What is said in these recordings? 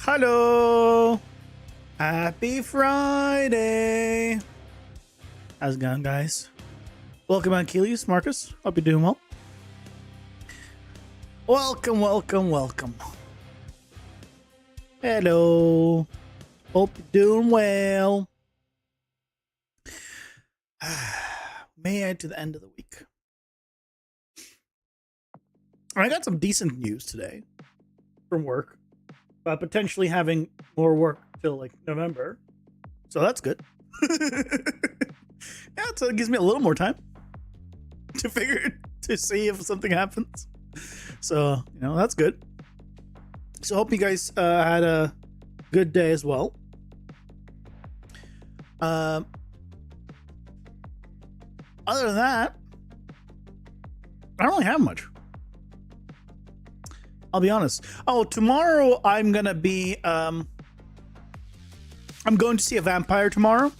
Hello! Happy Friday! How's it going, guys? Welcome on Keelius, Marcus. Hope you're doing well. Welcome, welcome, welcome. Hello. Hope you're doing well. Made it to the end of the week. I got some decent news today from work. Potentially having more work till like November, so that's good. Yeah, so it gives me a little more time to see if something happens. So that's good. So hope you guys had a good day as well. Other than that, I don't really have much. I'll be honest. Oh, tomorrow I'm gonna be I'm going to see a vampire tomorrow.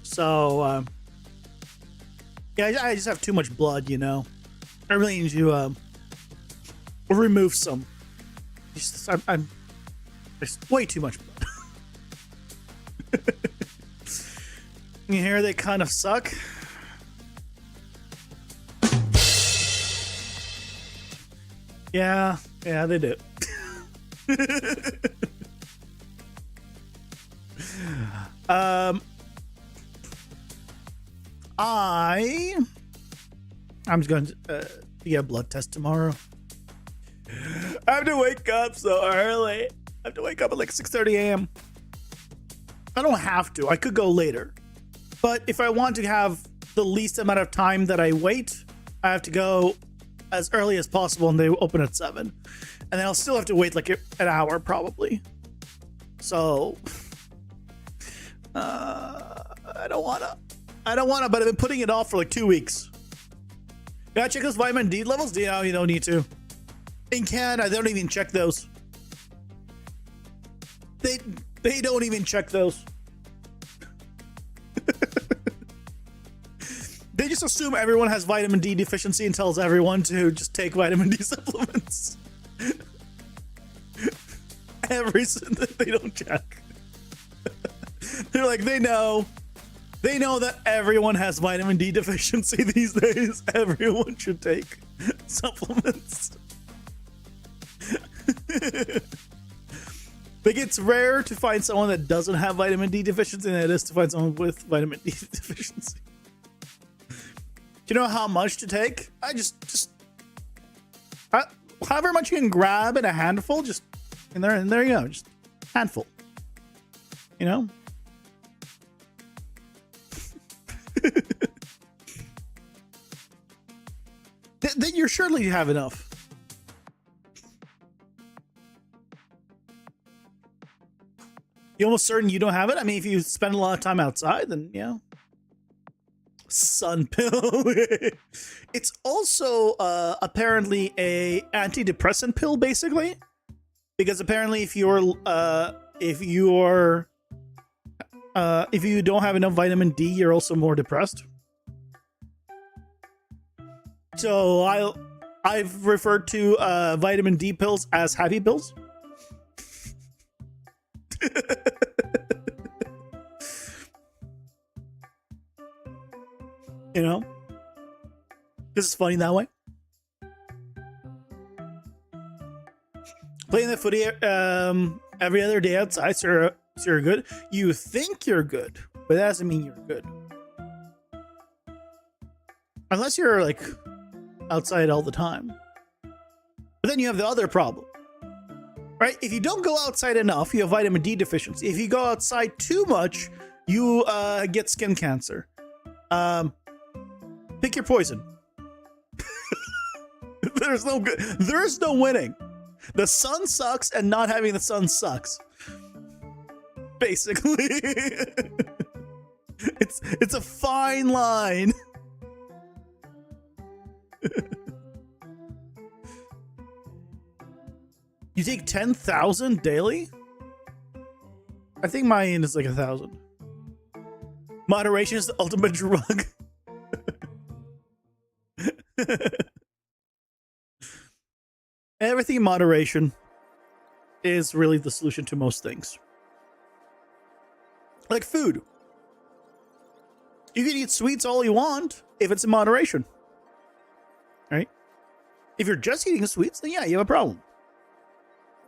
So yeah, I just have too much blood, you know. I really need to remove some. I'm there's way too much blood. You hear they kind of suck. Yeah, they do. I'm just going to get a blood test tomorrow. I have to wake up so early. I have to wake up at like 6:30 a.m. I don't have to. I could go later. But if I want to have the least amount of time that I wait, I have to go as early as possible, and they open at 7. And then I'll still have to wait like an hour probably. So I don't wanna, but I've been putting it off for like 2 weeks. Gotta check those vitamin D levels? Yeah, you don't need to. In Canada, they don't even check those. They don't even check those. They just assume everyone has vitamin D deficiency and tells everyone to just take vitamin D supplements. They don't check. They're like, they know that everyone has vitamin D deficiency these days. Everyone should take supplements. Like, it's rare to find someone that doesn't have vitamin D deficiency than it is to find someone with vitamin D deficiency. Do you know how much to take? I just however much you can grab in a handful, just and there you go, just handful. You know? Then you're surely you have enough. You're almost certain you don't have it? I mean, if you spend a lot of time outside, then, you know. Sun pill. It's also apparently a antidepressant pill, basically. Because apparently if you don't have enough vitamin D, you're also more depressed. So I've referred to vitamin D pills as happy pills. You know, this is funny that way. Playing the footy every other day outside, so you're good. You think you're good, but that doesn't mean you're good. Unless you're like outside all the time. But then you have the other problem. Right? If you don't go outside enough, you have vitamin D deficiency. If you go outside too much, you get skin cancer. Pick your poison. There's no winning. The sun sucks, and not having the sun sucks. Basically. It's a fine line. You take 10,000 daily? I think mine is like 1,000. Moderation is the ultimate drug. Everything in moderation is really the solution to most things. Like food. You can eat sweets all you want if it's in moderation. Right? If you're just eating sweets, then yeah, you have a problem.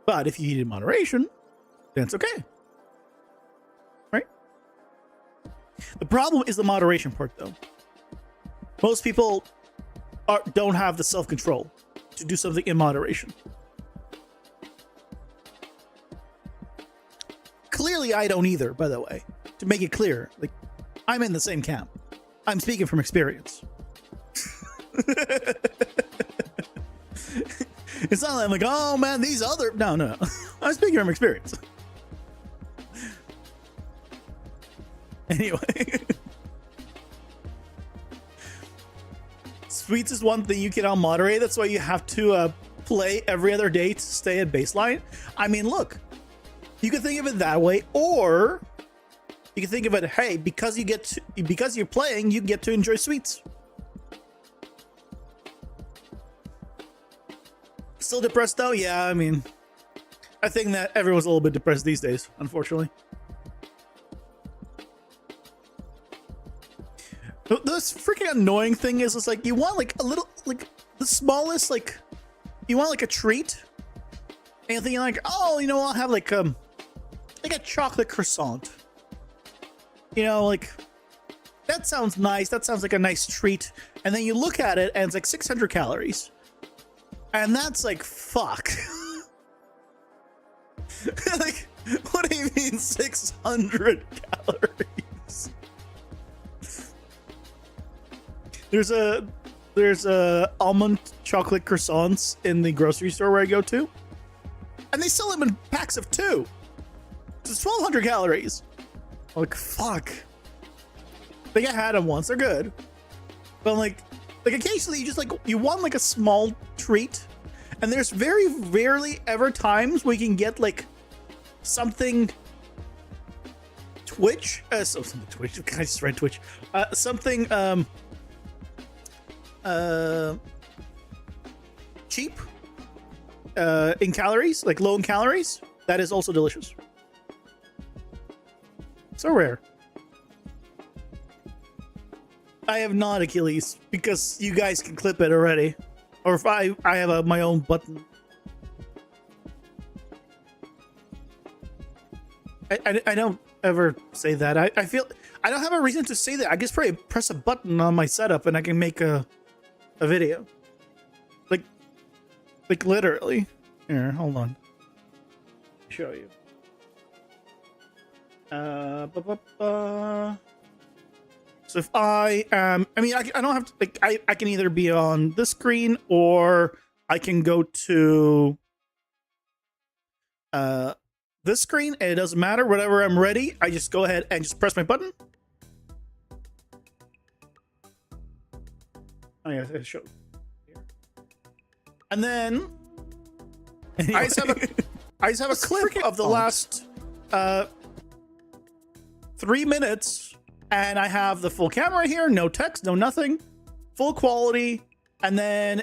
But if you eat in moderation, then it's okay. Right? The problem is the moderation part, though. Most people don't have the self-control to do something in moderation. Clearly, I don't either, by the way. To make it clear, like, I'm in the same camp. I'm speaking from experience. It's not like I'm like, oh man, these other... No. I'm speaking from experience. Anyway. Sweets is one thing you cannot moderate. That's why you have to play every other day to stay at baseline. I mean, look, you can think of it that way, or you can think of it, hey, because you're playing, you get to enjoy sweets. Still depressed though? Yeah, I mean, I think that everyone's a little bit depressed these days, unfortunately. This freaking annoying thing is, it's like you want like a little, like the smallest, like you want like a treat, and you're thinking like, oh, you know, I'll have like a chocolate croissant. You know, like that sounds nice. That sounds like a nice treat. And then you look at it, and it's like 600 calories, and that's like fuck. Like, what do you mean 600 calories? There's almond chocolate croissants in the grocery store where I go to, and they sell them in packs of 2. It's 1,200 calories. I'm like, fuck. I think I had them once. They're good, but like occasionally you want like a small treat, and there's very rarely ever times where you can get like something Twitch. Something Twitch. I just read Twitch. Something cheap in calories, like low in calories, that is also delicious. So rare. I have not Achilles because you guys can clip it already, or if I have my own button. I don't ever say that. I feel I don't have a reason to say that. I just probably press a button on my setup and I can make a video. Like literally. Here, hold on. Show you. So if I mean, I don't have to, like, I can either be on this screen or I can go to this screen, and it doesn't matter. Whenever I'm ready, I just go ahead and just press my button. Oh yeah, I show here. And then anyway. I just have a clip of the last 3 minutes, and I have the full camera here, no text, no nothing, full quality. And then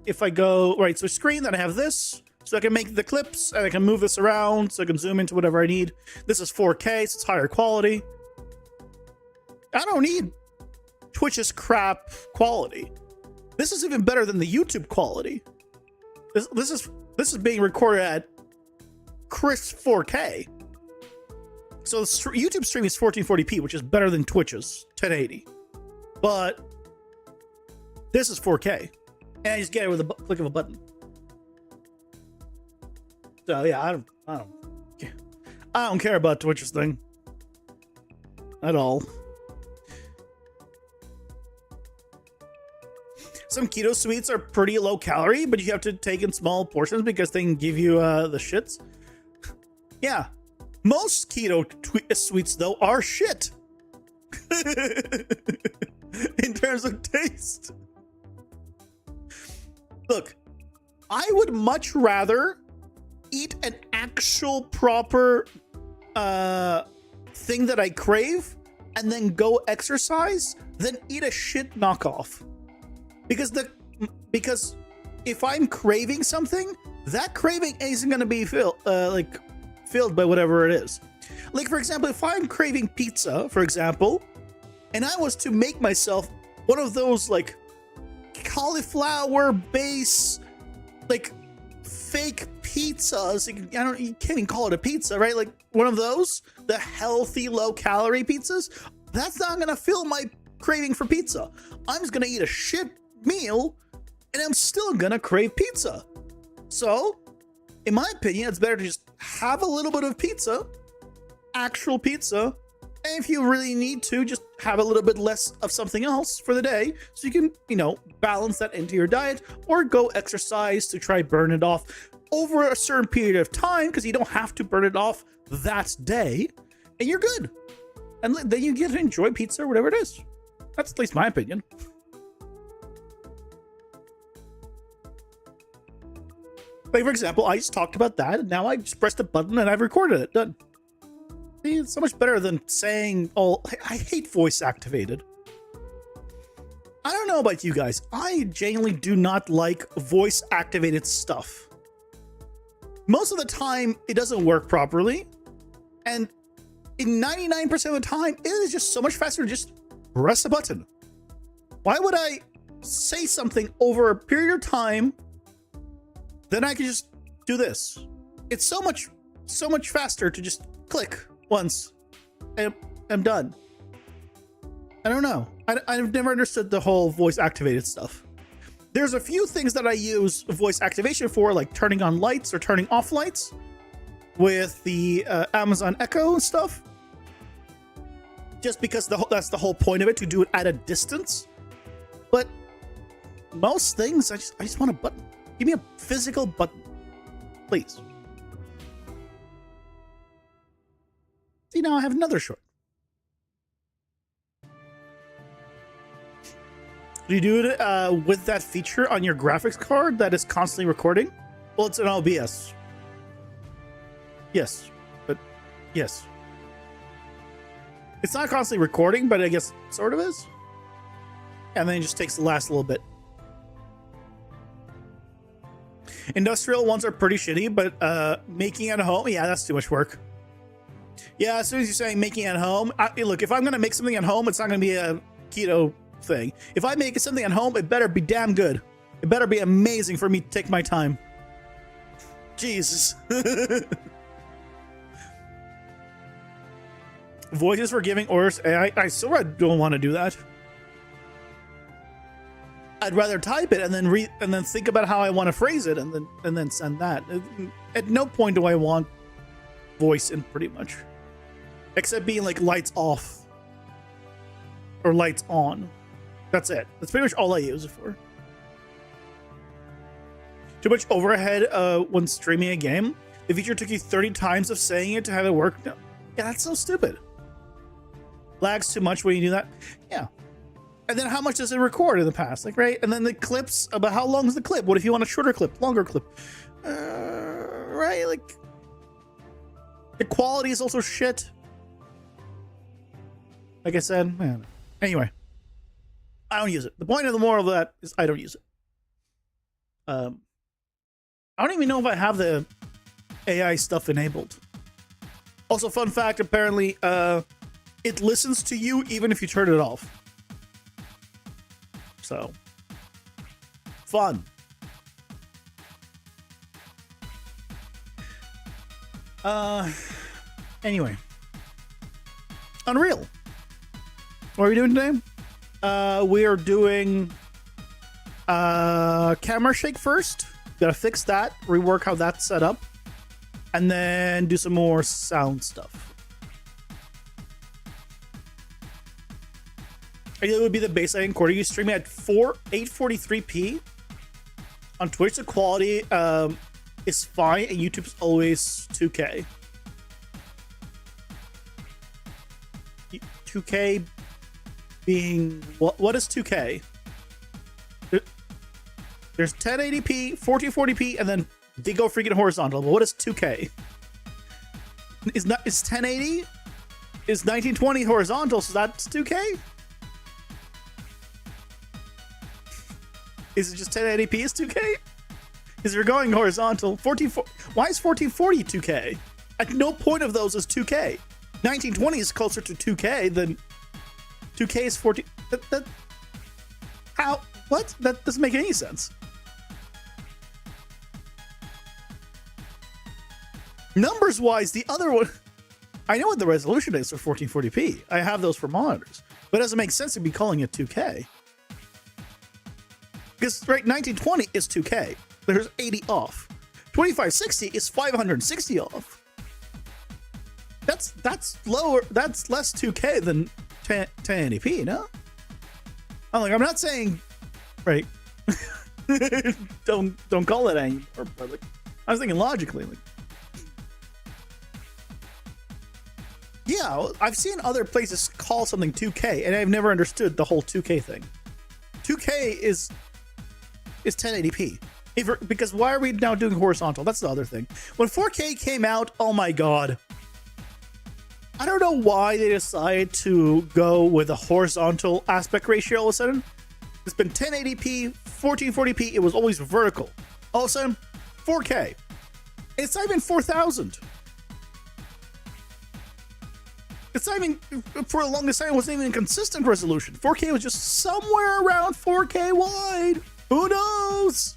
if I go right to screen, then I have this, so I can make the clips and I can move this around so I can zoom into whatever I need. This is 4K, so it's higher quality. I don't need Twitch's crap quality. This is even better than the YouTube quality. This is being recorded at crisp 4K. So the YouTube stream is 1440p, which is better than Twitch's 1080. But this is 4K, and I just get it with a click of a button. So yeah, I don't care about Twitch's thing at all. Some keto sweets are pretty low calorie, but you have to take in small portions because they can give you the shits. Yeah. Most keto sweets, though, are shit. In terms of taste. Look, I would much rather eat an actual proper thing that I crave and then go exercise than eat a shit knockoff. Because if I'm craving something, that craving isn't going to be filled by whatever it is. Like, for example, if I'm craving pizza, for example, and I was to make myself one of those like cauliflower base, like fake pizzas, you can't even call it a pizza, right? Like one of those, the healthy low calorie pizzas, that's not gonna fill my craving for pizza. I'm just gonna eat a shit meal and I'm still gonna crave pizza. So in my opinion, it's better to just have a little bit of pizza, actual pizza, and if you really need to, just have a little bit less of something else for the day so you can, balance that into your diet, or go exercise to try burn it off over a certain period of time, because you don't have to burn it off that day, and you're good. And then you get to enjoy pizza or whatever it is. That's at least my opinion. Like, for example, I just talked about that, and now I just pressed a button and I've recorded it. Done. See, it's so much better than saying, oh, I hate voice activated. I don't know about you guys. I genuinely do not like voice activated stuff. Most of the time, it doesn't work properly. And in 99% of the time, it is just so much faster to just press a button. Why would I say something over a period of time, then I can just do this? It's so much faster to just click once and I'm done. I don't know. I've never understood the whole voice activated stuff. There's a few things that I use voice activation for, like turning on lights or turning off lights with the Amazon Echo and stuff. Just because that's the whole point of it, to do it at a distance. But most things, I just want a button. Give me a physical button, please. See, now I have another short. Do you do it with that feature on your graphics card that is constantly recording? Well, it's an OBS. Yes, but yes. It's not constantly recording, but I guess sort of is. And then it just takes the last little bit. Industrial ones are pretty shitty, but making at home, yeah, that's too much work. Yeah, as soon as you're saying making at home, look, if I'm going to make something at home, it's not going to be a keto thing. If I make something at home, it better be damn good. It better be amazing for me to take my time. Jesus. Voices for giving orders. I still don't want to do that. I'd rather type it and then think about how I want to phrase it and then send that. At no point do I want voice in, pretty much, except being like lights off or lights on. That's it. That's pretty much all I use it for. Too much overhead when streaming a game. The feature took you 30 times of saying it to have it work. No. Yeah, that's so stupid. Lags too much when you do that. Yeah. And then how much does it record in the past? Like, right? And then the clips, about how long is the clip? What if you want a shorter clip, longer clip? Right? Like, the quality is also shit. Like I said, man. Anyway, I don't use it. The point of the moral of that is I don't use it. I don't even know if I have the AI stuff enabled. Also, fun fact, apparently, it listens to you even if you turn it off. So, fun. Anyway. Unreal. What are we doing today? We are doing camera shake first. Gotta fix that, rework how that's set up, and then do some more sound stuff. It would be the baseline recording. You stream at 843p on Twitch. The quality is fine, and YouTube's always 2K. 2K being what is 2K? There's 1080p, 1440p, and then they go freaking horizontal. But what is 2K? Is 1080? Is 1920 horizontal? So that's 2K? Is it just 1080p is 2K? Because you're going horizontal. Why is 1440 2K? At no point of those is 2K. 1920 is closer to 2K than 2K is 14. How? What? That doesn't make any sense. Numbers wise, the other one, I know what the resolution is for 1440p. I have those for monitors, but it doesn't make sense to be calling it 2K. Because, right, 1920 is 2K. There's 80 off. 2560 is 560 off. That's lower. That's less 2K than 1080p, no? I'm not saying, right? don't call it anymore. But like, I was thinking logically. Like, yeah, I've seen other places call something 2K, and I've never understood the whole 2K thing. 2K is 1080p. Because why are we now doing horizontal? That's the other thing. When 4K came out, oh my god. I don't know why they decided to go with a horizontal aspect ratio all of a sudden. It's been 1080p, 1440p, it was always vertical. All of a sudden, 4K. It's not even 4000. It's not even, for the longest time, it wasn't even a consistent resolution. 4K was just somewhere around 4K wide. Who knows?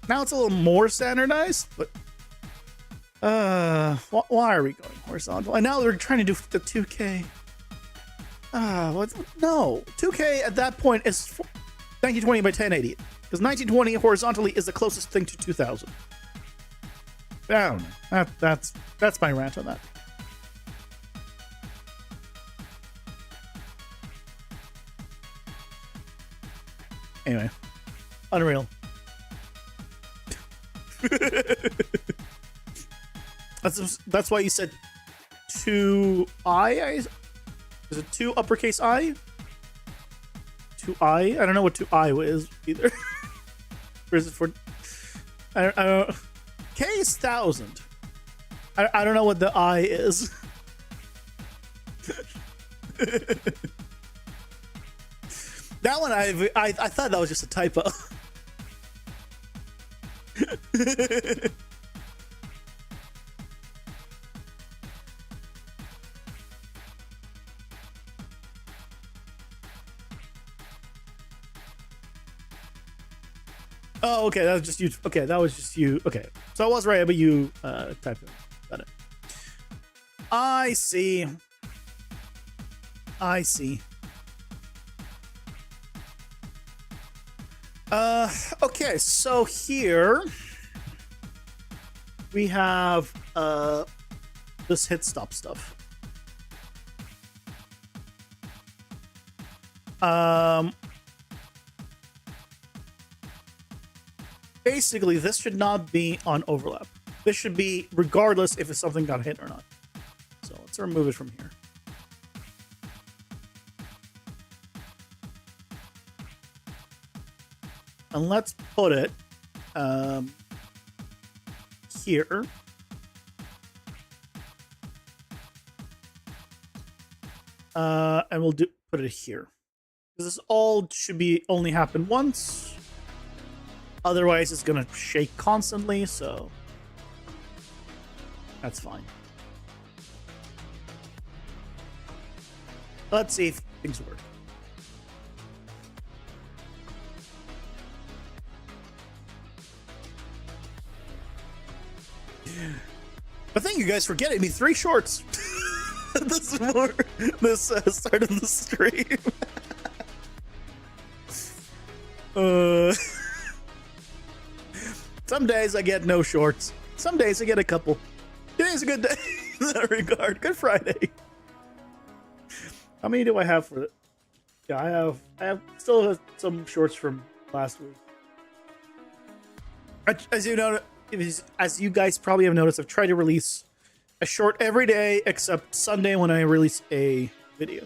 Now it's a little more standardized, but why are we going horizontal? And now they're trying to do the 2K. What? No, 2K at that point is 1920 by 1080 because 1920 horizontally is the closest thing to 2000. I don't know. That's my rant on that. Anyway, Unreal. That's why you said 2I. Is it 2 uppercase I? 2I? I don't know what 2I is either. Or is it for? I don't. K is 1000. I don't know what the I is. That one I thought that was just a typo. Oh, okay, that was just you. Okay, that was just you. Okay, so I was right, but you typed it. Got it. I see. I see. Okay, so here we have this hit stop stuff. Basically, this should not be on overlap. This should be regardless if it's something got hit or not. So let's remove it from here. And let's put it here. And we'll put it here. Because this all should be only happen once. Otherwise, it's gonna shake constantly, so that's fine. Let's see if things work. But thank you guys for getting me 3 shorts. This start of the stream. Some days I get no shorts. Some days I get a couple. Today's a good day in that regard. Good Friday. How many do I have for it? Yeah, I still have some shorts from last week. As you know, as you guys probably have noticed, I've tried to release a short every day except Sunday when I release a video.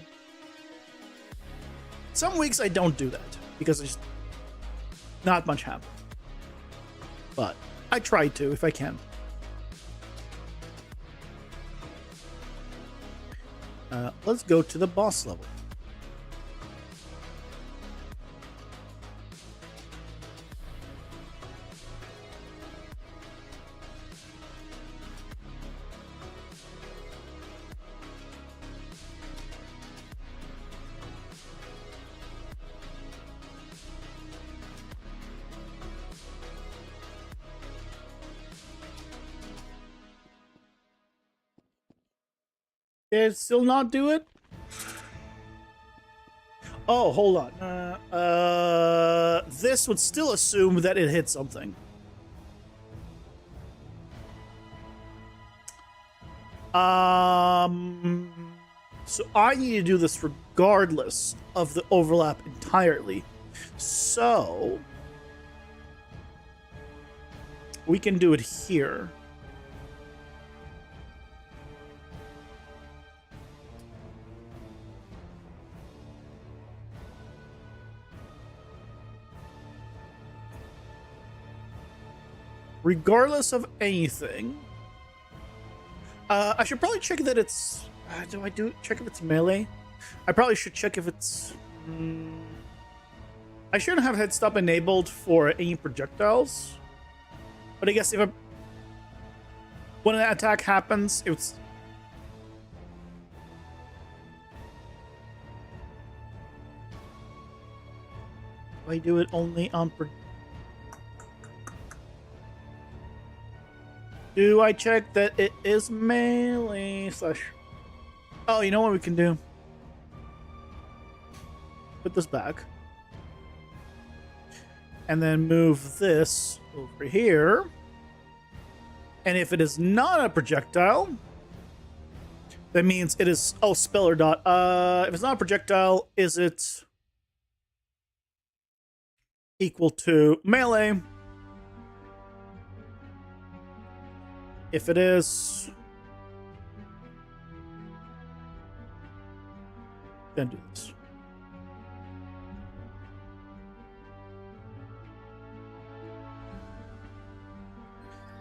Some weeks I don't do that because there's not much happens. But I try to if I can. Let's go to the boss level. Did it still not do it? Oh, hold on. This would still assume that it hit something. So I need to do this regardless of the overlap entirely. So we can do it here. regardless of anything. I should probably check that it's... check if it's melee? I probably should check if it's... I shouldn't have head stop enabled for any projectiles. But I guess when an attack happens, it's... I do it only on... Do I check that it is melee slash... Oh, you know what we can do? Put this back. And then move this over here. And if it is not a projectile, that means it is... Oh, speller dot. If it's not a projectile, is it equal to melee? If it is, then do this.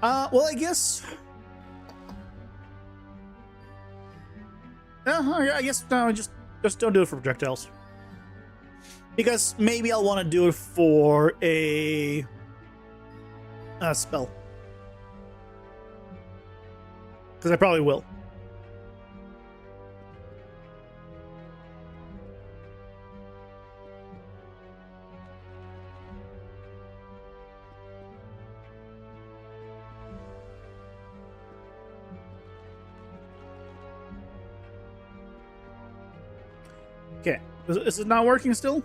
Well, I guess. I guess no. Just don't do it for projectiles. Because maybe I'll want to do it for a spell. Because I probably will. Okay. Is it not working still?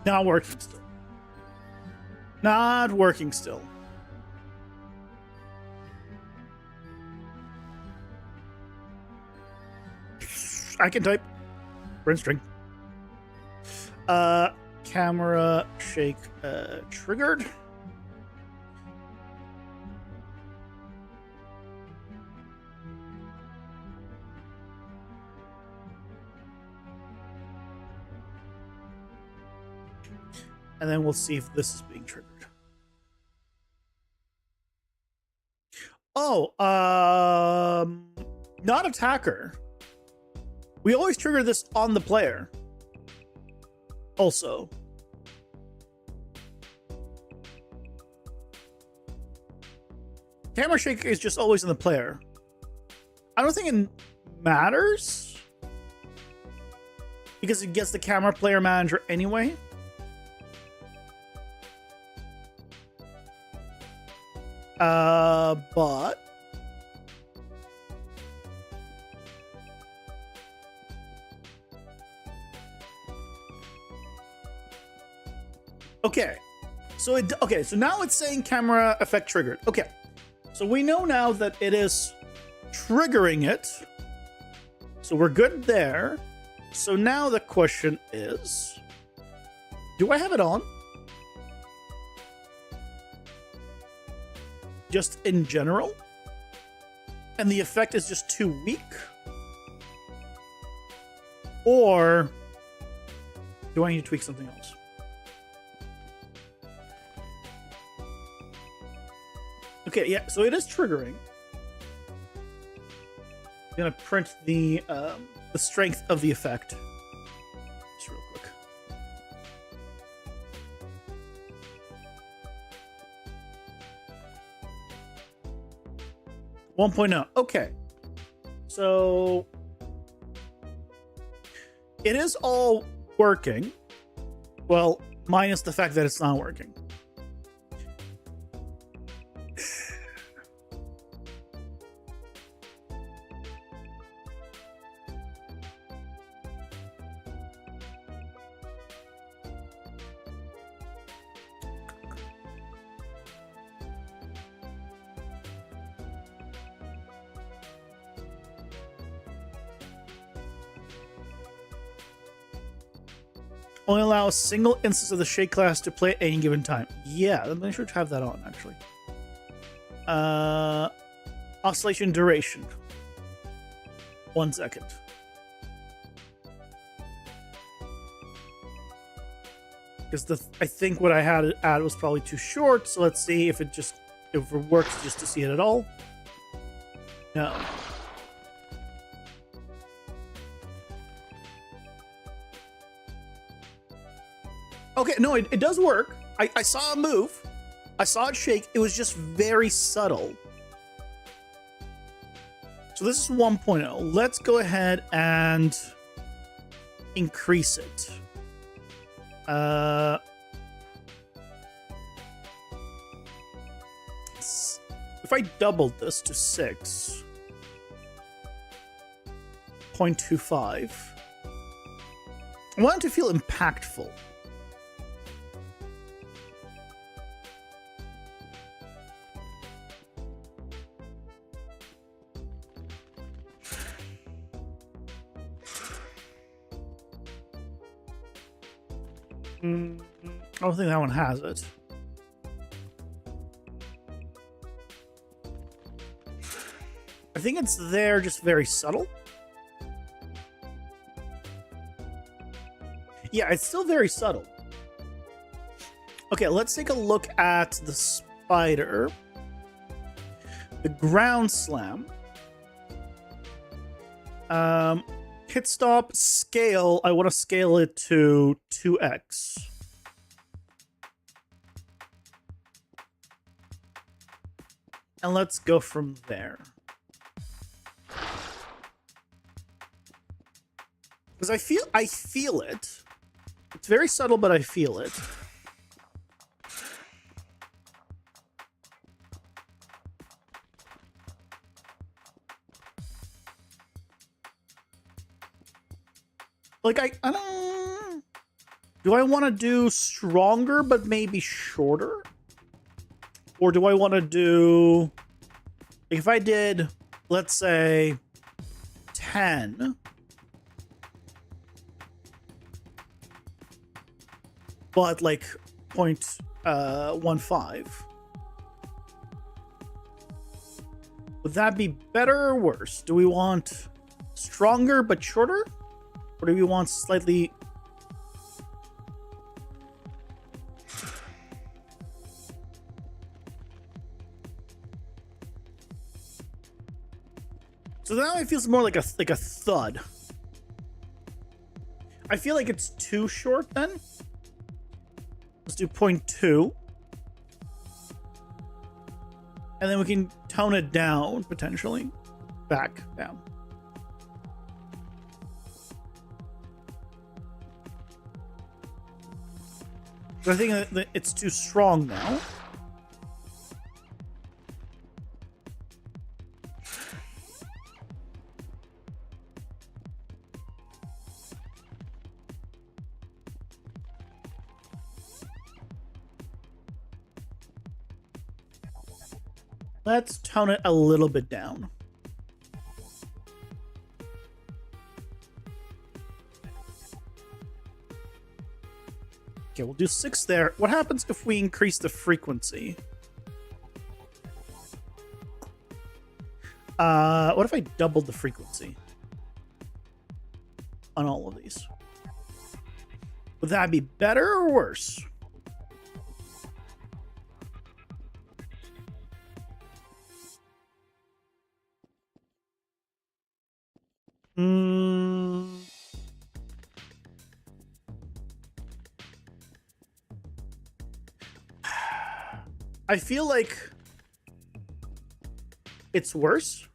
Not working still. Not working still. I can type. Print string. Camera shake triggered. And then we'll see if this is being triggered. Oh, not attacker. We always trigger this on the player. Also. Camera shake is just always in the player. I don't think it matters. Because it gets the camera player manager anyway. But okay. So so now it's saying camera effect triggered. Okay. So we know now that it is triggering it. So we're good there. So now the question is, do I have it on? Just in general? And the effect is just too weak? Or do I need to tweak something else? Okay, yeah, so it is triggering. I'm gonna print the strength of the effect. Just real quick. 1.0. Okay. So it is all working. Well, minus the fact that it's not working. Only allow a single instance of the shake class to play at any given time. Yeah, I'm sure to have that on, actually. Oscillation duration. 1 second. Because I think what I had it at was probably too short. So let's see if it works just to see it at all. No. Okay, no, it does work. I saw it move. I saw it shake. It was just very subtle. So this is 1.0. Let's go ahead and increase it. If I doubled this to 6.25, I want it to feel impactful. I don't think that one has it. I think it's there, just very subtle. Yeah, it's still very subtle. Okay, let's take a look at the spider. The ground slam. Hit stop, scale. I want to scale it to 2x. And let's go from there. Because I feel it. It's very subtle, but I feel it. Like, I don't... Do I want to do stronger, but maybe shorter? Or do I want to do... If I did, let's say, 10... But, like, 0.15... Would that be better or worse? Do we want stronger but shorter? Or do we want slightly... So now it feels more like a thud. I feel like it's too short then. Let's do 0.2. And then we can tone it down, potentially. Back down. But I think that it's too strong now. Let's tone it a little bit down. Okay, we'll do 6 there. What happens if we increase the frequency? What if I doubled the frequency on all of these? Would that be better or worse? I feel like it's worse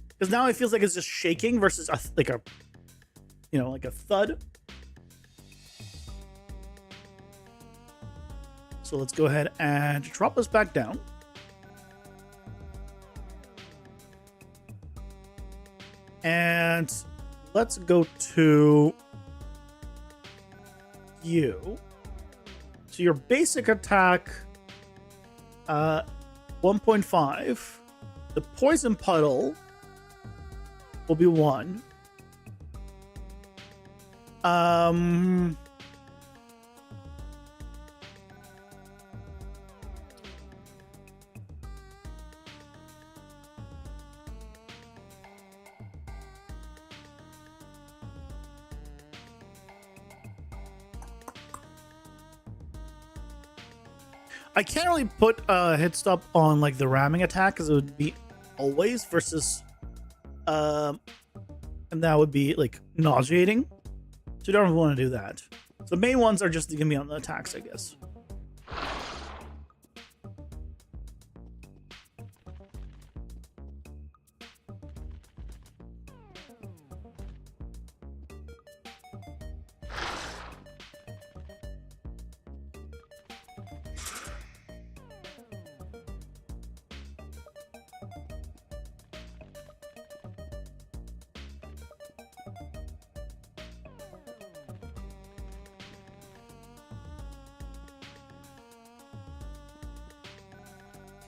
because now it feels like it's just shaking versus like a thud. So let's go ahead and drop this back down. And let's go to you. So your basic attack, 1.5. The poison puddle will be 1. I can't really put a hit stop on like the ramming attack because it would be always versus, and that would be like nauseating. So you don't want to do that. So the main ones are just gonna be on the attacks, I guess.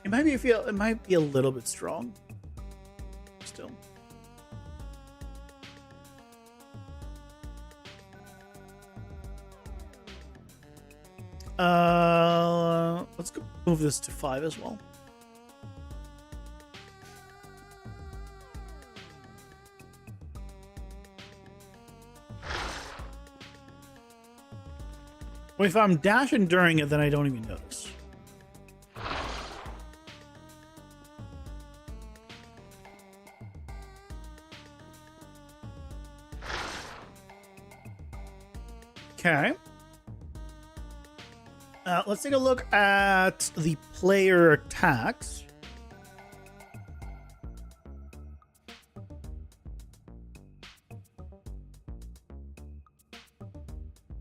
It might be a little bit strong. Still. Let's go move this to 5 as well. Well, if I'm dashing during it, then I don't even notice. Okay. Let's take a look at the player attacks.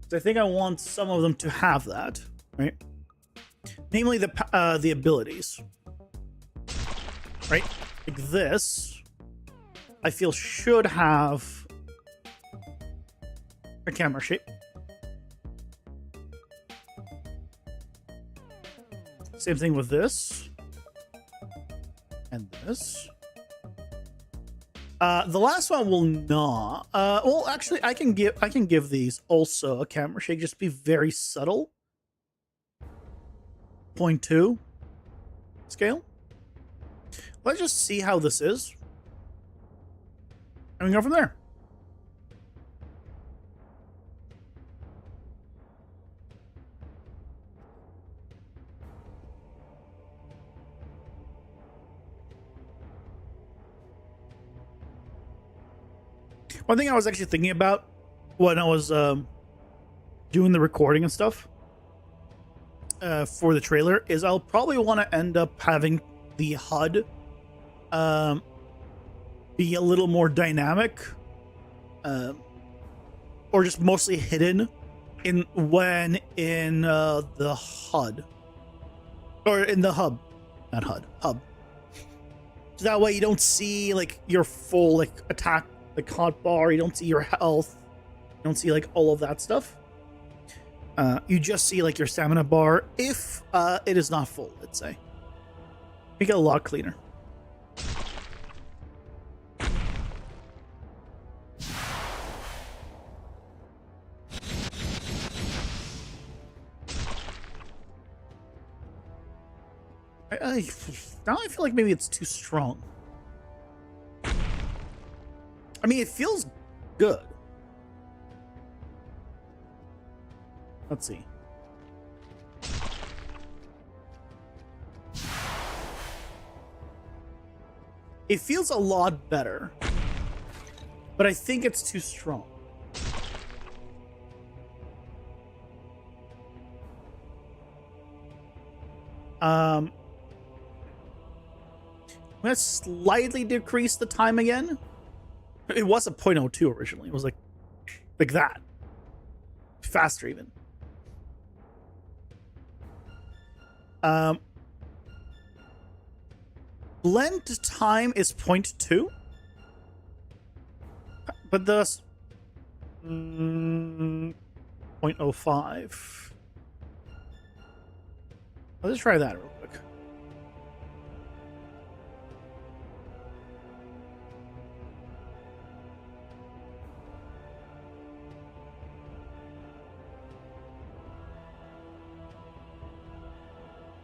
So I think I want some of them to have that, right? Namely the abilities, right? Like this, I feel should have a camera shape. Same thing with this and this. The last one will not. Well, actually, I can give these also a camera shake. Just be very subtle. 0.2 scale. Let's just see how this is, and we go from there. One thing I was actually thinking about when I was doing the recording and stuff for the trailer is I'll probably want to end up having the HUD be a little more dynamic, or just mostly hidden in the HUD or in the hub, not HUD, hub. So that way you don't see like your full like attack. The hot bar, you don't see your health, you don't see like all of that stuff. You just see like your stamina bar if it is not full, let's say. Make it a lot cleaner. Now I feel like maybe it's too strong. I mean, it feels good. Let's see. It feels a lot better, but I think it's too strong. I'm gonna slightly decrease the time again. It was a 0.02 originally. It was like that. Faster even. Blend time is 0.2. But the 0.05. Let's try that real quick.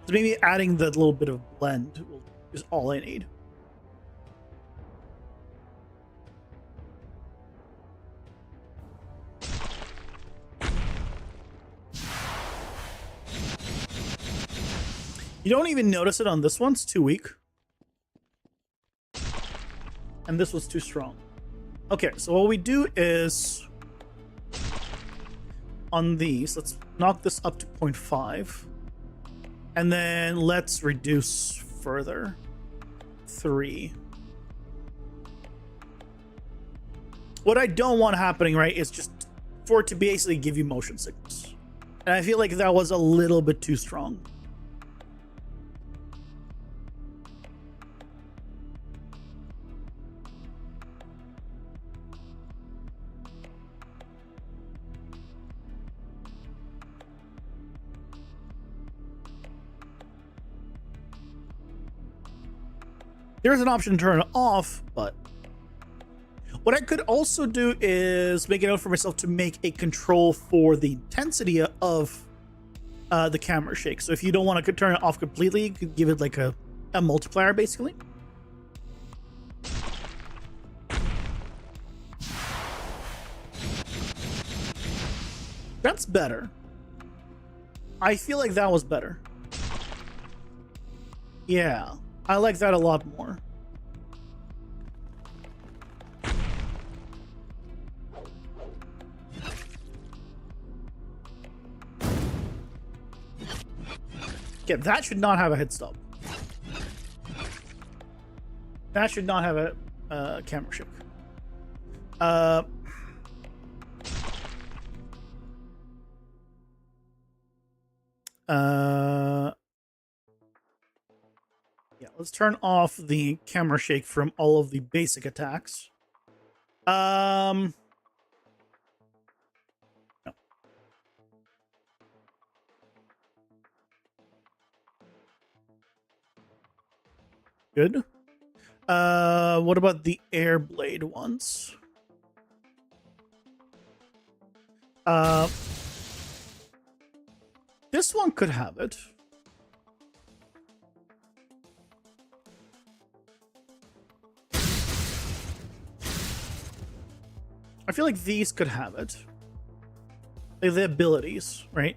So maybe adding the little bit of blend is all I need. You don't even notice it on this one. It's too weak. And this was too strong. Okay, so what we do is on these, let's knock this up to 0.5. And then let's reduce further. 3. What I don't want happening, right, is just for it to basically give you motion sickness. And I feel like that was a little bit too strong. There's an option to turn it off, but what I could also do is make a note for myself to make a control for the intensity of the camera shake. So if you don't want to turn it off completely, you could give it like a multiplier, basically. That's better. I feel like that was better. Yeah. I like that a lot more. Okay, that should not have a hit stop. That should not have a camera shake. Yeah, let's turn off the camera shake from all of the basic attacks. No. Good. What about the air blade ones? This one could have it. I feel like these could have it. Like the abilities, right?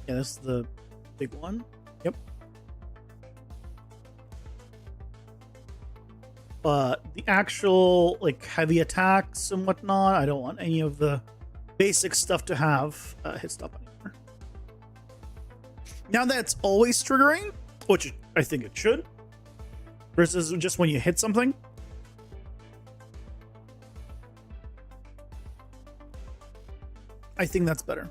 Yeah, this is the big one. Yep. But the actual, like, heavy attacks and whatnot, I don't want any of the basic stuff to have hit stop anymore. Now that it's always triggering, which I think it should, versus just when you hit something. I think that's better.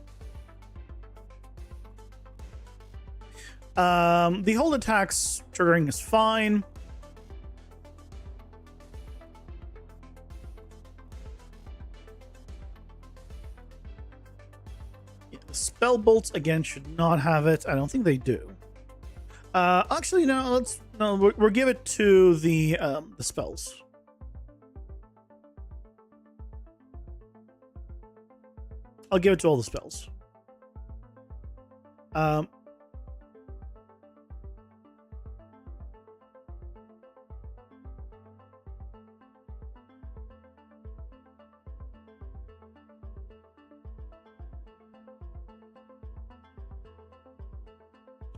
The hold attacks triggering is fine. Yeah, the spell bolts again should not have it. I don't think they do. Actually, no. We'll give it to the spells. I'll give it to all the spells.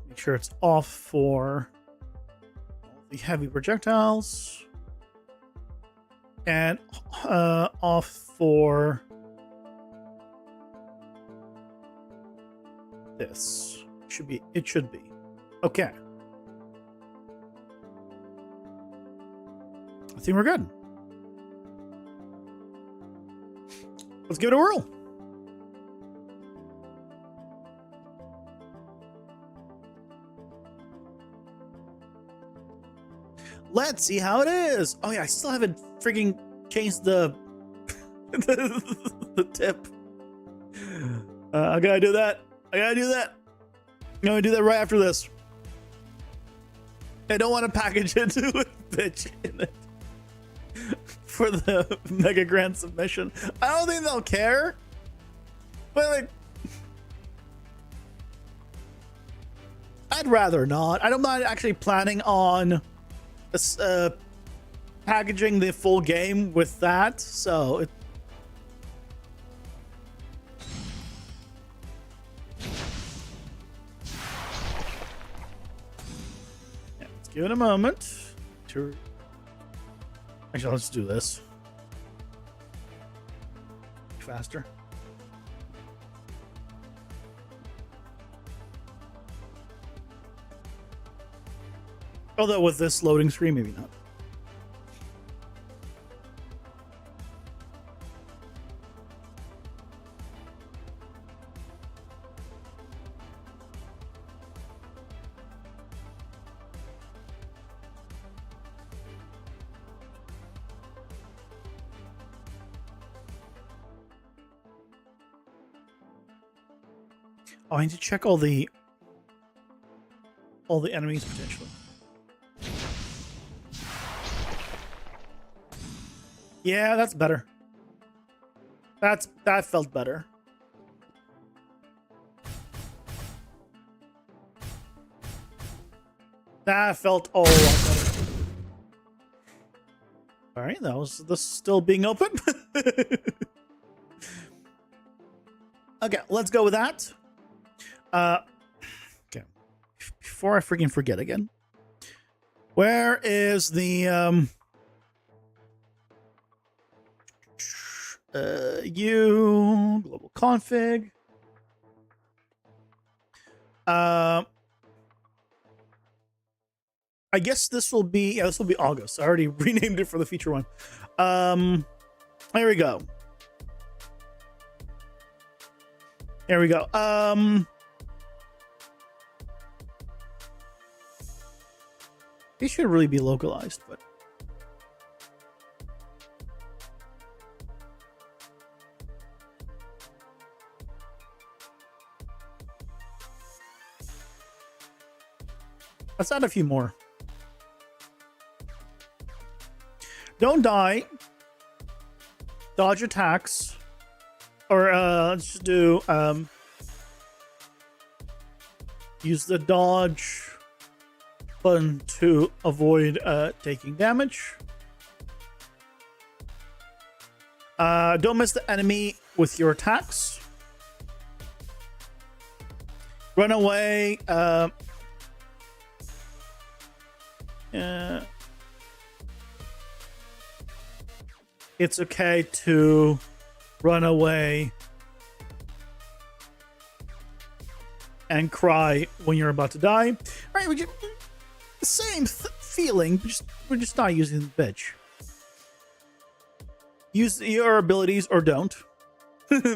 Make sure it's off for the heavy projectiles and off for this. It should be okay. I think we're good. Let's give it a whirl. Let's see how it is. Oh yeah, I still haven't freaking changed the the tip. I gotta do that. I'm gonna do that right after this. I don't want to package it with bitch in it for the Mega Grand submission. I don't think they'll care. But like, I'd rather not. I'm not actually planning on packaging the full game with that, so it. Yeah, let's give it a moment to. Actually, let's do this faster. Although with this loading screen, maybe not. Oh, I need to check all the enemies potentially. Yeah, that's better. That felt better. That felt a lot better. All right, that was this still being open. Okay, let's go with that. Okay. Before I freaking forget again, where is the global config? I guess this will be August. I already renamed it for the feature one. There we go. There we go. It should really be localized, but let's add a few more. Don't die. Dodge attacks. Or let's just do use the dodge button to avoid taking damage. Don't miss the enemy with your attacks. Run away. It's okay to run away and cry when you're about to die. All right, we just the same feeling. We're just not using the bitch. Use your abilities or don't,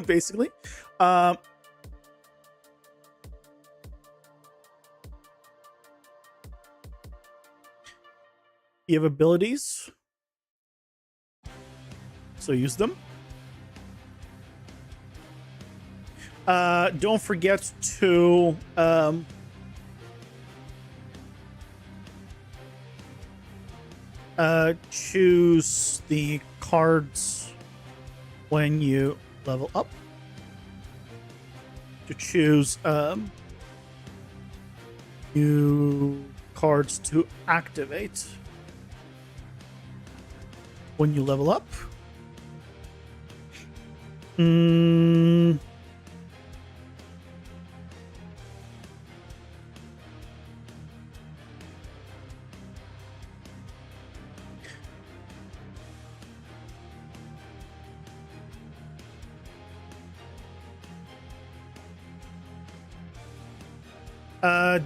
basically. You have abilities, so use them. Don't forget to choose the cards when you level up. To choose new cards to activate when you level up.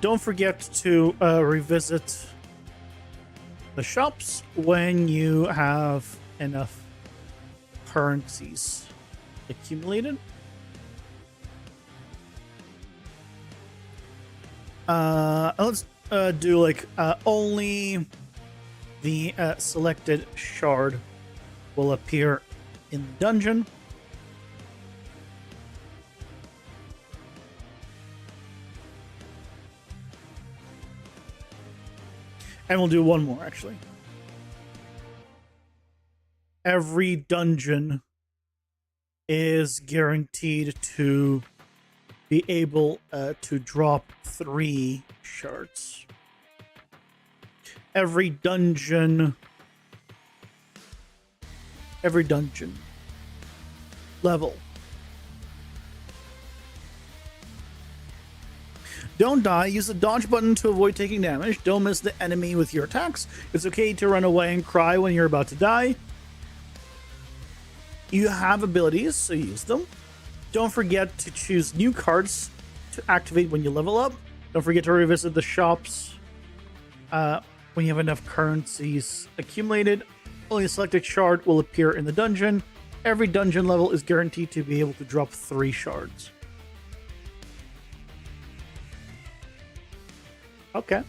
Don't forget to revisit the shops when you have enough currencies accumulated. Let's do like only the selected shard will appear in the dungeon. And we'll do one more, actually. Every dungeon is guaranteed to be able to drop 3 shards. Every dungeon every dungeon level. Don't die. Use the dodge button to avoid taking damage. Don't miss the enemy with your attacks. It's okay to run away and cry when you're about to die. You have abilities, so use them. Don't forget to choose new cards to activate when you level up. Don't forget to revisit the shops when you have enough currencies accumulated. Only a selected shard will appear in the dungeon. Every dungeon level is guaranteed to be able to drop 3 shards. Okay.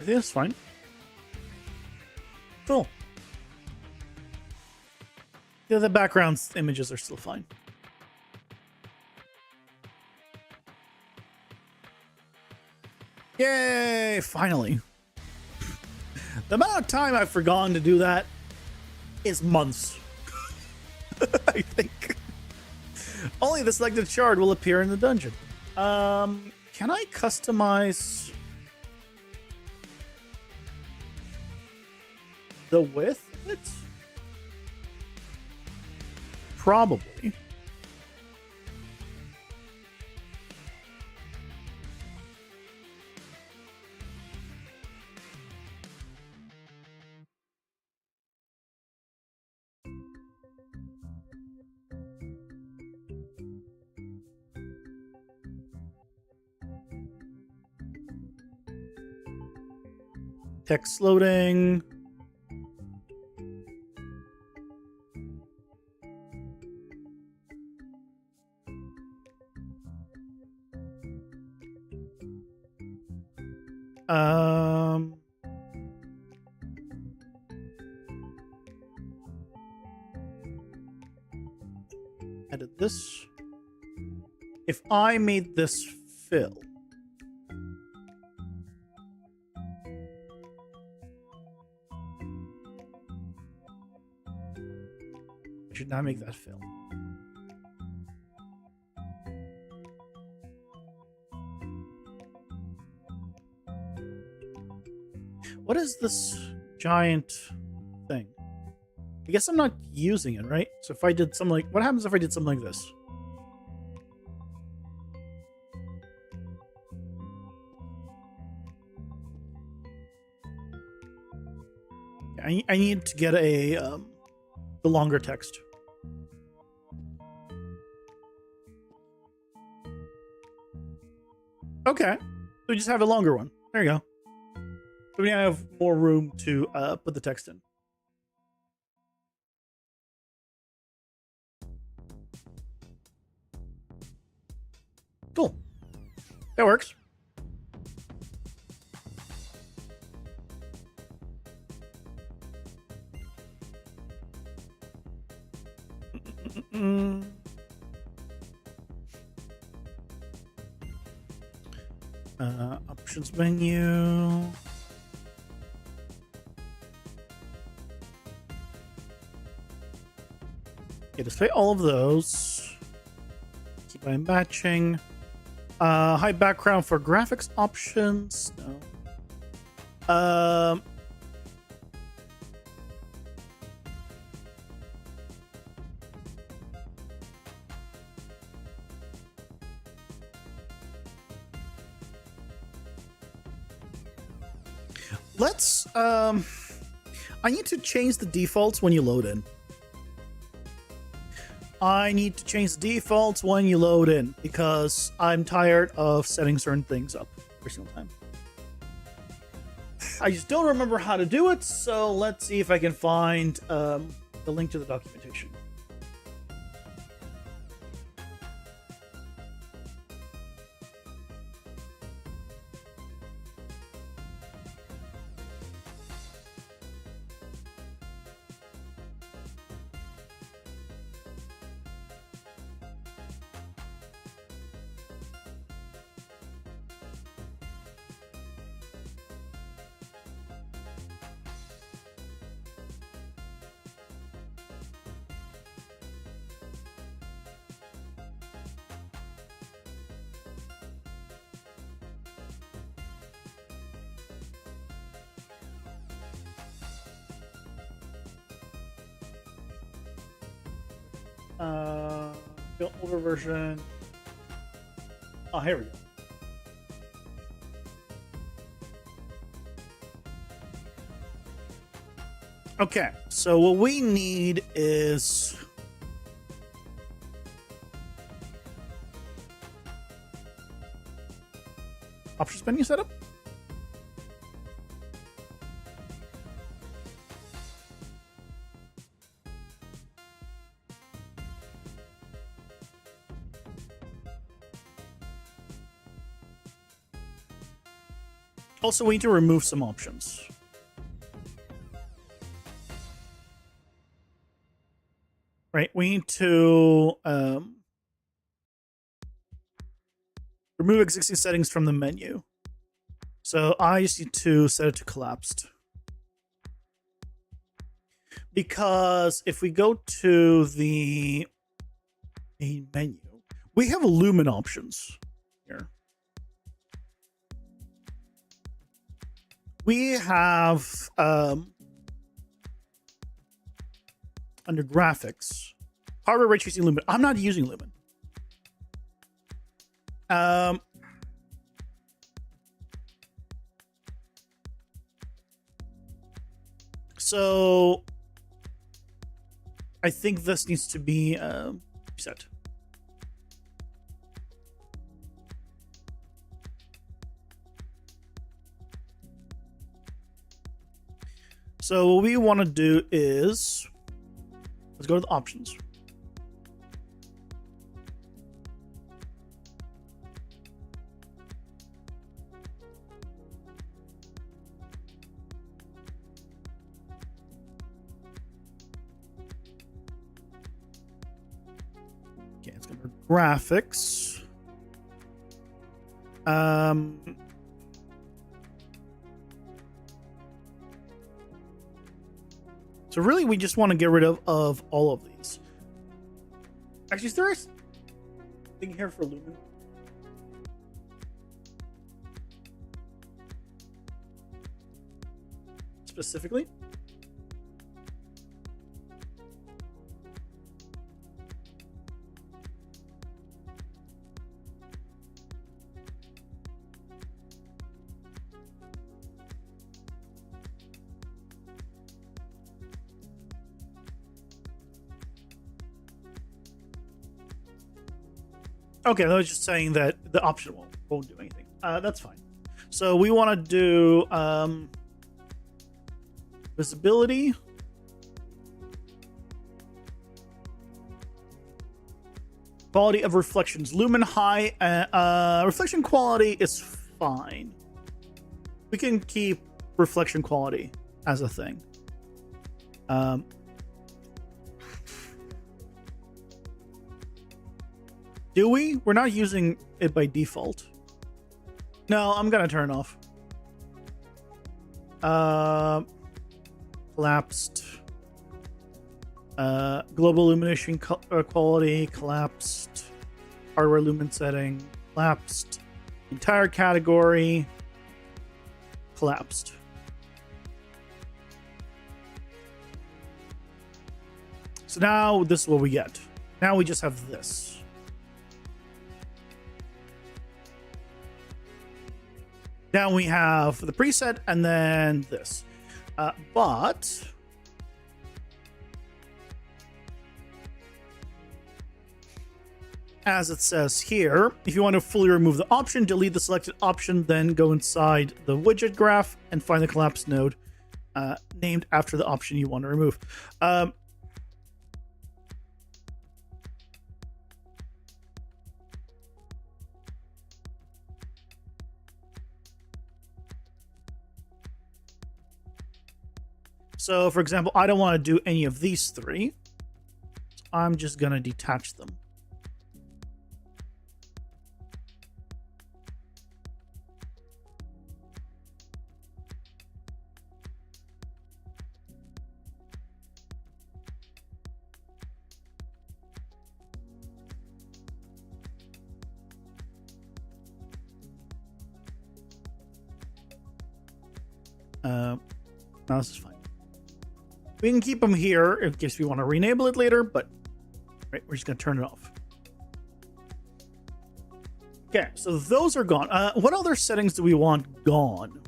I think that's fine. Cool. Yeah, the background images are still fine. Yay! Finally. The amount of time I've forgotten to do that is months. I think. Only the selected shard will appear in the dungeon. Can I customize the width of it? Probably. Text loading. Edit this. If I made this fill, I should not make that fill. What is this giant thing? I guess I'm not using it, right? So if I did something like... What happens if I did something like this? I need to get a the longer text. Okay, so we just have a longer one. There you go. So we now have more room to put the text in. Cool. That works. Options menu. Okay, display all of those. Keep on matching. Hide background for graphics options. No. Let's, I need to change the defaults when you load in. I need to change the defaults when you load in because I'm tired of setting certain things up every single time. I just don't remember how to do it, so let's see if I can find the link to the documentation. The older version. Oh, here we go. Okay, so what we need is options menu setup. Also, we need to remove some options. Right, we need to remove existing settings from the menu. So I just need to set it to collapsed. Because if we go to the main menu, we have lumen options here. We have under graphics, hardware ray tracing lumen. I'm not using lumen. So I think this needs to be set. So what we want to do is, let's go to the options. Okay, let's go to graphics. So really, we just want to get rid of all of these. Actually, is there a thing here for lumen? Specifically? Okay, I was just saying that the option won't do anything. That's fine. So we want to do visibility. Quality of reflections. Lumen high. Reflection quality is fine. We can keep reflection quality as a thing. Do we? We're not using it by default. No, I'm gonna turn off. Collapsed. Global illumination quality collapsed. Hardware lumen setting collapsed. Entire category collapsed. So now this is what we get. Now we just have this. Now we have the preset and then this. But as it says here, if you want to fully remove the option, delete the selected option, then go inside the widget graph and find the collapsed node named after the option you want to remove. So, for example, I don't want to do any of these three. So I'm just going to detach them. Now this is fine. We can keep them here in case we want to re-enable it later, but Right, we're just gonna turn it off. Okay, so those are gone. What other settings do we want gone?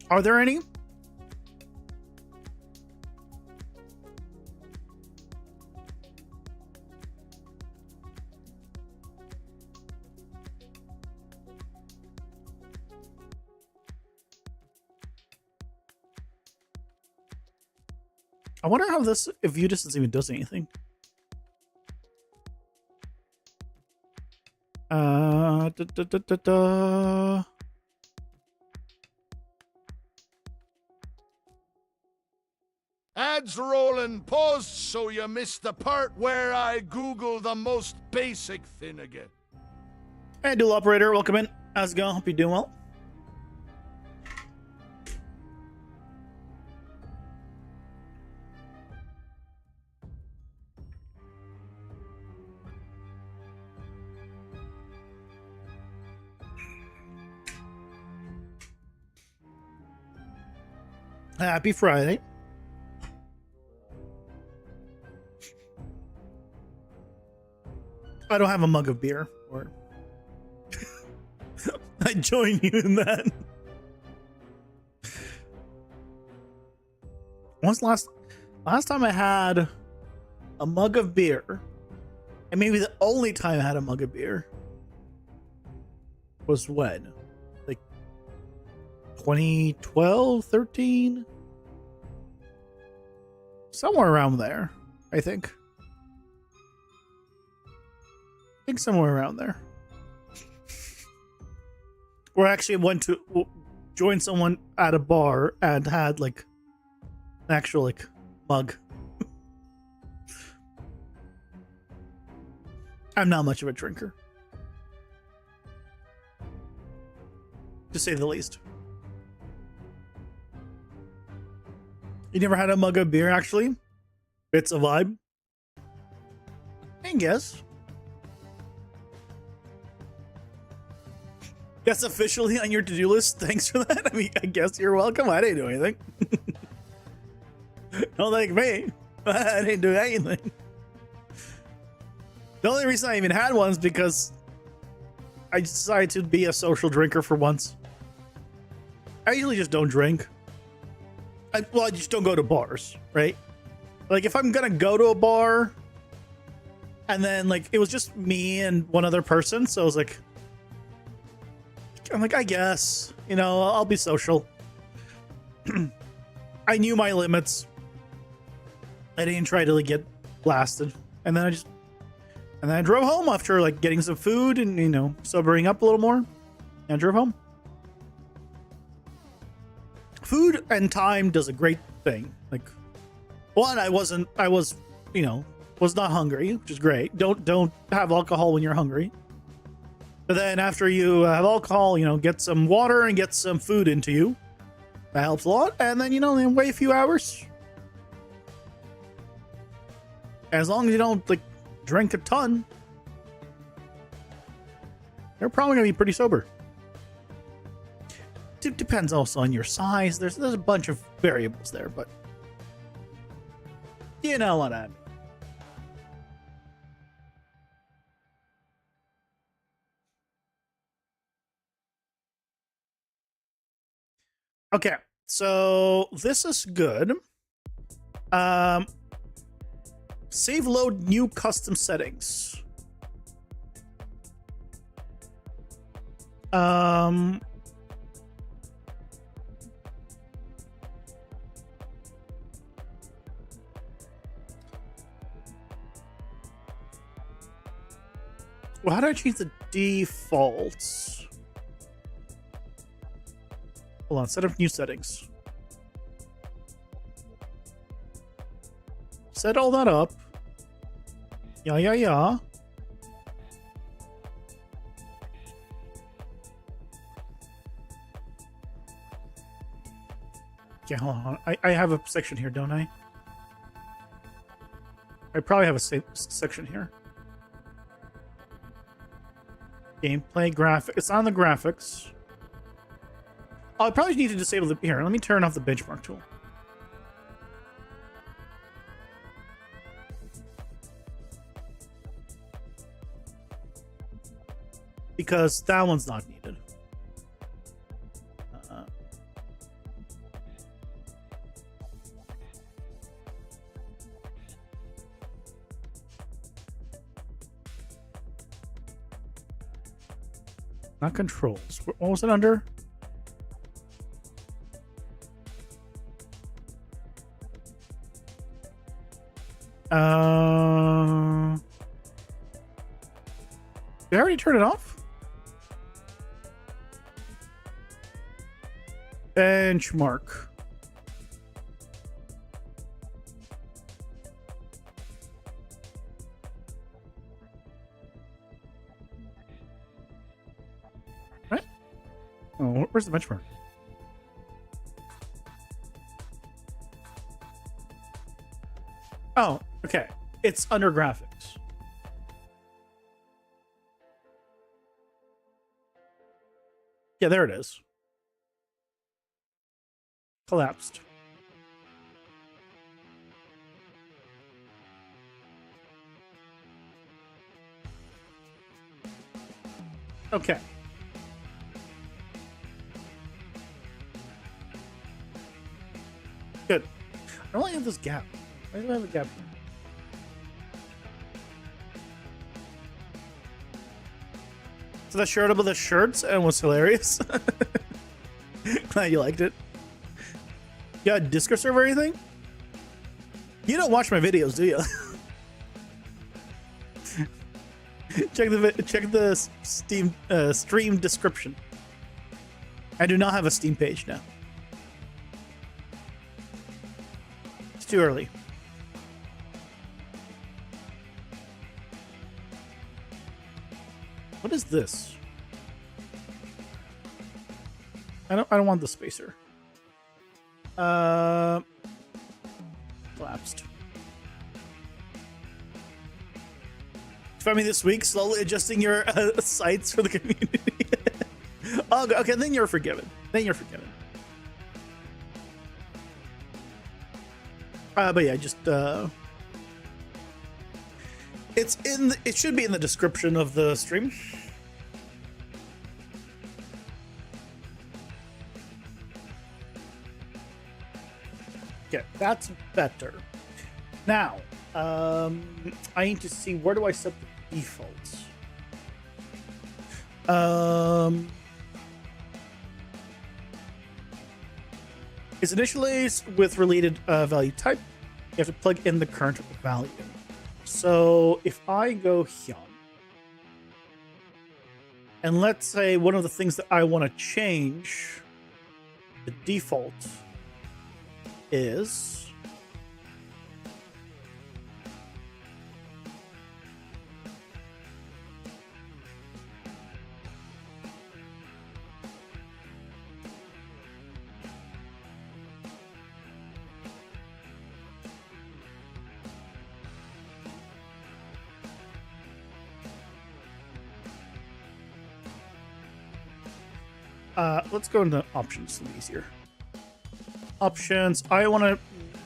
Are there any? I wonder how this, if view distance even does anything. Ads rolling, pause so you missed the part where I Google the most basic thing again. Hey, dual operator, welcome in. How's it going? Hope you're doing well. Happy Friday. I don't have a mug of beer, or I join you in that. When's last time I had a mug of beer, and maybe the only time I had a mug of beer was when? Like 2012, 13? Somewhere around there, I think. I think somewhere around there. Or actually went to join someone at a bar and had like an actual like mug. I'm not much of a drinker, to say the least. You never had a mug of beer, actually? It's a vibe. I guess. That's officially on your to-do list. Thanks for that. I mean, I guess you're welcome. I didn't do anything. Don't thank me. I didn't do anything. The only reason I even had one is because I decided to be a social drinker for once. I usually just don't drink. I just don't go to bars, right? Like, if I'm gonna go to a bar, and then, like, it was just me and one other person, so I was like, I guess, you know, I'll be social. I knew my limits. I didn't try to, like, get blasted. And then I drove home after, like, getting some food and, you know, sobering up a little more. And I drove home. Food and time does a great thing. Like, one, I was, you know, was not hungry, which is great. Don't have alcohol when you're hungry. But then after you have alcohol, you know, get some water and get some food into you. That helps a lot. And then, you know, then wait a few hours. As long as you don't, like, drink a ton, you're probably going to be pretty sober. It depends also on your size. There's a bunch of variables there, but you know what I mean. Okay, so this is good. Save load new custom settings. Well, how do I change the defaults? Hold on, set up new settings. Set all that up. Yeah. Okay, hold on. I have a section here, don't I? I probably have a section here. Gameplay graphic. It's on the graphics. Oh, I probably need to disable the... Here, let me turn off the benchmark tool. because that one's not needed. Not controls. What was it under? Did I already turn it off? Benchmark. Right? Oh, where's the benchmark? Oh, okay. It's under graphics. Yeah, there it is. Collapsed. Okay. Good. I only have this gap. Why do I have a gap? So that shirt about the shirts and was hilarious. Glad you liked it. You got a Discord server or anything? You don't watch my videos, do you? check the Steam stream description. I do not have a Steam page now. It's too early. What is this? I don't want the spacer. Collapsed. Find me this week, slowly adjusting your sites for the community. Oh, okay, then you're forgiven. Then you're forgiven. But yeah, just it should be in the description of the stream. Okay, that's better. Now, I need to see, where do I set the defaults? It's initialized with related value type. You have to plug in the current value. So if I go here, and let's say one of the things that I want to change, the default is let's go into options. It's easier. Options. I want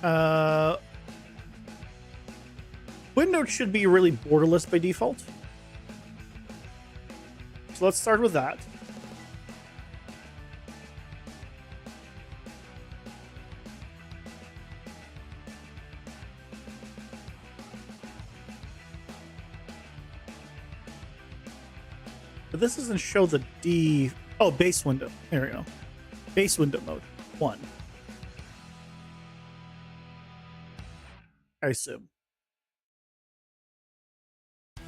to. Windows should be really borderless by default. So let's start with that. But this doesn't show the base window. There we go. Base window mode 1. I assume. Is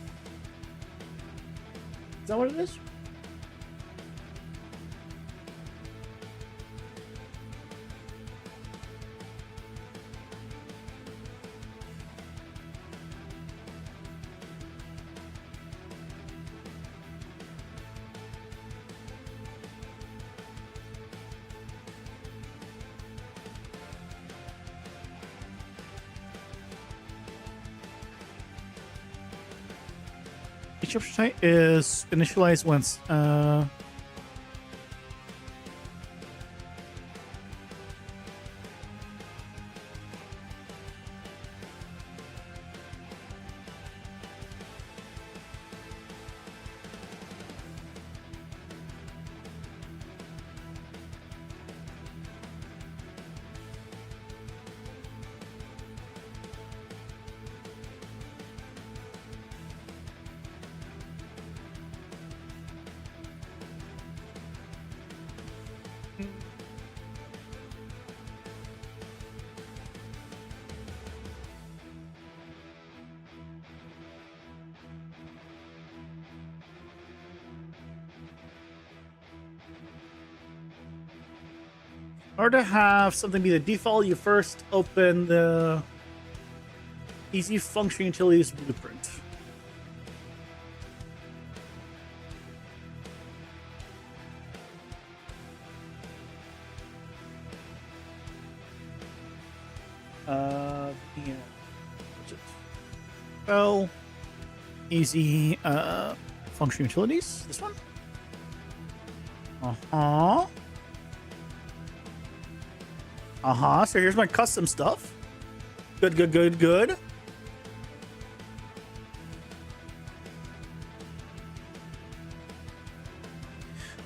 that what it is? Each option type is initialized once. order to have something be the default, you first open the easy function utilities blueprint. Yeah. What's it? Well, easy function utilities. This one. So here's my custom stuff. Good, good, good, good.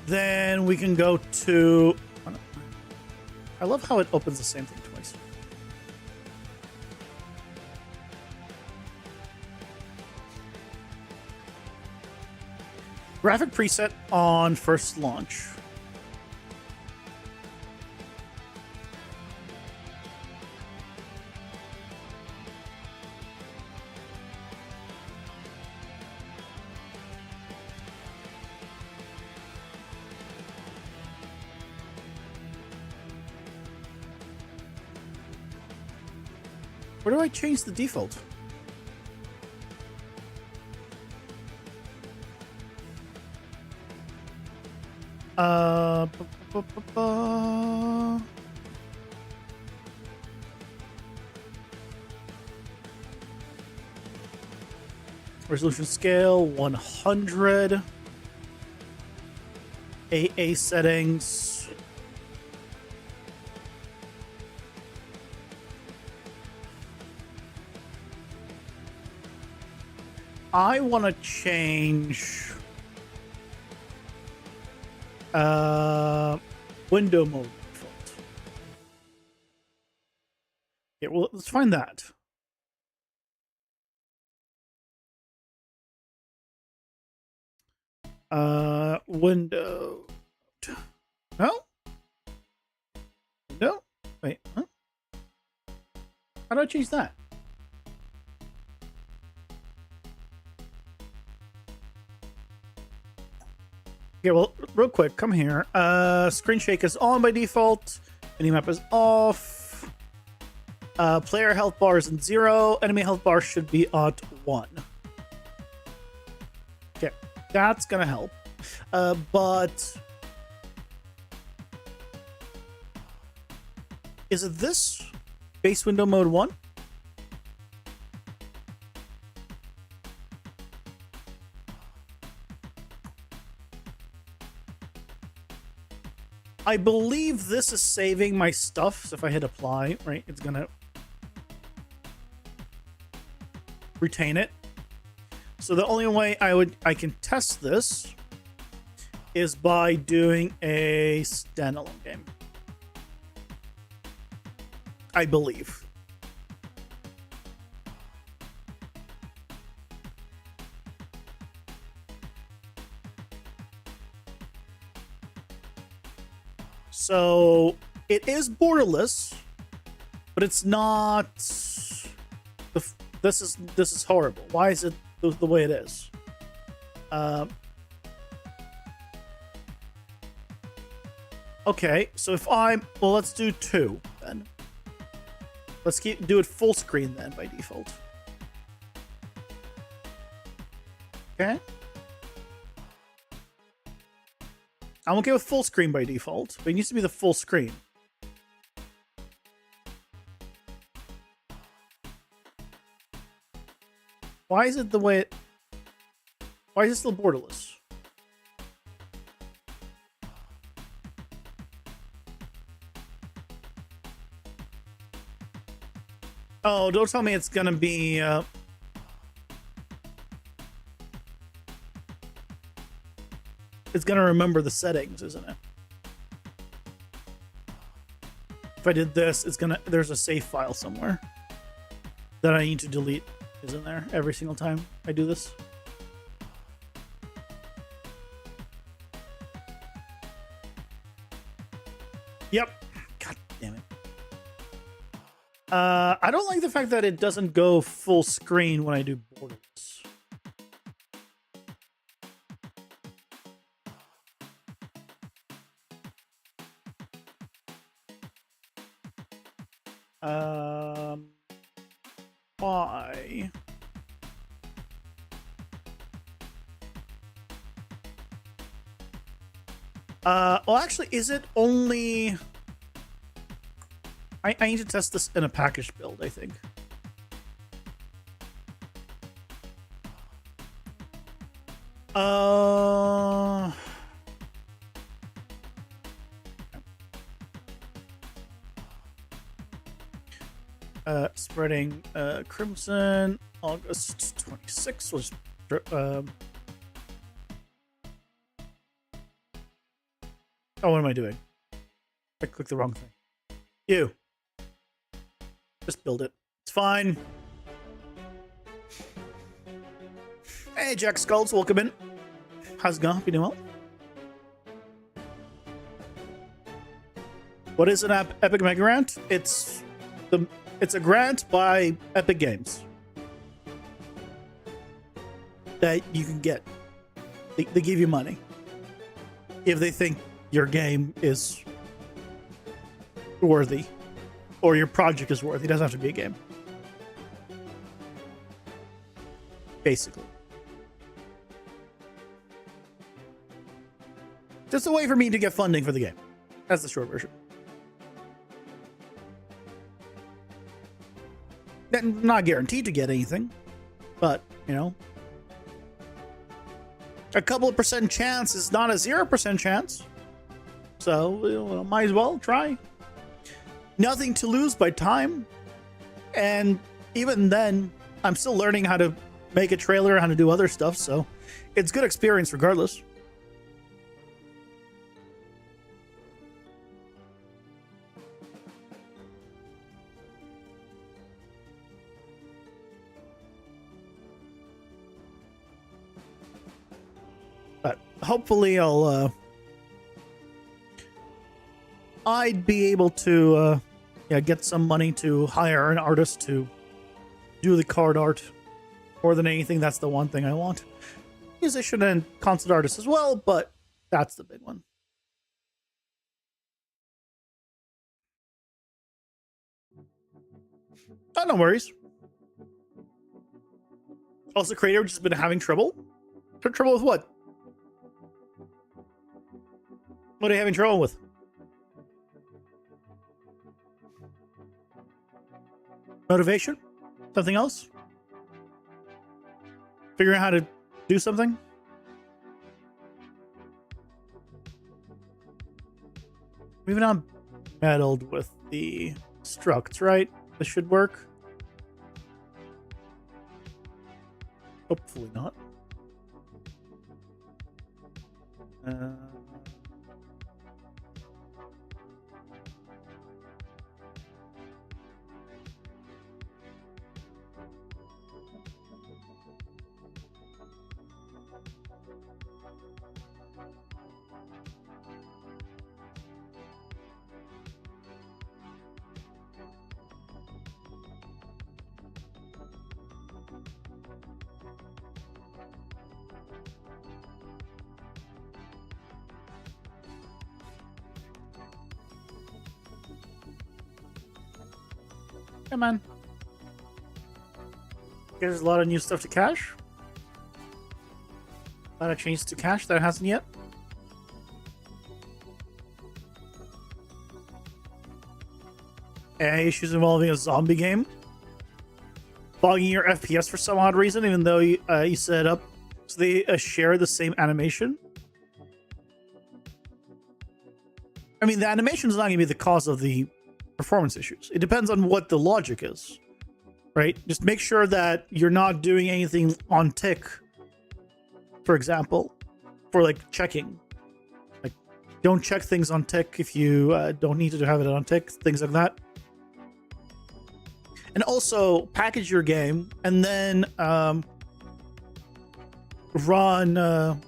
Then we can go to... I love how it opens the same thing twice. Graphic preset on first launch. Where do I change the default? Uh, bu- bu- bu- bu- bu- Resolution scale 100. AA settings. I want to change window mode default. Yeah, well, let's find that. Window. No? No? Wait, huh? How do I change that? Okay, well, real quick, come here. Screen shake is on by default. Minimap is off. Player health bar is in 0. Enemy health bar should be at 1. Okay, that's gonna help. But is it this base window mode 1? I believe this is saving my stuff, so if I hit apply, right, it's gonna retain it. So the only way I can test this is by doing a standalone game. I believe. So it is borderless, but it's not. This is horrible. Why is it the way it is? Okay, so if let's do 2 then. Let's do it full screen then by default. Okay. I'm okay with full screen by default, but it needs to be the full screen. Why is it the way it... Why is it still borderless? Oh, don't tell me it's gonna be... It's gonna remember the settings, isn't it? If I did this, it's gonna... There's a save file somewhere that I need to delete, isn't there? Every single time I do this. Yep. God damn it. I don't like the fact that it doesn't go full screen when I do borderless. Why? Well, actually, is it only... I need to test this in a package build, I think. Spreading Crimson, August 26th was oh, what am I doing? I clicked the wrong thing. You. Just build it. It's fine. Hey, Jack Skulls, welcome in. How's it going? You doing well? What is an Epic Mega Grant? It's a grant by Epic Games that you can get. They give you money if they think your game is worthy or your project is worthy. It doesn't have to be a game. Basically. Just a way for me to get funding for the game. That's the short version. Not guaranteed to get anything, but, you know, a couple of % chance is not a 0% chance. So, you know, might as well try. Nothing to lose by time. And even then, I'm still learning how to make a trailer, how to do other stuff. So it's good experience regardless. But hopefully I'd be able to get some money to hire an artist to do the card art. More than anything, that's the one thing I want. Musician and concert artist as well, but that's the big one. Oh, no worries. Also, Creator just been having trouble. Trouble with what? What are you having trouble with? Motivation? Something else? Figuring out how to do something? We've not meddled with the structs, right? This should work. Hopefully not. Come on. There's a lot of new stuff to cache. A lot of changes to cache that hasn't yet. AI issues involving a zombie game. Bogging your FPS for some odd reason, even though you set it up so they share the same animation. I mean, the animation is not going to be the cause of the performance issues. It depends on what the logic is, right? Just make sure that you're not doing anything on tick, for example, for like checking. Like, don't check things on tick if you don't need to have it on tick, things like that. And also package your game and then run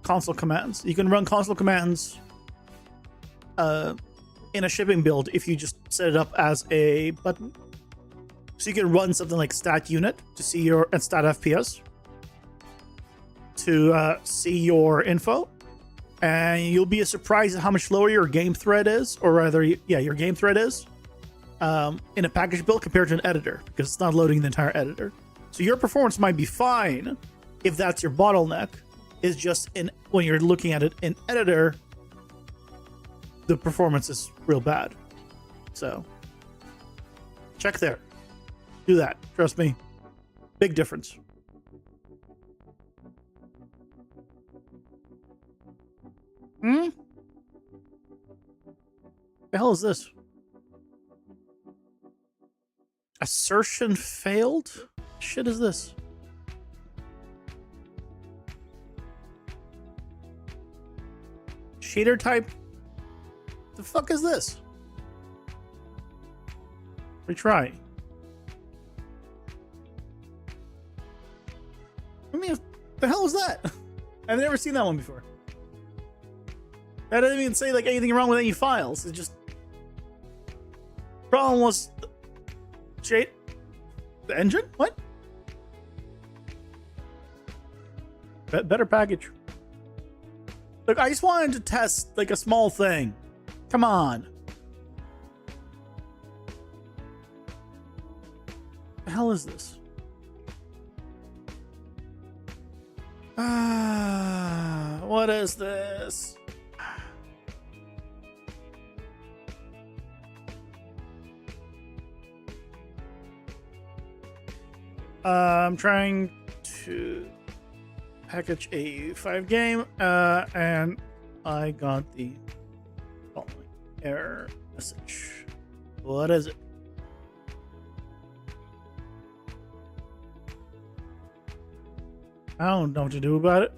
console commands. You can run console commands in a shipping build if you just set it up as a button. So you can run something like stat unit to see your and stat FPS to see your info, and you'll be surprised at how much lower your game thread is, or rather, yeah, your game thread is in a package build compared to an editor because it's not loading the entire editor. So your performance might be fine if that's your bottleneck. Is just when you're looking at it in editor, the performance is real bad. So check there. Do that. Trust me. Big difference. The hell is this? Assertion failed? Shit is this? Shader type? The fuck is this? Retry. I mean, the hell was that? I've never seen that one before. That didn't even say like anything wrong with any files. It just problem was the engine. What? Better package. Look, I just wanted to test like a small thing. Come on. What the hell is this? What is this? I'm trying to package a 5 game, and I got the following error message. What is it? I don't know what to do about it.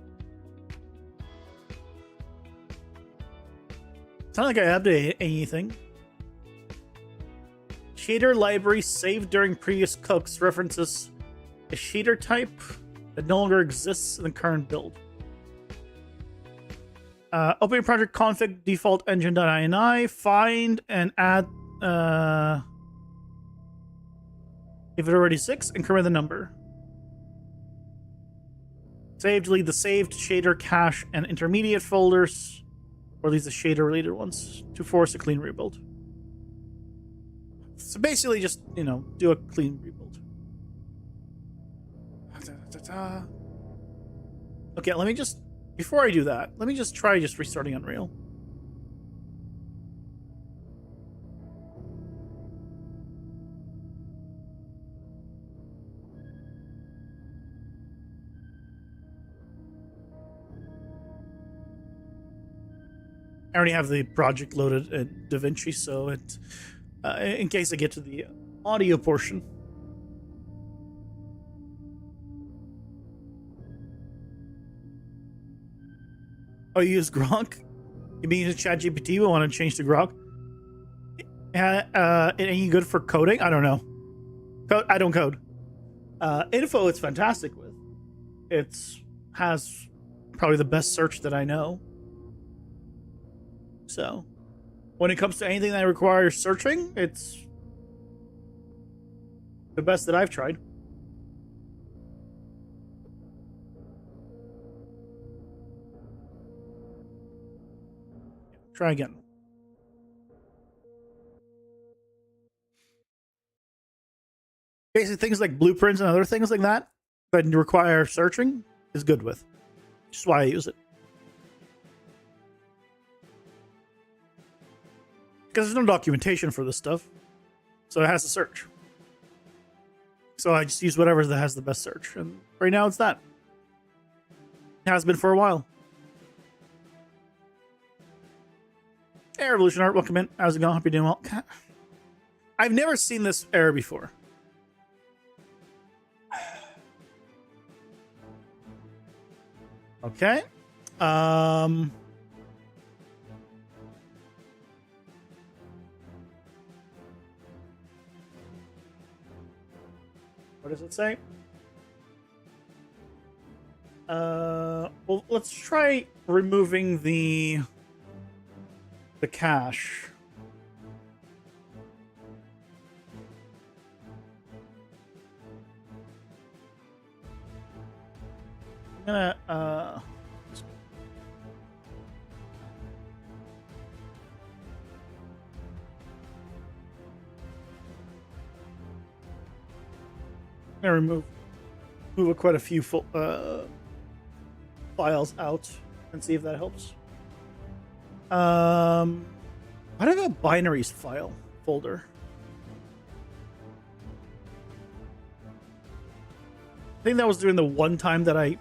It's not like I updated anything. Shader library saved during previous cooks references a shader type that no longer exists in the current build. Open project config default engine.ini, find and add if it already 6, increment the number. Save, delete the saved shader cache and intermediate folders, or at least the shader related ones, to force a clean rebuild. So basically just, do a clean rebuild. Okay, let me just, before I do that, let me just try restarting Unreal. I already have the project loaded in DaVinci, so it, in case I get to the audio portion. Oh, you use Grok? You mean use ChatGPT? We want to change to Grok? Any good for coding? I don't know. I don't code. Info, it's fantastic with. It has probably the best search that I know. So, when it comes to anything that requires searching, it's the best that I've tried. Try again. Basically, things like blueprints and other things like that that require searching is good with. Which is why I use it. Because there's no documentation for this stuff. So it has to search. So I just use whatever that has the best search. And right now it's that. It has been for a while. Hey, Revolution Art, welcome in. How's it going? Hope you're doing well. God. I've never seen this error before. Okay. What does it say? Well, let's try removing the cache. I'm gonna I'm gonna move quite a few files out and see if that helps. I don't have a binaries file folder. I think that was during the one time that I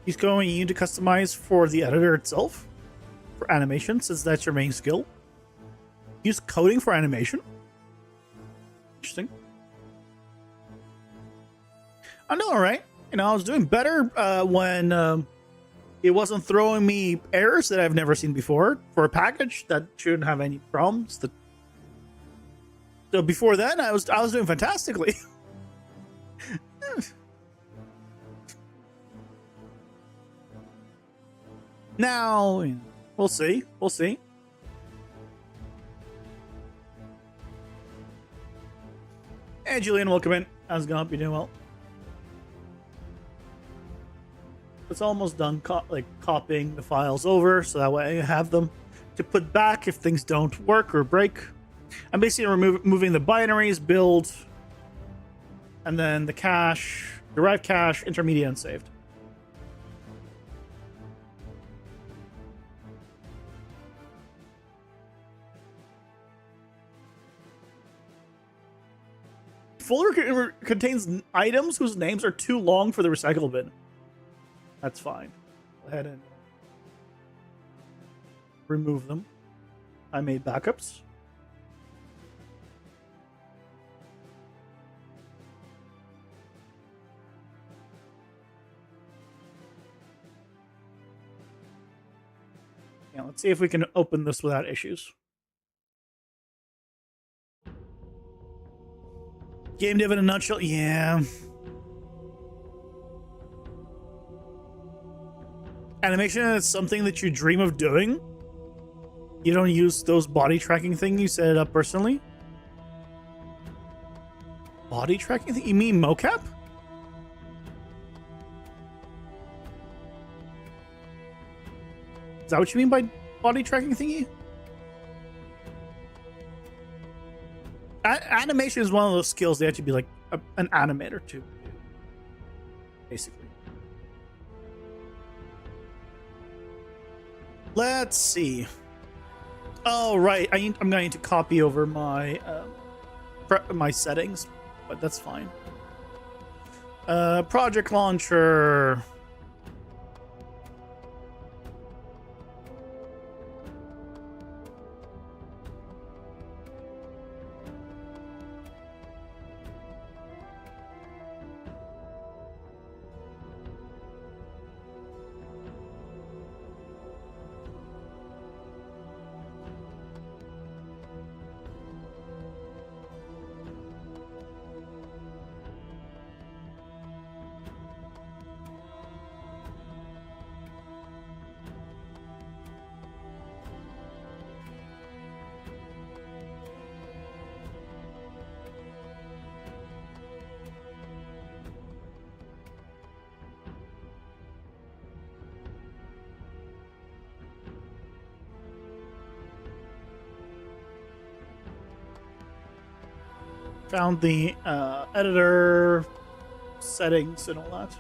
he's going you to customize for the editor itself for animation, since that's your main skill. Use coding for animation. Interesting. I'm doing all right. You know, I was doing better when it wasn't throwing me errors that I've never seen before for a package that shouldn't have any problems. So before then, I was doing fantastically. Now, we'll see. We'll see. Hey, Julian, welcome in. How's it going? Hope you're doing well. It's almost done, copying the files over, so that way I have them to put back if things don't work or break. I'm basically removing the binaries, build, and then the cache, derived cache, intermediate, and saved. Folder contains items whose names are too long for the recycle bin. That's fine. Go ahead and remove them. I made backups. Yeah, let's see if we can open this without issues. Game dev in a nutshell, yeah. Animation is something that you dream of doing. You don't use those body tracking things, you set it up personally. Body tracking thing? You mean mocap? Is that what you mean by body tracking thingy? Animation is one of those skills they have to be like an animator to do, basically. Let's see. Oh, right. I'm going to need to copy over my my settings, but that's fine. Project launcher. Found the editor settings and all that.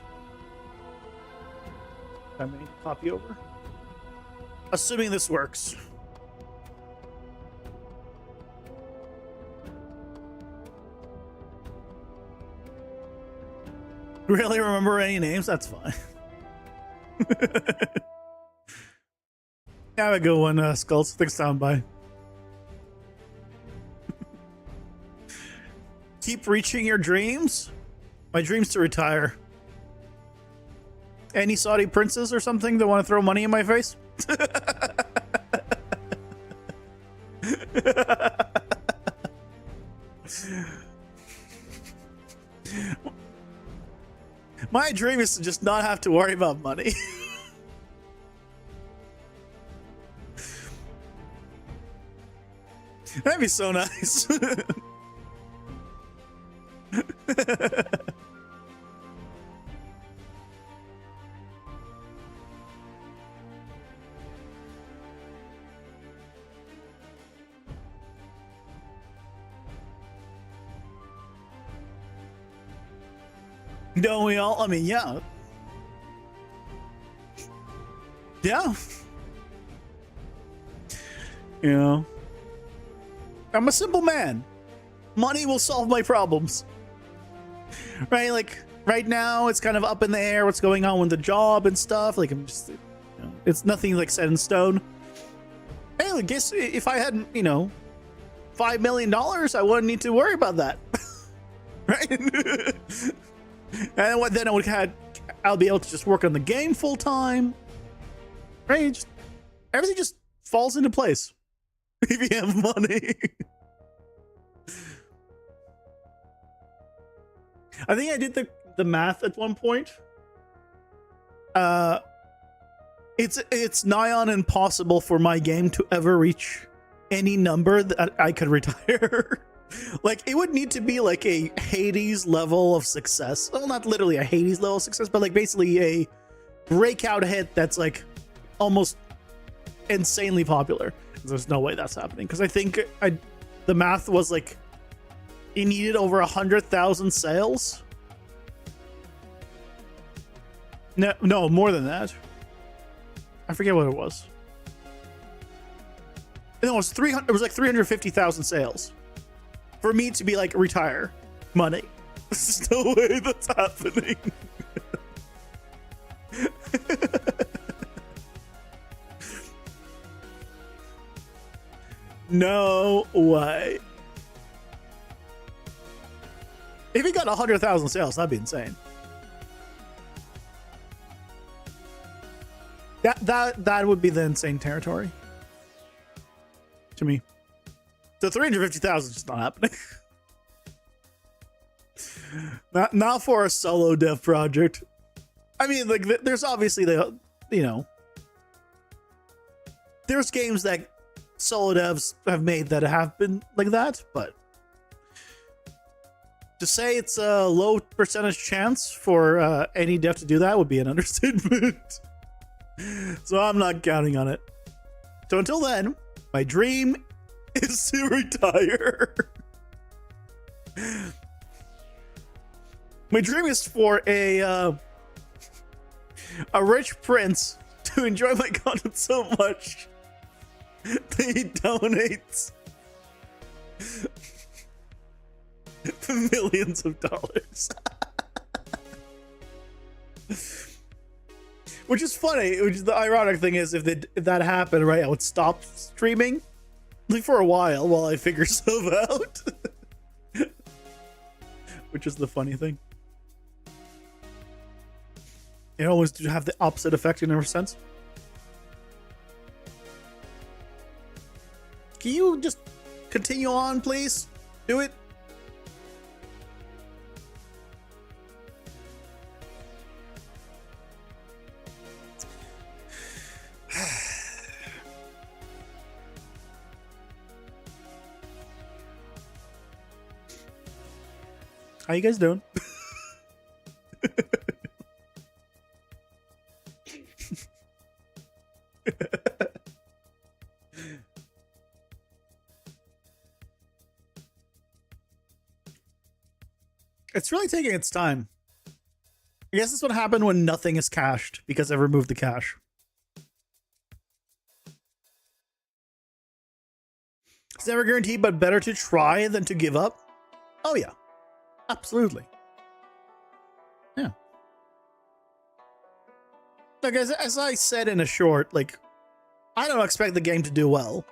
I may copy over. Assuming this works. Really remember any names? That's fine. Have a good one, Skulls. Thanks, soundbye. Keep reaching your dreams? My dream's to retire. Any Saudi princes or something that want to throw money in my face? My dream is to just not have to worry about money. That'd be so nice. Don't we all? I mean, yeah. Yeah. You know, I'm a simple man. Money will solve my problems. Right? Like, right now, it's kind of up in the air what's going on with the job and stuff. Like, I'm just, you know, it's nothing like set in stone. Hey, I guess if I had, you know, $5 million, I wouldn't need to worry about that. Right? And then I'll be able to just work on the game full time. Right? Just, everything just falls into place if you have money. I think I did the math at one point. It's nigh on impossible for my game to ever reach any number that I could retire. Like, it would need to be like a Hades level of success. Well, not literally a Hades level of success, but like basically a breakout hit that's like almost insanely popular. There's no way that's happening, because I think the math was like it needed over 100,000 sales. No, more than that. I forget what it was. No, it was 300. It was like 350,000 sales for me to be like retire money. There's no way that's happening. No way. If he got 100,000 sales, that'd be insane. That would be the insane territory to me. The 350,000 is just not happening. not for a solo dev project. I mean, like, there's obviously there's games that solo devs have made that have been like that, but to say it's a low percentage chance for any dev to do that would be an understatement. So I'm not counting on it. So until then, my dream is to retire. My dream is for a rich prince to enjoy my content so much that he donates millions of dollars. Which is funny. Which is the ironic thing is, if that happened, right, I would stop streaming like for a while I figure stuff out. Which is the funny thing. It always have the opposite effect in a sense. Can you just continue on, please? Do it. How you guys doing? It's really taking its time. I guess that's what happened when nothing is cached, because I removed the cache. It's never guaranteed, but better to try than to give up. Oh yeah, absolutely. Yeah. Like, as I said in a short, like, I don't expect the game to do well.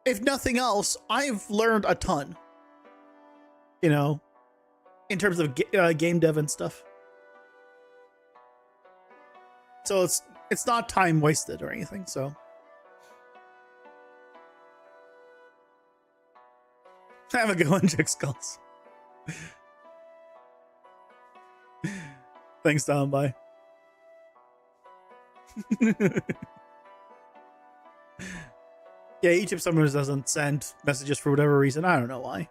If nothing else, I've learned a ton. You know, in terms of game dev and stuff. So it's not time wasted or anything, so. Have a good one, Jack Skulls. Thanks, Tom. Bye. Yeah, YouTube sometimes doesn't send messages for whatever reason. I don't know why.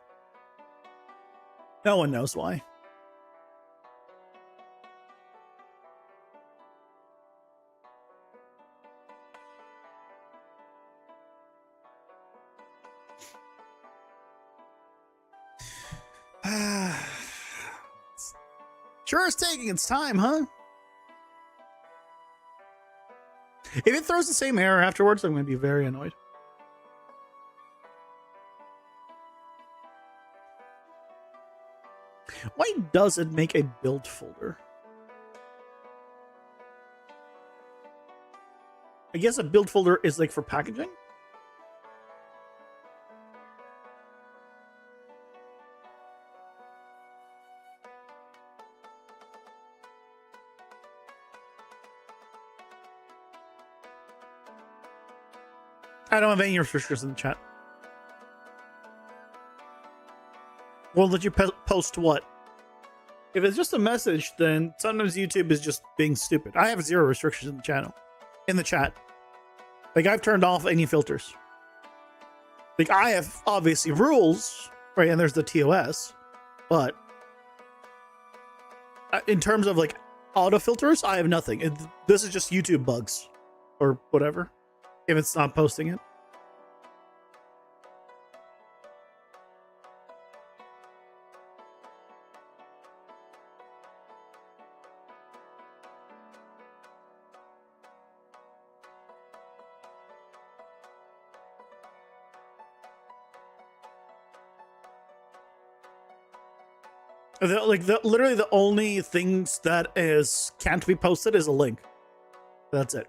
No one knows why. Sure is taking its time, huh? If it throws the same error afterwards, I'm going to be very annoyed. Why does it make a build folder? I guess a build folder is like for packaging? I don't have any restrictions in the chat. Won't let you post what? If it's just a message, then sometimes YouTube is just being stupid. I have 0 restrictions in the channel. In the chat. Like, I've turned off any filters. Like, I have, obviously, rules, right? And there's the TOS. But in terms of, like, auto filters, I have nothing. This is just YouTube bugs. Or whatever. If it's not posting it. Literally the only things that can't be posted is a link. That's it.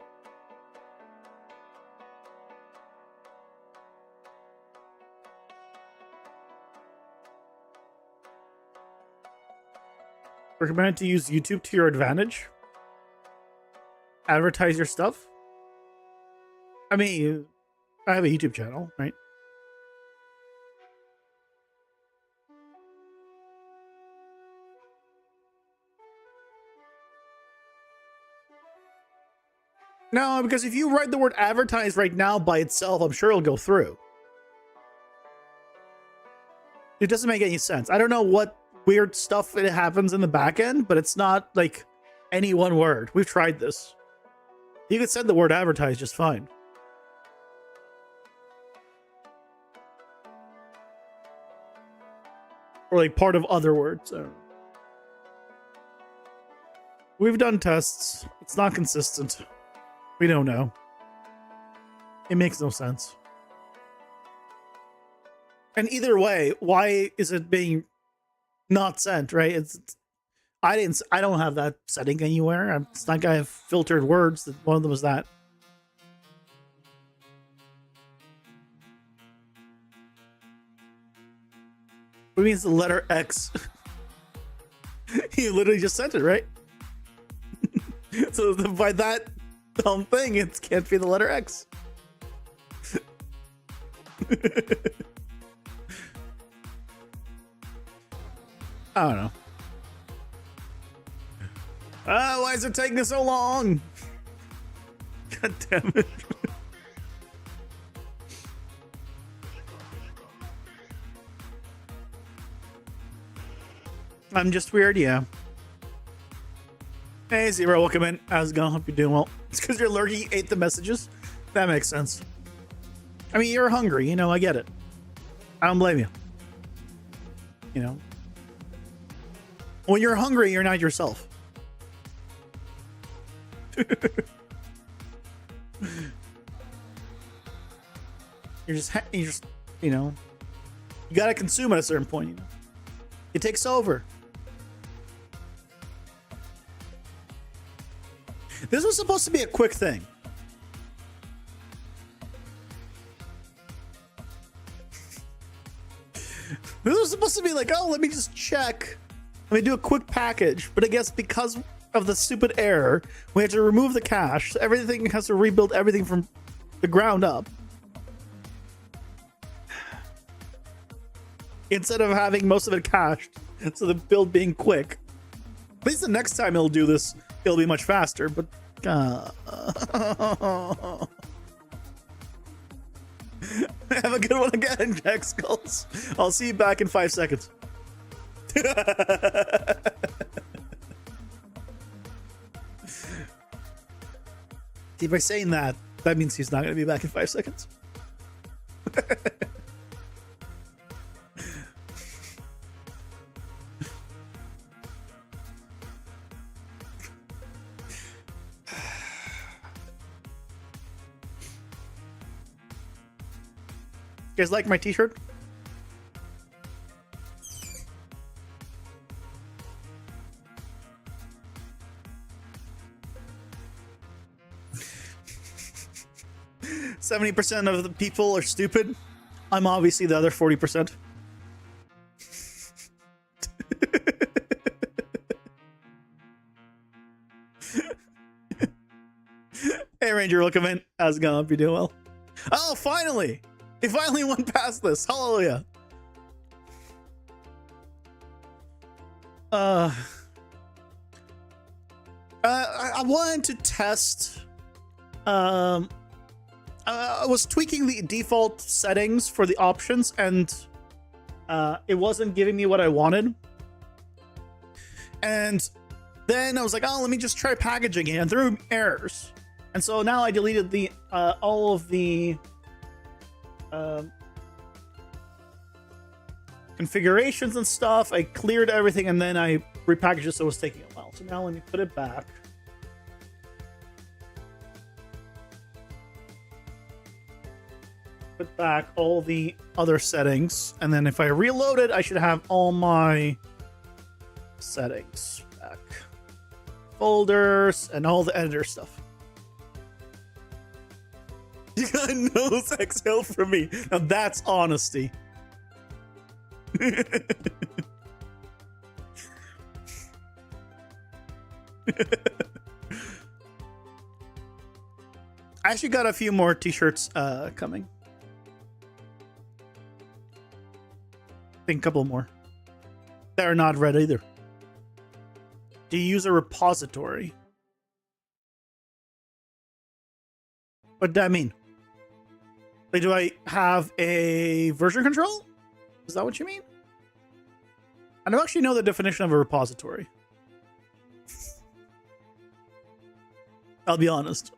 Recommend to use YouTube to your advantage. Advertise your stuff. I mean, I have a YouTube channel, right? No, because if you write the word advertise right now by itself, I'm sure it'll go through. It doesn't make any sense. I don't know what weird stuff it happens in the back end, but it's not like any one word. We've tried this. You could send the word advertise just fine. Or like part of other words. We've done tests. It's not consistent. We don't know. It makes no sense. And either way, why is it being not sent, right? I don't have that setting anywhere. It's not like I have filtered words. One of them was that. What means the letter X? You literally just sent it, right? So by that thing, it can't be the letter X. I don't know. Why is it taking so long? God damn it. I'm just weird, yeah. Hey, Zero, welcome in. How's it going? Hope you're doing well. It's because you're lurking, you ate the messages. That makes sense. I mean, you're hungry, you know, I get it. I don't blame you. You know? When you're hungry, you're not yourself. You're just, you know, you gotta consume at a certain point, you know? It takes over. This was supposed to be a quick thing. This was supposed to be like, oh, let me just check. Let me do a quick package. But I guess because of the stupid error, we had to remove the cache. So everything has to rebuild everything from the ground up. Instead of having most of it cached. So the build being quick. At least the next time it'll do this, it'll be much faster. But Have a good one again, Jack Skulls. I'll see you back in 5 seconds. See, by saying that, that means he's not going to be back in 5 seconds. You guys like my t-shirt? %70 of the people are stupid. I'm obviously the other 40%. Hey Ranger, welcome in. How's it going? Hope you're doing well. Oh, finally! He finally went past this. Hallelujah. I wanted to test. I was tweaking the default settings for the options, and it wasn't giving me what I wanted. And then I was like, oh, let me just try packaging it, and threw errors. And so now I deleted the all of the configurations and stuff. I cleared everything, and then I repackaged it, so it was taking a while. So now let me put it back. Put back all the other settings, and then if I reload it, I should have all my settings back. Folders and all the editor stuff. You got nose exhale from me. Now that's honesty. I actually got a few more t-shirts coming. I think a couple more. That are not red either. Do you use a repository? What does that mean? Like, do I have a version control? Is that what you mean? I don't actually know the definition of a repository. I'll be honest.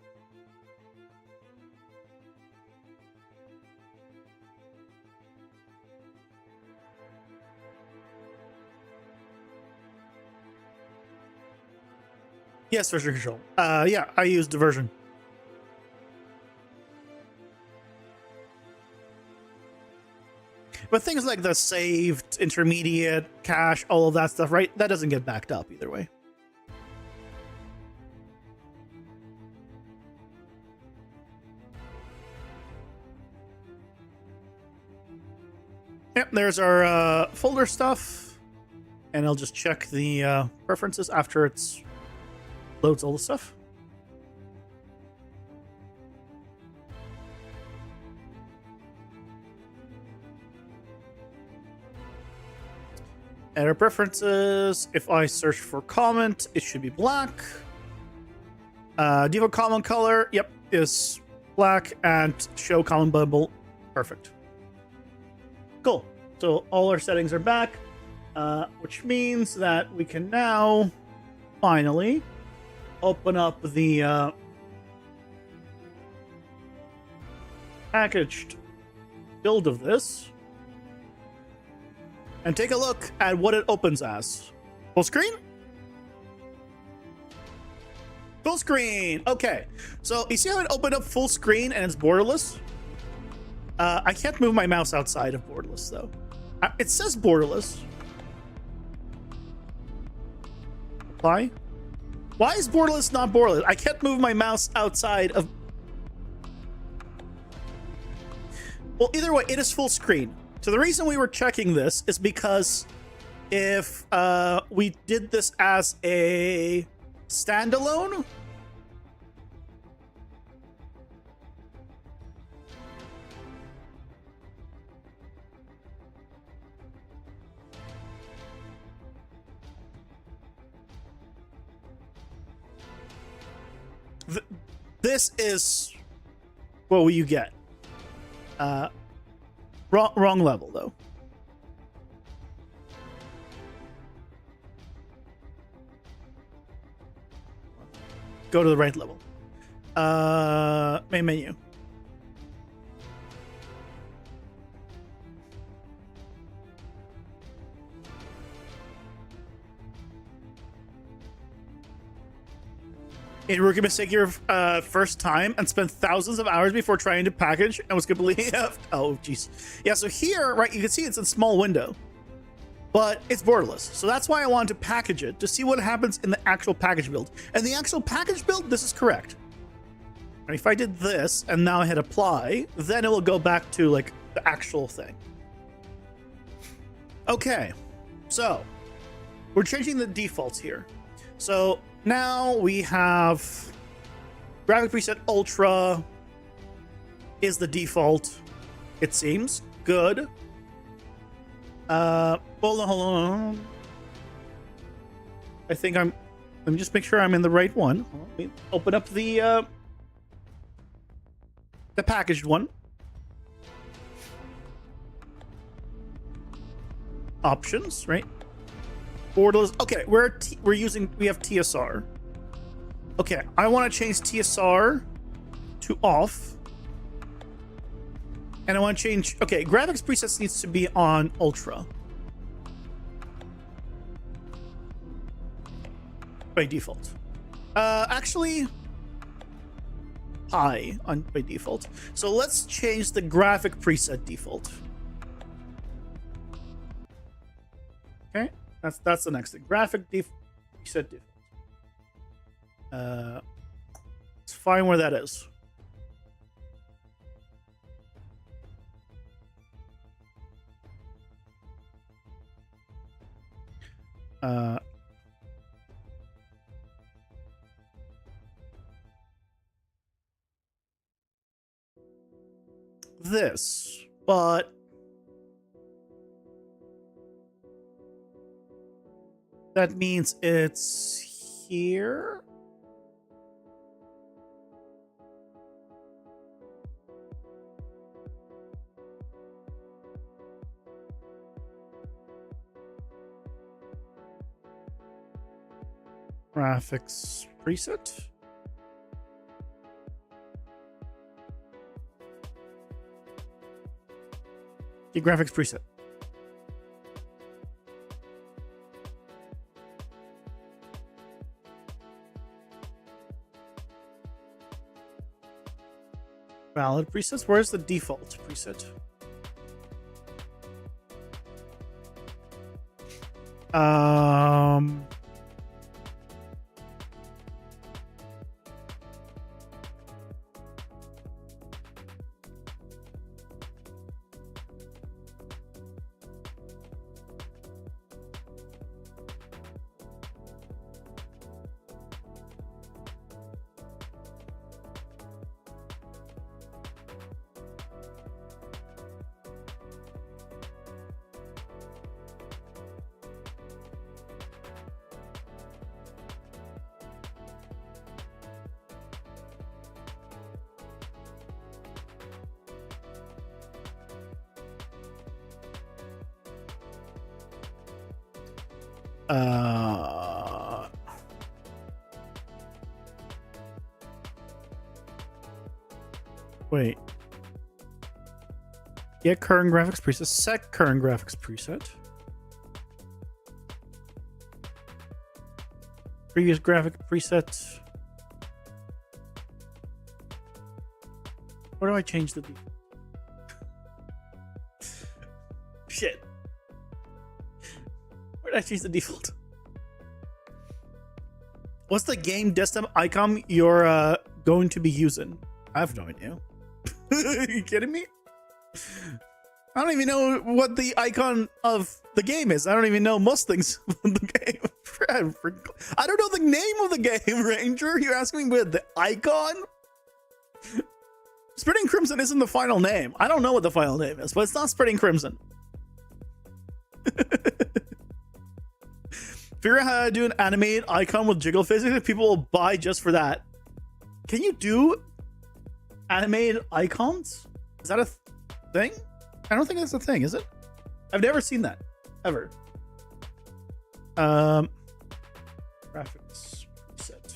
Yes, version control. Yeah, I used the version. But things like the saved, intermediate, cache, all of that stuff, right? That doesn't get backed up either way. Yep, there's our folder stuff. And I'll just check the preferences after it's loads all the stuff. Editor preferences. If I search for comment, it should be black. Do you have a common color? Yep, is black, and show common bubble. Perfect. Cool. So all our settings are back, which means that we can now finally open up the packaged build of this and take a look at what it opens as. Full screen? Full screen. Okay. So you see how it opened up full screen and it's borderless? I can't move my mouse outside of borderless though. It says borderless. Apply. Why is borderless not borderless? I can't move my mouse outside of... Well, either way, it is full screen. So the reason we were checking this is because if we did this as a standalone, this is what will you get. Wrong level though. Go to the right level. Main menu. A rookie mistake your first time and spent thousands of hours before trying to package and was completely oh jeez. Yeah, so here, right, you can see it's a small window, but it's borderless. So that's why I wanted to package it to see what happens in the actual package build. And the actual package build, this is correct. And if I did this and now I hit apply, then it will go back to like the actual thing. Okay, so we're changing the defaults here. So now we have graphic preset ultra is the default. It seems good. Hold on. I think let me just make sure I'm in the right one. Let me open up the packaged one. Options, right? Borderless. Okay, we have TSR. Okay, I want to change TSR to off. And I want to change, okay, graphics presets needs to be on ultra. By default. Actually, high by default. So let's change the graphic preset default. Okay, that's the next thing. Graphic preset default. It's fine where that is. This, but that means it's here. Graphics preset. The graphics preset. Valid presets. Where's the default preset? Wait. Get current graphics preset. Set current graphics preset. Previous graphic preset. Where do I change the default? Shit. Where did I change the default? What's the game desktop icon you're going to be using? I have no idea. Are you kidding me? I don't even know what the icon of the game is. I don't even know most things of the game. I don't know the name of the game, Ranger. You're asking me with the icon? Spreading Crimson isn't the final name. I don't know what the final name is, but it's not Spreading Crimson. Figure out how to do an animated icon with jiggle physics that people will buy just for that. Can you do animated icons? Is that a thing? I don't think that's a thing, is it? I've never seen that ever. Graphics preset.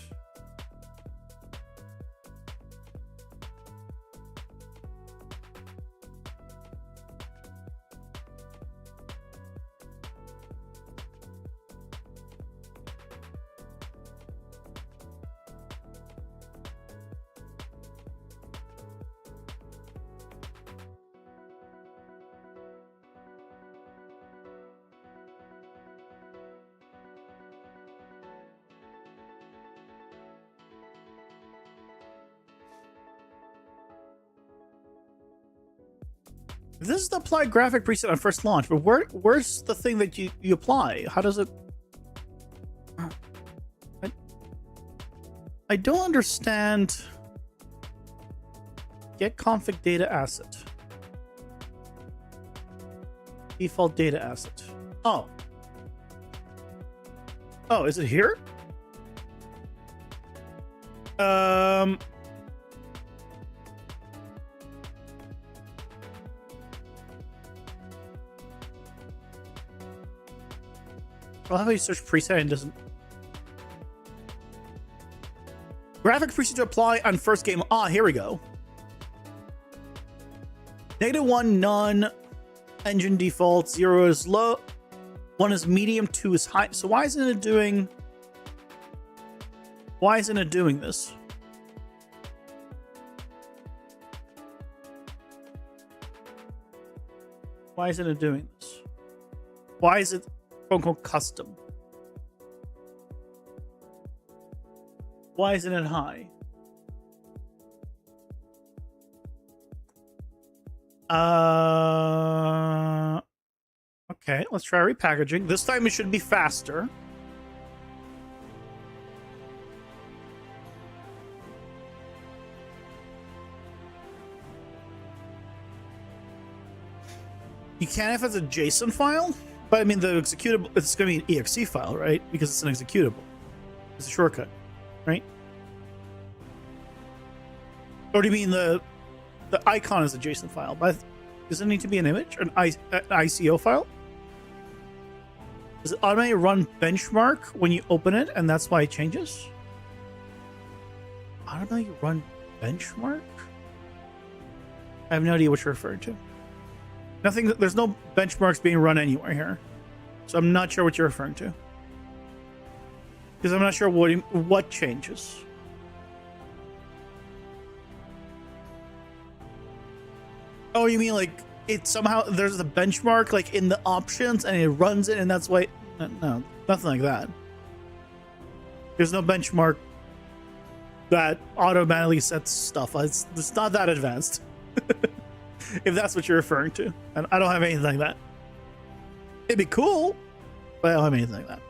This is the applied graphic preset on first launch, but where's the thing that you apply? How does it? I don't understand. Get config data asset. Default data asset. Oh. Oh, is it here? I'll have you search preset and doesn't. Graphic preset to apply on first game. Ah, here we go. -1, none. Engine default. 0 is low. 1 is medium. 2 is high. So why isn't it doing? Why isn't it doing this? Why isn't it doing this? Why is it quote-unquote custom? Why isn't it high? Okay, let's try repackaging. This time it should be faster. You can if it's a JSON file, but I mean the executable, it's going to be an exe file, right? Because it's an executable. It's a shortcut, right? Or do you mean the icon is a JSON file? But does it need to be an image, an ICO file? Does it automatically run benchmark when you open it, and that's why it changes? Automatically run benchmark? I have no idea what you're referring to. Nothing. There's no benchmarks being run anywhere here, so I'm not sure what you're referring to. Because I'm not sure what changes. Oh, you mean like it somehow there's a benchmark like in the options and it runs it and that's why? No, nothing like that. There's no benchmark that automatically sets stuff. It's not that advanced. If that's what you're referring to. And I don't have anything like that. It'd be cool, but I don't have anything like that.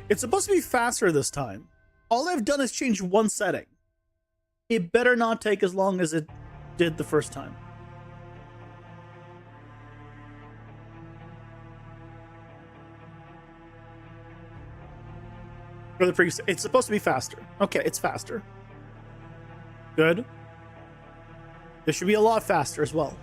It's supposed to be faster this time. All I've done is change one setting. It better not take as long as it did the first time. For the previous, it's supposed to be faster. Okay, it's faster. Good. This should be a lot faster as well.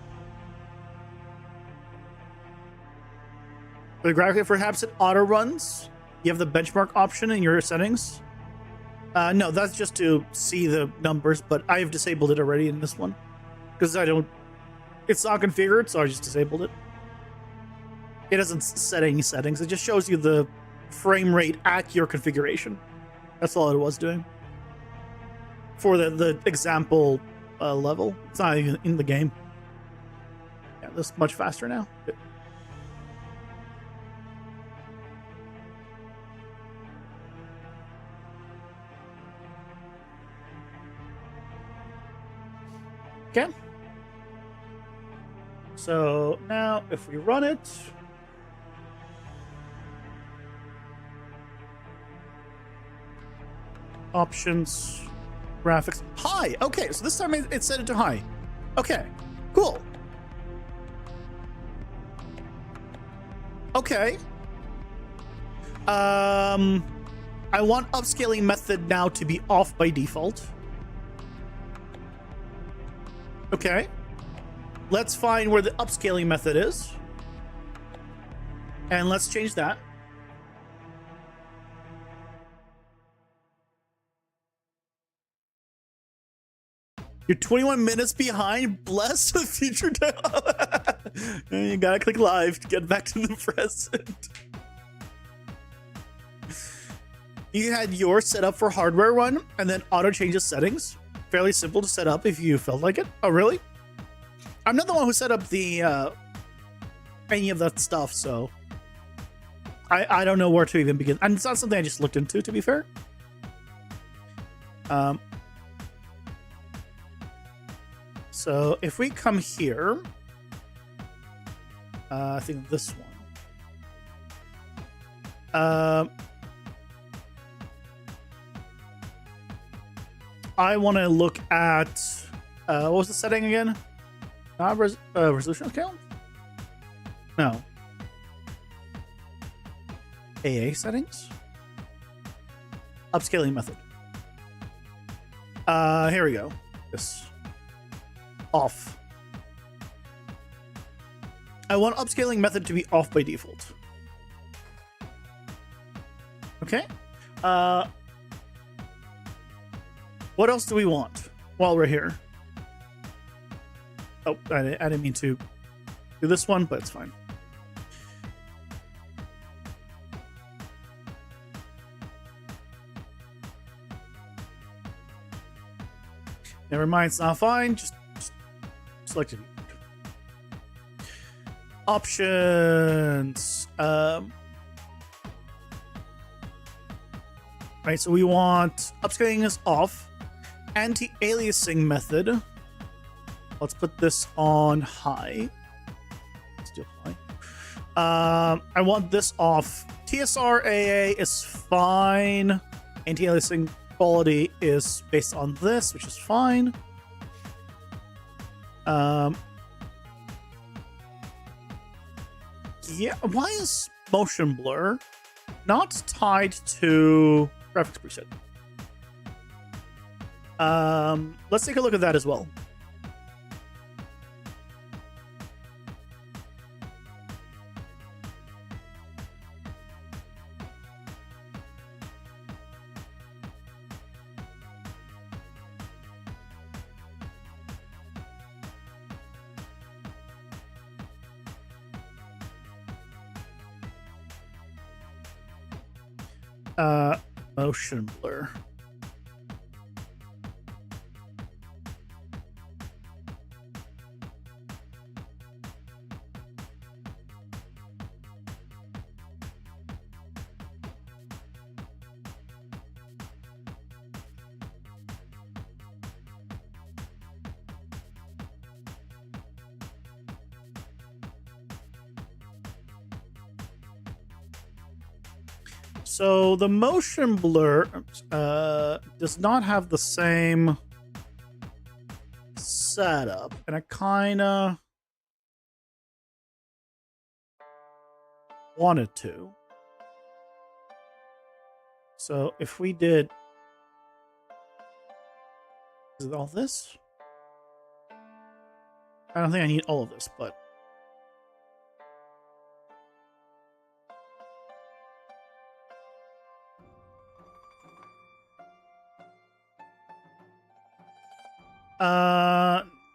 For the graphic, perhaps it auto runs. You have the benchmark option in your settings. No, that's just to see the numbers, but I have disabled it already in this one. Because it's not configured, so I just disabled it. It doesn't set any settings, it just shows you the frame rate at your configuration. That's all it was doing. For the example level. It's not even in the game. Yeah, this is much faster now. Good. Okay. So now if we run it, options, graphics high. Okay, so this time it set it to high. Okay, cool. Okay. I want upscaling method now to be off by default. Okay. Let's find where the upscaling method is. And let's change that. You're 21 minutes behind. Bless the future. You gotta click live to get back to the present. You had yours set up for hardware run and then auto changes settings. Fairly simple to set up if you felt like it. Oh, really? I'm not the one who set up the any of that stuff, so I don't know where to even begin. And it's not something I just looked into, to be fair. So if we come here, I think this one. I want to look at what was the setting again? Not resolution scale? No. AA settings? Upscaling method. Here we go. This. Off. I want upscaling method to be off by default. Okay. What else do we want while we're here? Oh, I didn't mean to do this one, but it's fine. Never mind, it's not fine. Just select it. Options. Right, so we want upscaling is off. Anti-aliasing method. Let's put this on high. Let's do high. I want this off. TSR AA is fine. Anti-aliasing quality is based on this, which is fine. Yeah, why is motion blur not tied to graphics preset? Let's take a look at that as well. Motion blur. So the motion blur does not have the same setup, and I kind of wanted to. So if we did, is it all this? I don't think I need all of this, but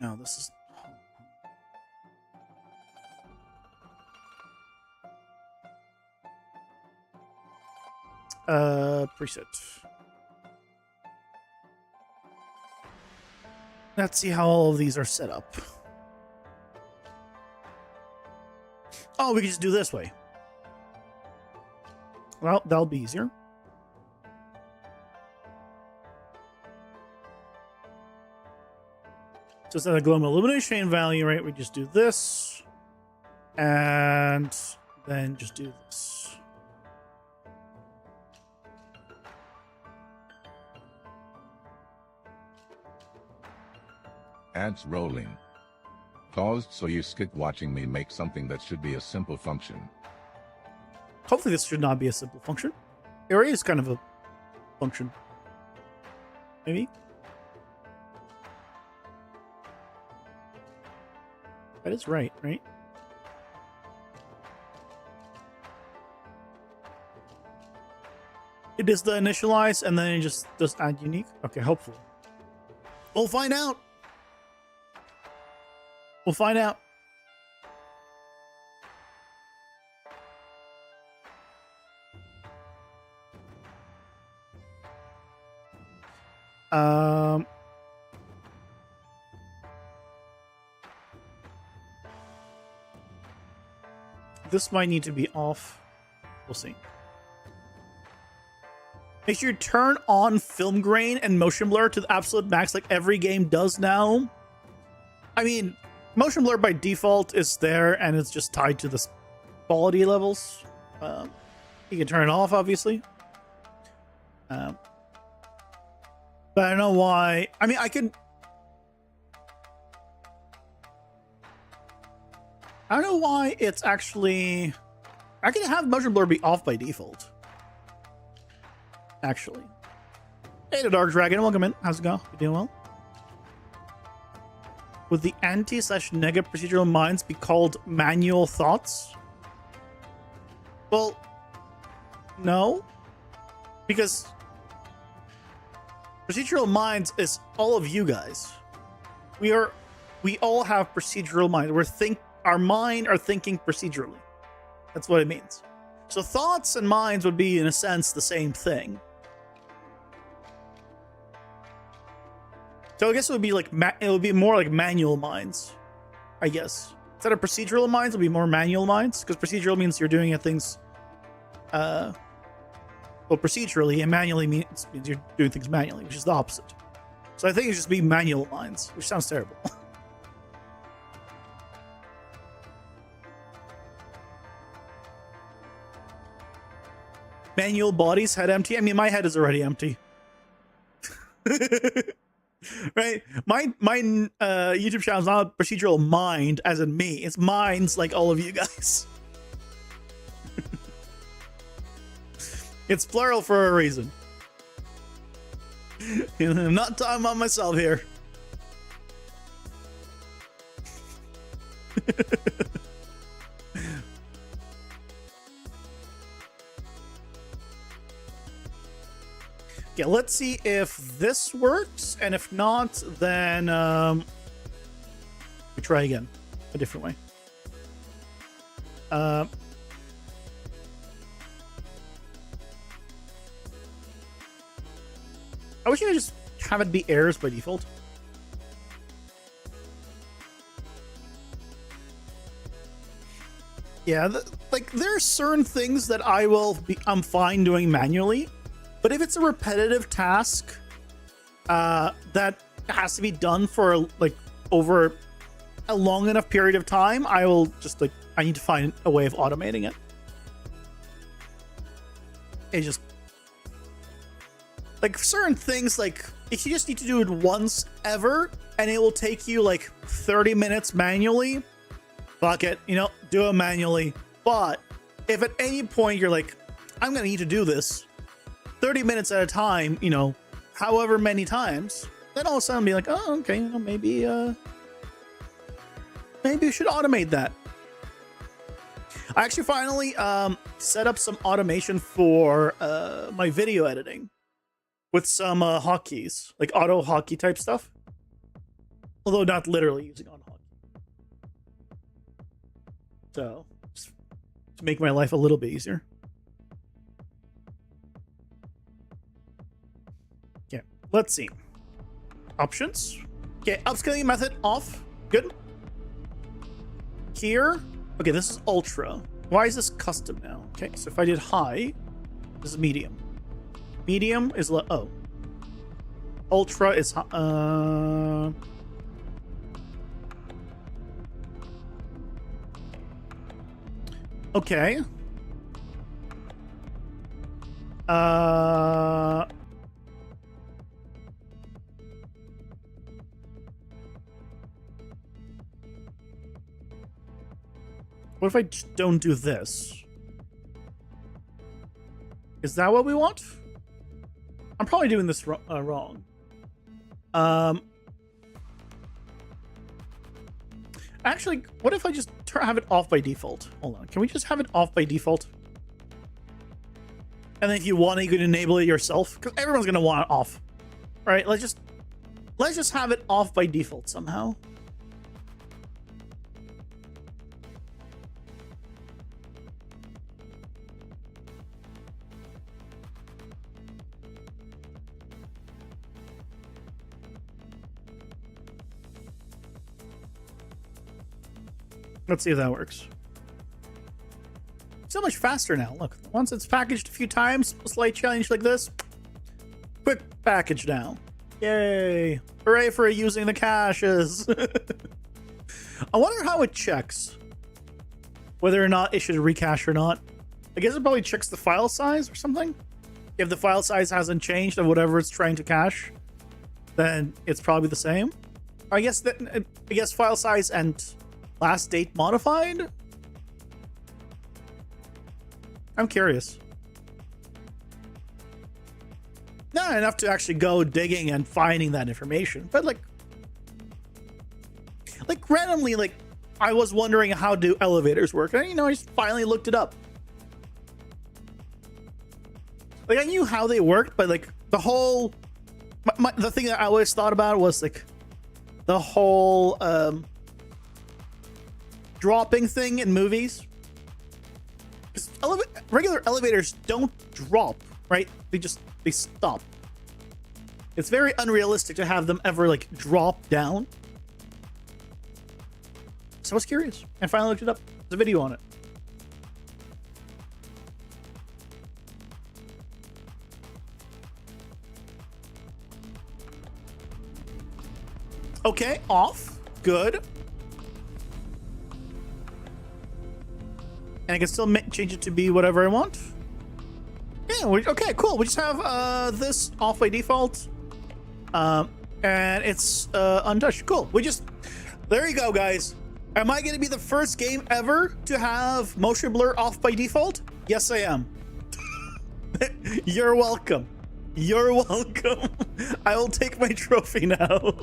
no, this is preset. Let's see how all of these are set up. Oh, we can just do this way. Well, that'll be easier. So instead of global illumination value, right, we just do this. And then just do this. Ads rolling. Paused so you skip watching me make something that should be a simple function. Hopefully this should not be a simple function. It already is kind of a function. Maybe? That is right? It is the initialize and then it just does add unique? Okay, hopefully. We'll find out. We'll find out. This might need to be off. We'll see. Make sure you turn on film grain and motion blur to the absolute max like every game does now. I mean, motion blur by default is there and it's just tied to the quality levels. You can turn it off, obviously. But I don't know why. I mean, I don't know why it's actually... I can have motion blur be off by default. Actually. Hey, the Dark Dragon, welcome in. How's it going? You doing well? Would the anti/nega procedural minds be called manual thoughts? Well, no. Because procedural minds is all of you guys. We all have procedural minds. Our mind are thinking procedurally. That's what it means. So thoughts and minds would be, in a sense, the same thing. So I guess it would be like it would be more like manual minds, I guess. Instead of procedural minds, it'll be more manual minds, because procedural means you're doing things, well, procedurally, and manually means you're doing things manually, which is the opposite. So I think it's just be manual minds, which sounds terrible. Manual bodies, head empty. I mean, my head is already empty. Right? My YouTube channel is not a procedural mind as in me. It's minds like all of you guys. It's plural for a reason. I'm not talking about myself here. Okay, let's see if this works, and if not, then we try again a different way. I wish I could just have it be errors by default. Yeah, like there are certain things that I'm fine doing manually. But if it's a repetitive task that has to be done for like over a long enough period of time, I will just I need to find a way of automating it. It just like certain things, like if you just need to do it once ever and it will take you like 30 minutes manually, fuck it, do it manually. But if at any point you're like, I'm gonna need to do this 30 minutes at a time, however many times, then all of a sudden be like, oh, okay, maybe we should automate that. I actually finally set up some automation for my video editing with some hotkeys, like auto hotkey type stuff. Although not literally using auto hotkey. So, just to make my life a little bit easier. Let's see. Options. Okay, upscaling method off. Good. Here. Okay, this is ultra. Why is this custom now? Okay, so if I did high, this is medium. Medium is oh. Ultra is okay. What if I just don't do this? Is that what we want? I'm probably doing this wrong. Actually, what if I just have it off by default? Hold on. Can we just have it off by default? And then if you want it, you can enable it yourself. Because everyone's going to want it off. All right, let's just have it off by default somehow. Let's see if that works. So much faster now. Look, once it's packaged a few times, a slight challenge like this, quick package now. Yay. Hooray for using the caches. I wonder how it checks whether or not it should recache or not. I guess it probably checks the file size or something. If the file size hasn't changed of whatever it's trying to cache, then it's probably the same. I guess file size and last date modified? I'm curious. Not enough to actually go digging and finding that information, but like randomly, like I was wondering how do elevators work, and I just finally looked it up. Like I knew how they worked, but like the whole the thing that I always thought about was like the whole dropping thing in movies. Regular elevators don't drop, right? They stop. It's very unrealistic to have them ever like drop down. So I was curious and finally looked it up. There's a video on it. Okay, off. Good. And I can still change it to be whatever I want. Yeah, okay, cool. We just have this off by default. And it's untouched. Cool. There you go, guys. Am I going to be the first game ever to have motion blur off by default? Yes, I am. You're welcome. You're welcome. I will take my trophy now.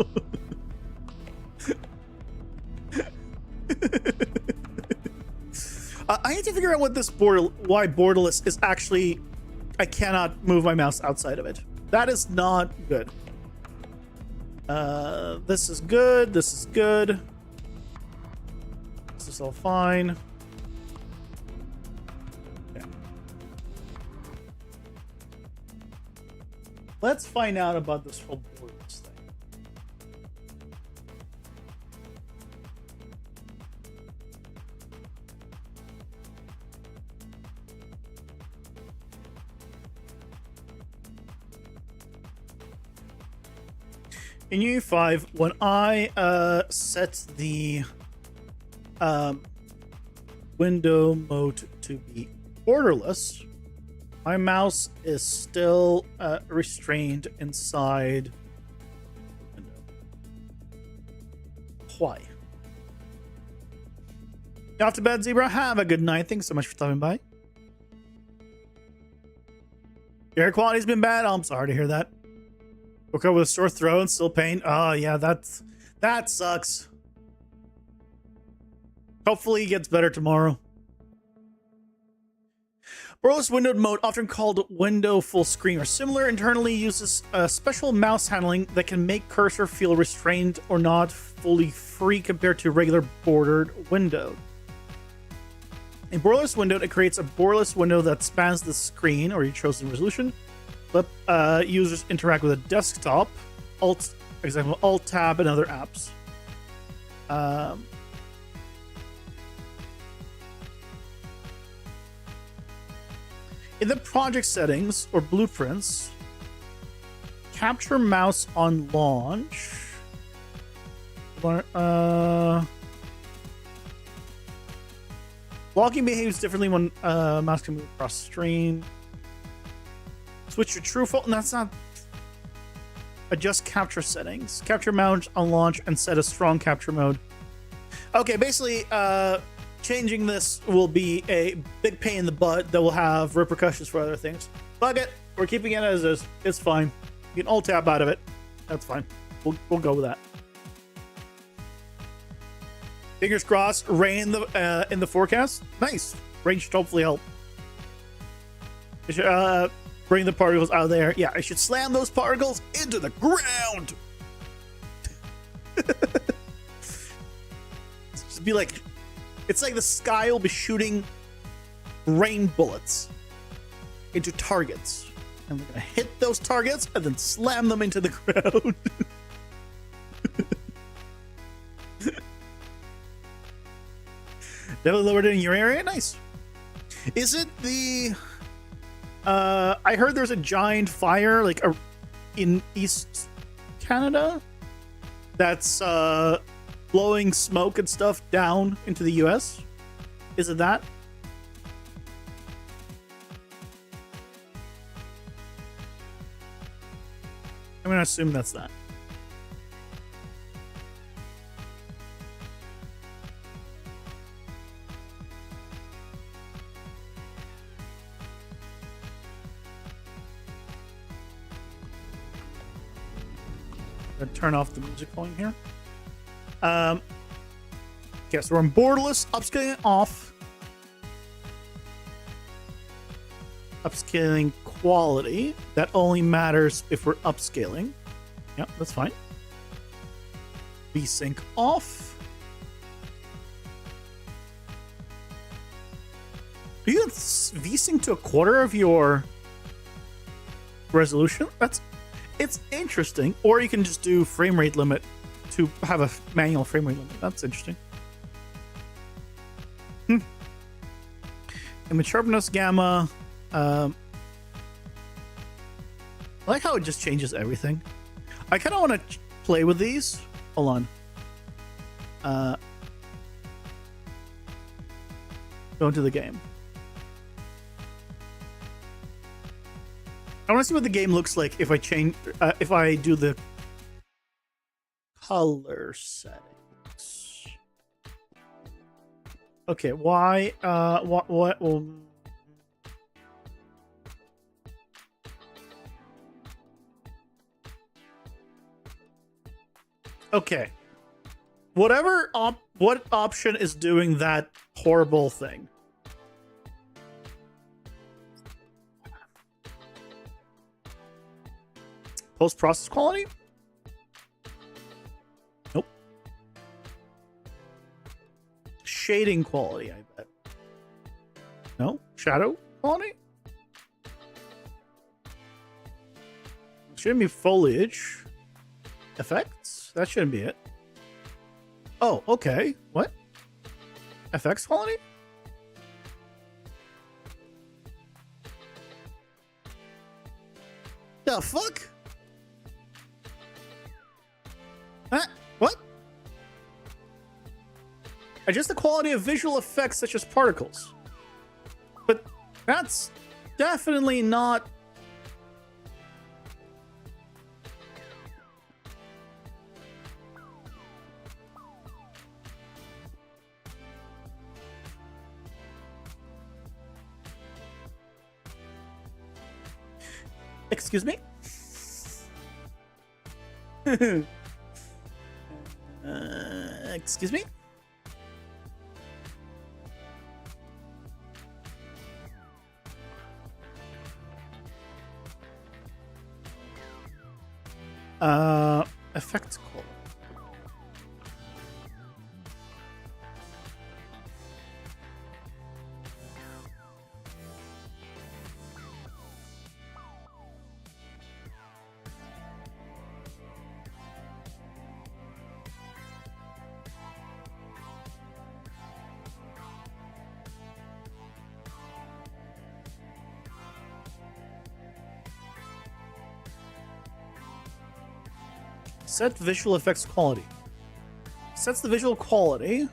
I need to figure out what this why borderless is actually. I cannot move my mouse outside of it. That is not good. This is good. This is good. This is all fine. Okay. Let's find out about this whole borderless thing. In UE5, when I set the window mode to be borderless, my mouse is still restrained inside the window. Why? You off to bed, Zebra? Have a good night. Thanks so much for stopping by. Your air quality's been bad? Oh, I'm sorry to hear that. Woke up with a sore throat and still pain. Oh, yeah, that sucks. Hopefully it gets better tomorrow. Borderless windowed mode, often called window full screen or similar, internally uses a special mouse handling that can make cursor feel restrained or not fully free compared to regular bordered window. In borderless window, it creates a borderless window that spans the screen or your chosen resolution. Let users interact with a desktop, example, Alt Tab, and other apps. In the project settings or blueprints, capture mouse on launch. Walking behaves differently when mouse can move across the screen. Switch to true fault, and that's not. Adjust capture settings. Capture mouse on launch and set a strong capture mode. Okay, basically, changing this will be a big pain in the butt that will have repercussions for other things. Fuck it. We're keeping it as is. It's fine. You can alt tab out of it. That's fine. We'll go with that. Fingers crossed. Rain in the forecast. Nice. Rain should hopefully help. It should, bring the particles out of there. Yeah, I should slam those particles into the ground. Just be like, it's like the sky will be shooting rain bullets into targets. And we're gonna hit those targets and then slam them into the ground. Definitely lowered it in your area. Nice. Is it the? I heard there's a giant fire like in East Canada that's blowing smoke and stuff down into the U.S. Is it that? I'm gonna assume that's that. Turn off the music volume here. Okay, so we're on borderless, upscaling off. Upscaling quality. That only matters if we're upscaling. Yep, that's fine. VSync off. Do you VSync to a quarter of your resolution? It's interesting. Or you can just do frame rate limit to have a manual frame rate limit. That's interesting. Image sharpness, gamma. I like how it just changes everything. I kind of want to play with these. Hold on. Go into the game. I want to see what the game looks like if I change, if I do the color settings. Okay, why? What? Well, okay. Whatever what option is doing that horrible thing? Post-process quality? Nope. Shading quality, I bet. No? Shadow quality? Shouldn't be foliage. Effects? That shouldn't be it. Oh, okay. What? FX quality? The fuck? What? Adjust the quality of visual effects such as particles. But that's definitely not... Excuse me? Excuse me? Effects quality. Set visual effects quality. Sets the visual quality.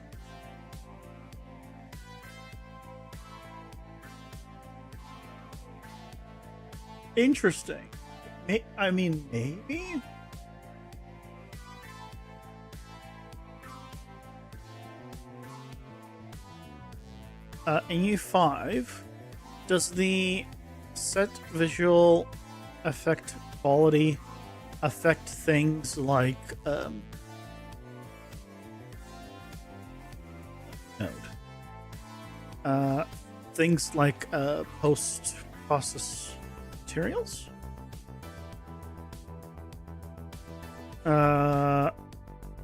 Interesting. I mean, maybe? in U5, does the set visual effect quality affect things like things like post-process materials? The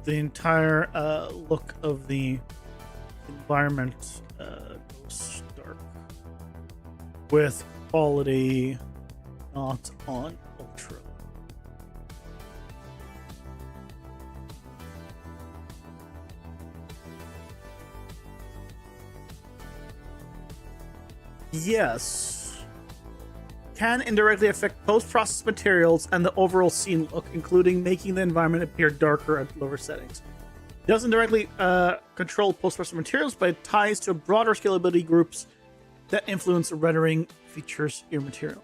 entire look of the environment goes dark with quality not on ultra. Yes. Can indirectly affect post-processed materials and the overall scene look, including making the environment appear darker at lower settings. It doesn't directly control post-processed materials, but it ties to broader scalability groups that influence the rendering features your material.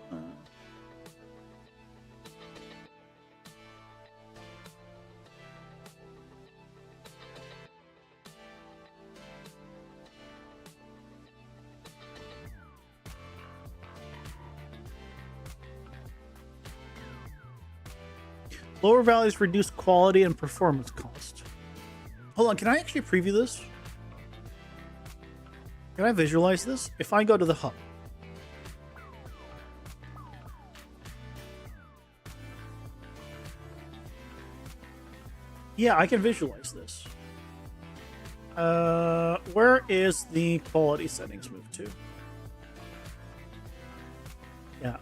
Lower values reduce quality and performance cost. Hold on, can I actually preview this? Can I visualize this? If I go to the hub. Yeah, I can visualize this. Where is the quality settings moved to? Yeah.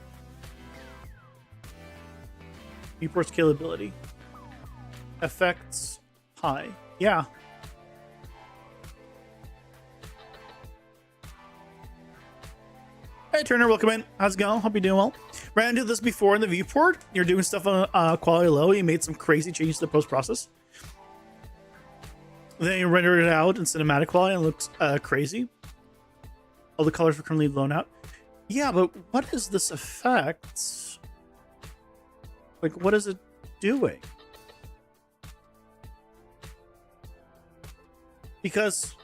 Viewport scalability. Effects high. Yeah. Hey Turner, welcome in. How's it going? Hope you're doing well. Ran into this before in the viewport. You're doing stuff on quality low. You made some crazy changes to the post process. Then you rendered it out in cinematic quality and it looks crazy. All the colors were currently blown out. Yeah, but what is this effect? Like, what is it doing? Because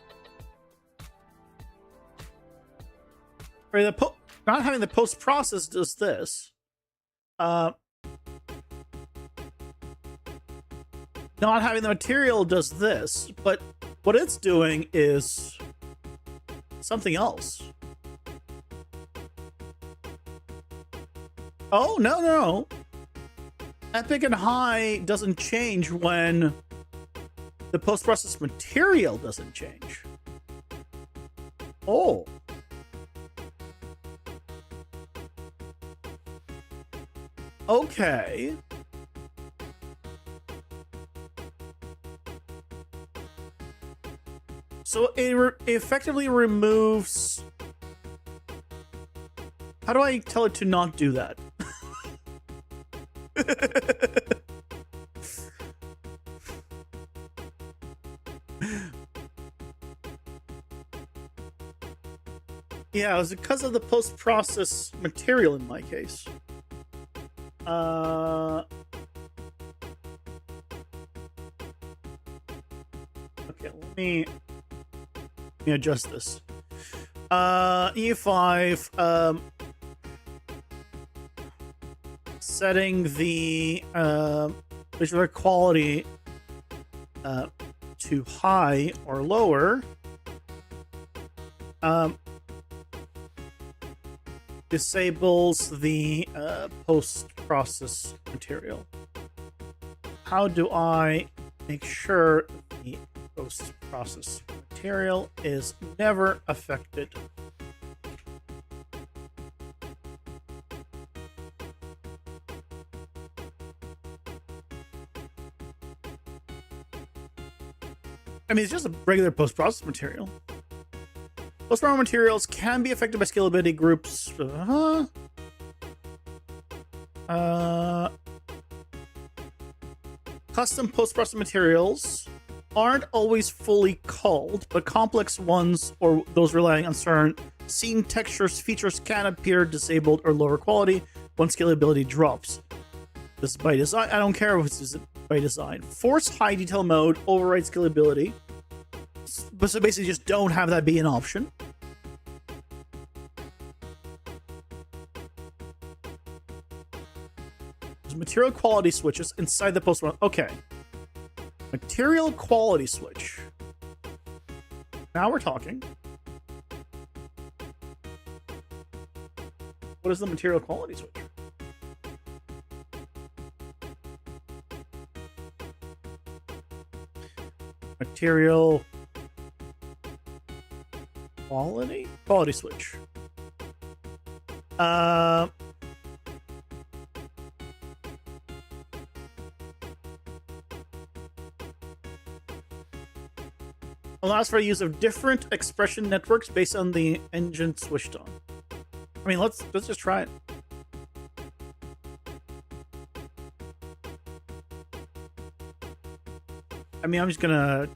not having the post process does this. Not having the material does this, but what it's doing is something else. Oh, no. Epic and high doesn't change when the post-processed material doesn't change. Oh. Okay. So it effectively removes... How do I tell it to not do that? Yeah, it was because of the post-process material in my case. Okay, let me adjust this. E5, setting the visual quality to high or lower. Disables the post-process material. How do I make sure the post-process material is never affected? I mean, it's just a regular post-process material. Post-process materials can be affected by scalability groups. Custom post-process materials aren't always fully culled, but complex ones or those relying on certain scene textures features can appear disabled or lower quality when scalability drops. This is by design. I don't care if it's by design. Force high detail mode overrides scalability. But so basically just don't have that be an option. There's material quality switches inside the post. Okay. Material quality switch. Now we're talking. What is the material quality switch? Material quality switch. Allows for the use of different expression networks based on the engine switched on. I mean, let's just try it. I mean, I'm just gonna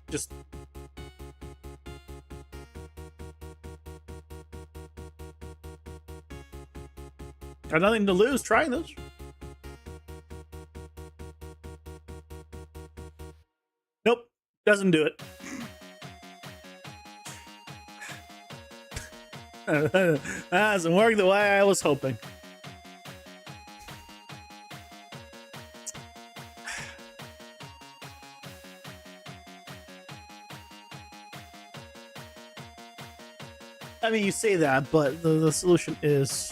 got nothing to lose trying this. Nope, doesn't do it. That doesn't work the way I was hoping. I mean, you say that, but the solution is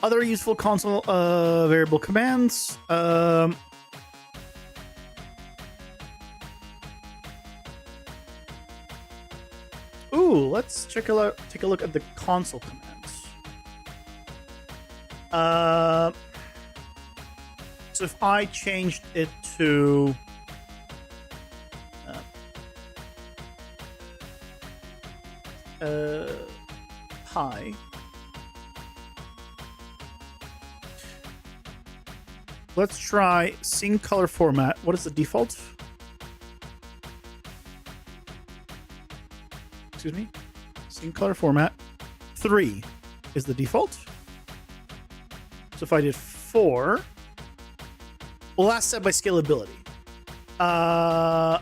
other useful console variable commands. Ooh, let's take a look at the console commands. So if I changed it to high, let's try scene color format. What is the default? Excuse me. Scene color format 3 is the default. So if I did 4, well, that's set by scalability. How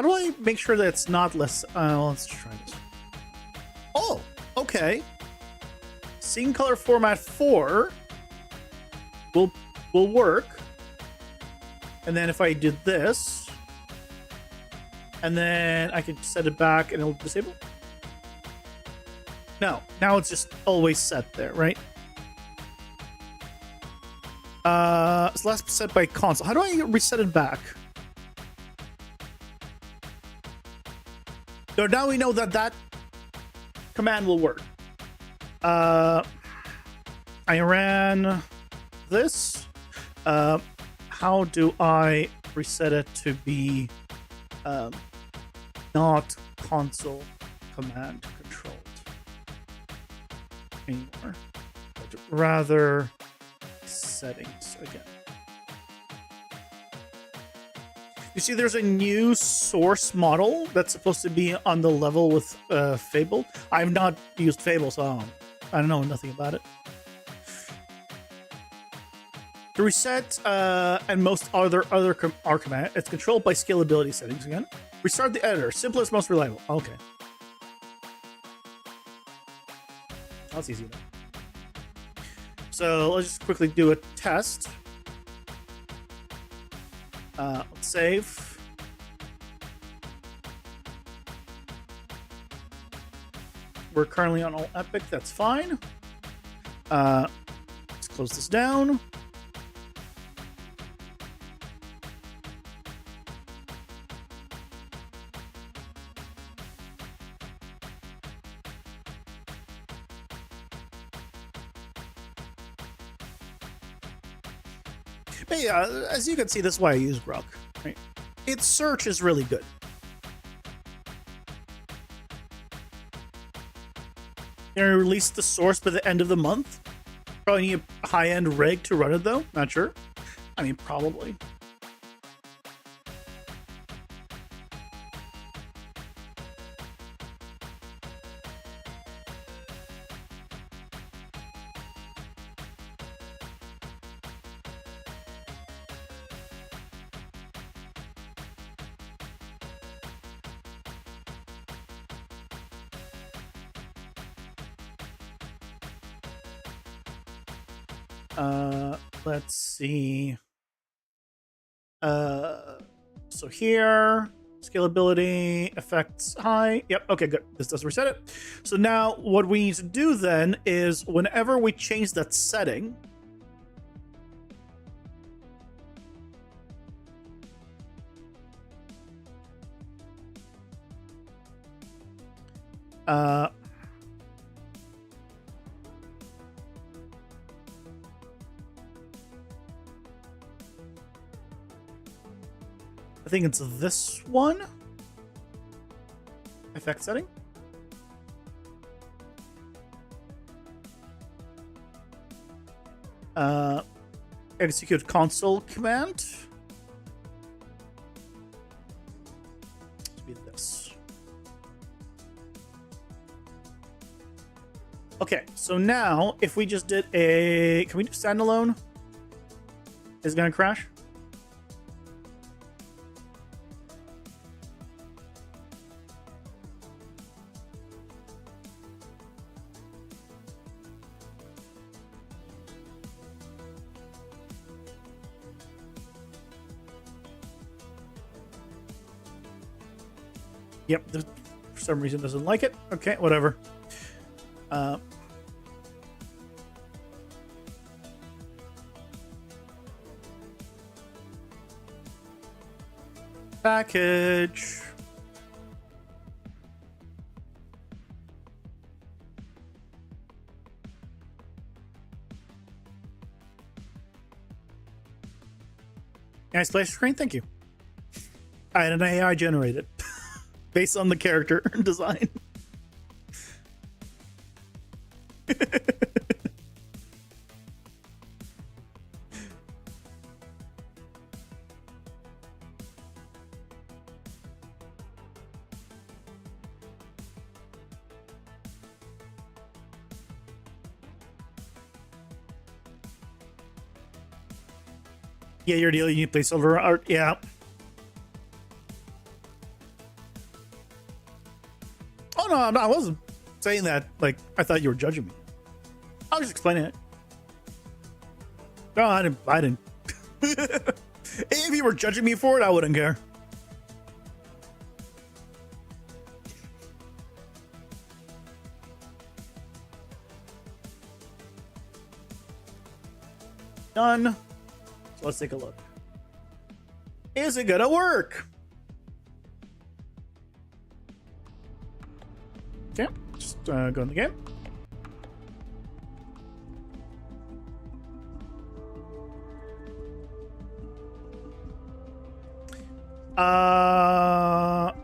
do I make sure that it's not less? Let's try this. Oh, okay. Scene color format 4 will work. And then if I did this, and then I can set it back and it'll disable. No, now it's just always set there, right? So that's set by console. How do I reset it back? So now we know that command will work. I ran this. How do I reset it to be not console command controlled anymore, but rather settings again? You see, there's a new source model that's supposed to be on the level with Fable. I've not used Fable, so I don't know nothing about it. To reset and most other R command, it's controlled by scalability settings again. Restart the editor, simplest, most reliable. Okay, that's easy enough. So let's just quickly do a test. Let's save. We're currently on all Epic. That's fine. Let's close this down. But yeah, as you can see, this is why I use Grok. Right? Its search is really good. They're gonna release the source by the end of the month. Probably need a high-end rig to run it though. Not sure. I mean, probably. Let's see. So here, scalability, effects high. Yep, okay, good. This does reset it. So now what we need to do then is whenever we change that setting, I think it's this one. Effect setting. Execute console command. Let's be this. Okay, so now if we just did a, can we do standalone? Is it gonna crash? Yep, for some reason doesn't like it. Okay, whatever. Package. Nice splash screen, thank you. I had an AI generated. Based on the character design. Yeah, your deal, you need placeholder art. Yeah. No, I wasn't saying that like I thought you were judging me. I was just explaining it. No, I didn't. If you were judging me for it, I wouldn't care. Done. So let's take a look. Is it gonna work? Okay, just go in the game.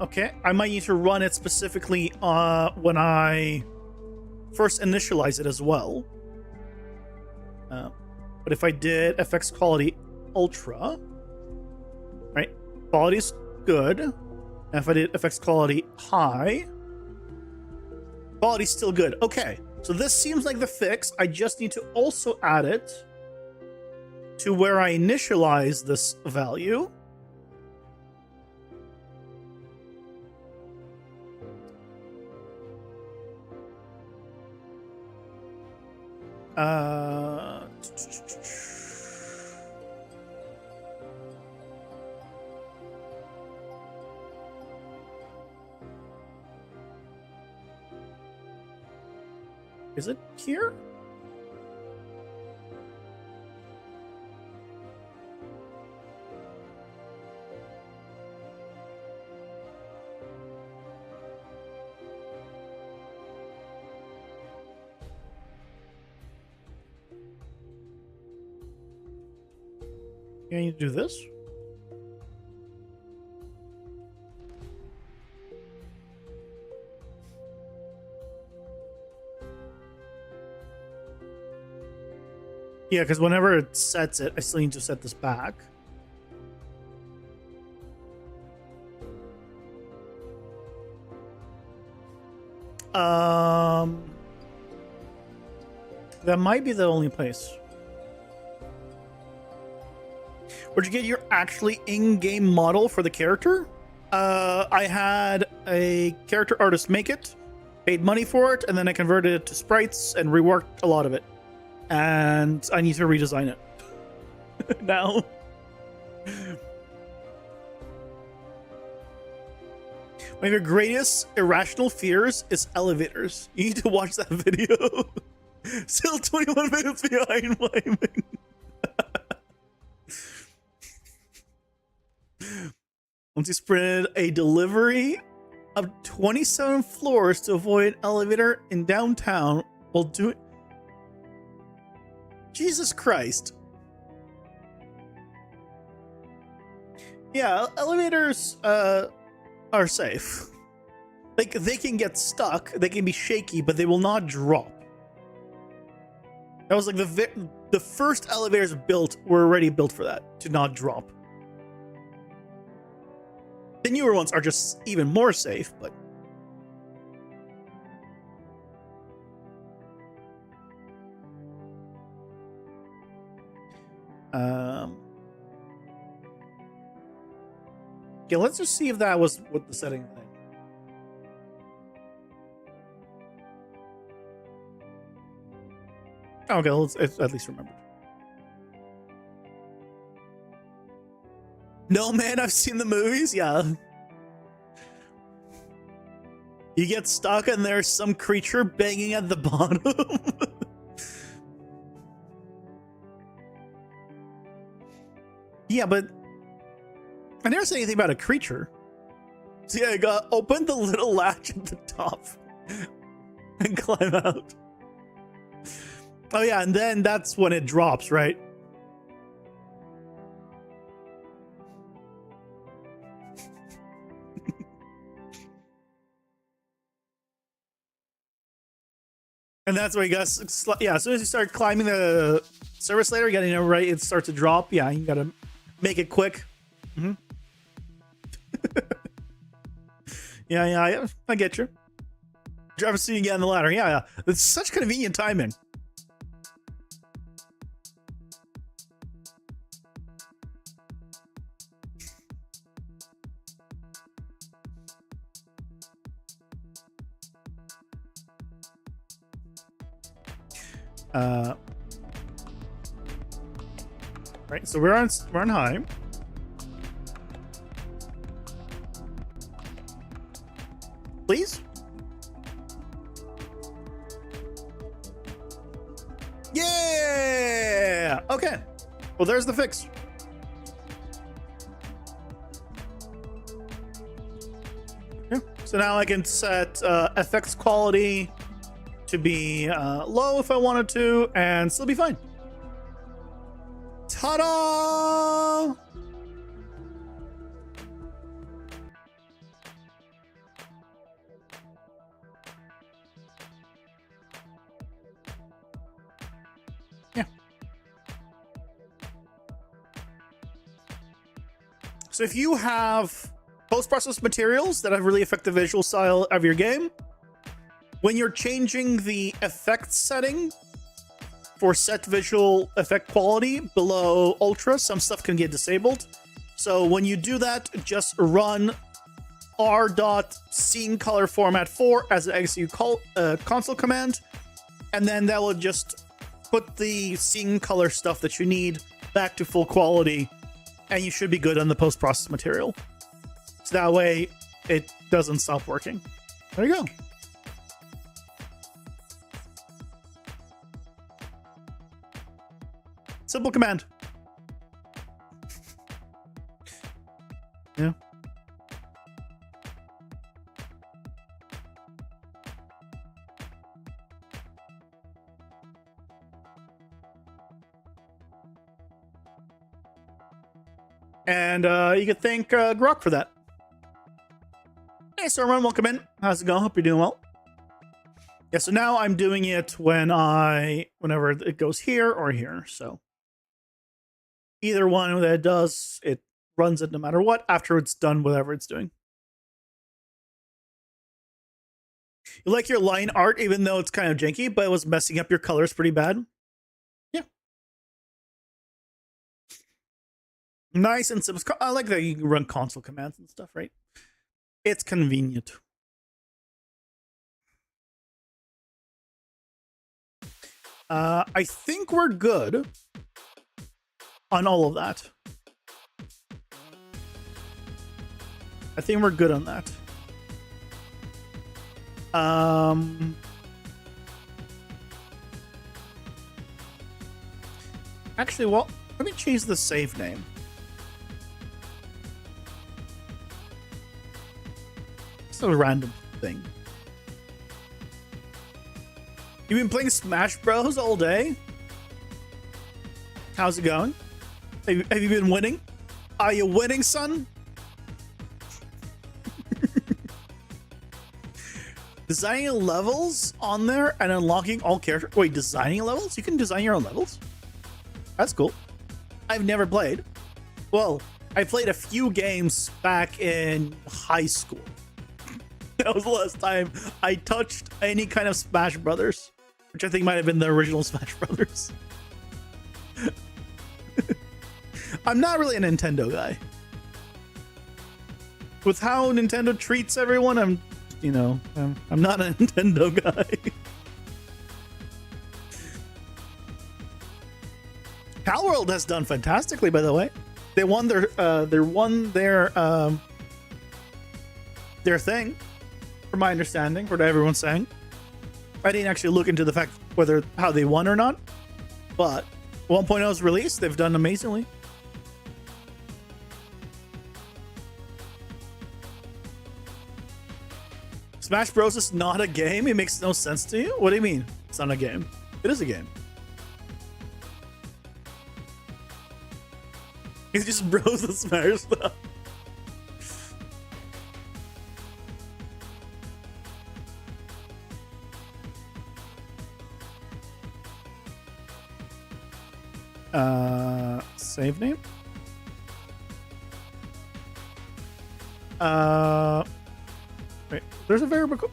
Okay, I might need to run it specifically when I first initialize it as well. But if I did FX quality ultra, right, quality's good. And if I did FX quality high, quality's still good. Okay, so this seems like the fix. I just need to also add it to where I initialize this value. Is it here? You need to do this? Yeah, because whenever it sets it, I still need to set this back. That might be the only place. Where'd you get your actually in-game model for the character? I had a character artist make it, paid money for it, and then I converted it to sprites and reworked a lot of it. and I need to redesign it now. One of your greatest irrational fears is elevators. You need to watch that video. Still 21 minutes behind Wyoming. Once you sprinted a delivery of 27 floors to avoid an elevator in downtown while doing... Jesus Christ. Yeah, elevators are safe. Like, they can get stuck, they can be shaky, but they will not drop. That was like the first elevators built were already built for that, to not drop. The newer ones are just even more safe, but... Okay, let's just see if that was what the setting thing. Okay, let's at least remember. No, man, I've seen the movies, yeah. You get stuck and there's some creature banging at the bottom. Yeah, but I never said anything about a creature. So yeah, I got open the little latch at the top and climb out. Oh yeah, and then that's when it drops, right? And that's where you got, yeah, as soon as you start climbing the service ladder, getting it right, it starts to drop. Yeah, you gotta make it quick. Mm-hmm. yeah, I get you. Driver seeing you on the ladder. Yeah. It's such convenient timing. Right, so we're on high. Please? Yeah! Okay. Well, there's the fix. Yeah. So now I can set FX quality to be low if I wanted to, and still be fine. Ta-da! Yeah. So if you have post-processed materials that have really affect the visual style of your game, when you're changing the effect setting for set visual effect quality below ultra, some stuff can get disabled. So when you do that, just run r.sceneColorFormat4 as an execute console command, and then that will just put the scene color stuff that you need back to full quality, and you should be good on the post-processed material. So that way it doesn't stop working. There you go. Simple command. Yeah. And you could thank Grok for that. Hey, Stormrun, welcome in. How's it going? Hope you're doing well. Yeah, so now I'm doing it whenever it goes here or here. So either one that it does, it runs it no matter what after it's done whatever it's doing. You like your line art, even though it's kind of janky, but it was messing up your colors pretty bad. Yeah. Nice and simple. I like that you can run console commands and stuff, right? It's convenient. I think we're good on all of that. I think we're good on that. Actually, well, let me change the save name. It's a random thing. You've been playing Smash Bros all day? How's it going? Have you been winning? Are you winning, son? Designing levels on there and unlocking all characters. Wait, designing levels? You can design your own levels? That's cool. I've never played. Well, I played a few games back in high school. That was the last time I touched any kind of Smash Brothers, which I think might have been the original Smash Brothers. I'm not really a Nintendo guy. With how Nintendo treats everyone, I'm not a Nintendo guy. Palworld has done fantastically, by the way. They won their thing, from my understanding, from what everyone's saying. I didn't actually look into the fact how they won or not, but 1.0's released. They've done amazingly. Smash Bros is not a game? It makes no sense to you? What do you mean it's not a game? It is a game. It's just Bros and Smash stuff. Save name? Wait, there's a variable.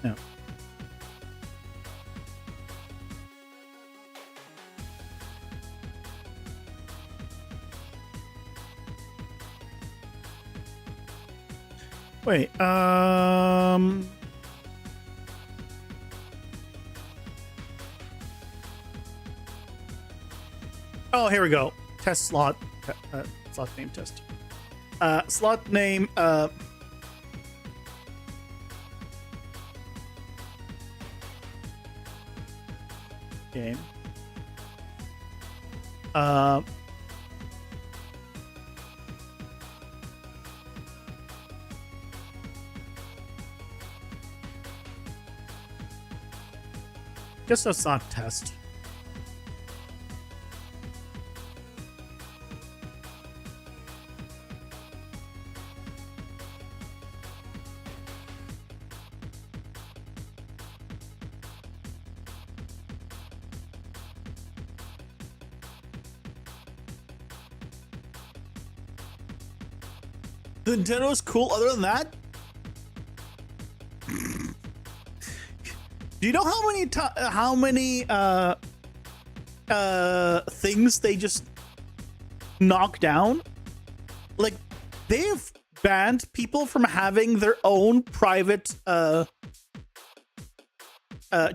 No. Wait, oh, here we go. Test slot. Slot name test. Slot name. Game. Guess that's not test. Nintendo's cool. Other than that, do you know how many things they just knock down? Like, they've banned people from having their own private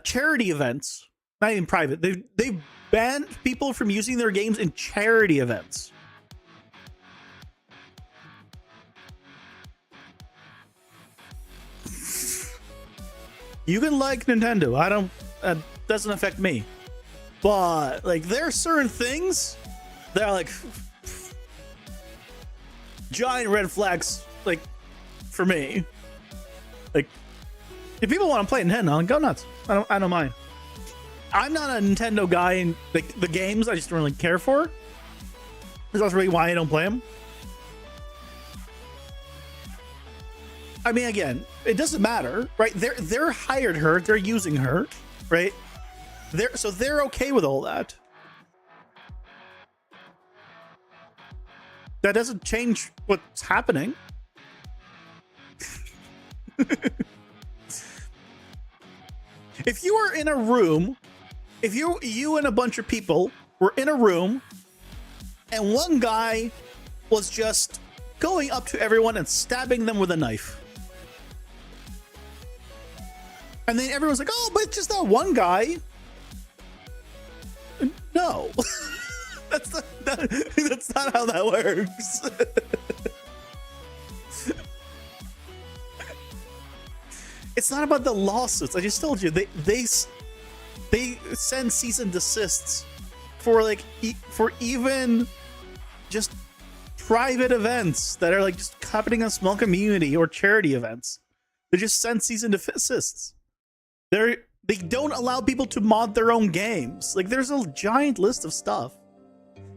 charity events. Not even private. They've banned people from using their games in charity events. You can like Nintendo. I don't. Doesn't affect me. But like, there are certain things that are like giant red flags. Like, for me, like, if people want to play Nintendo, go nuts. I don't mind. I'm not a Nintendo guy in the games. I just don't really care for. That's really why I don't play them. I mean, again, it doesn't matter, right? They're hired her, they're using her, right? They're okay with all that. That doesn't change what's happening. If you were in a room, if you and a bunch of people were in a room, and one guy was just going up to everyone and stabbing them with a knife, And then everyone's like, oh, but it's just that one guy. No. That's not how that works. It's not about the lawsuits. I just told you they send cease and desists for like for even just private events that are like just happening in a small community or charity events. They just send cease and desists. They don't allow people to mod their own games. Like there's a giant list of stuff.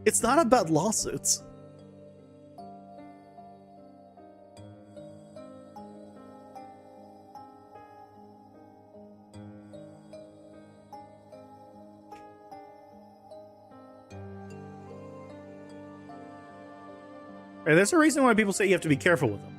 It's not about lawsuits. Right, there's a reason why people say you have to be careful with them.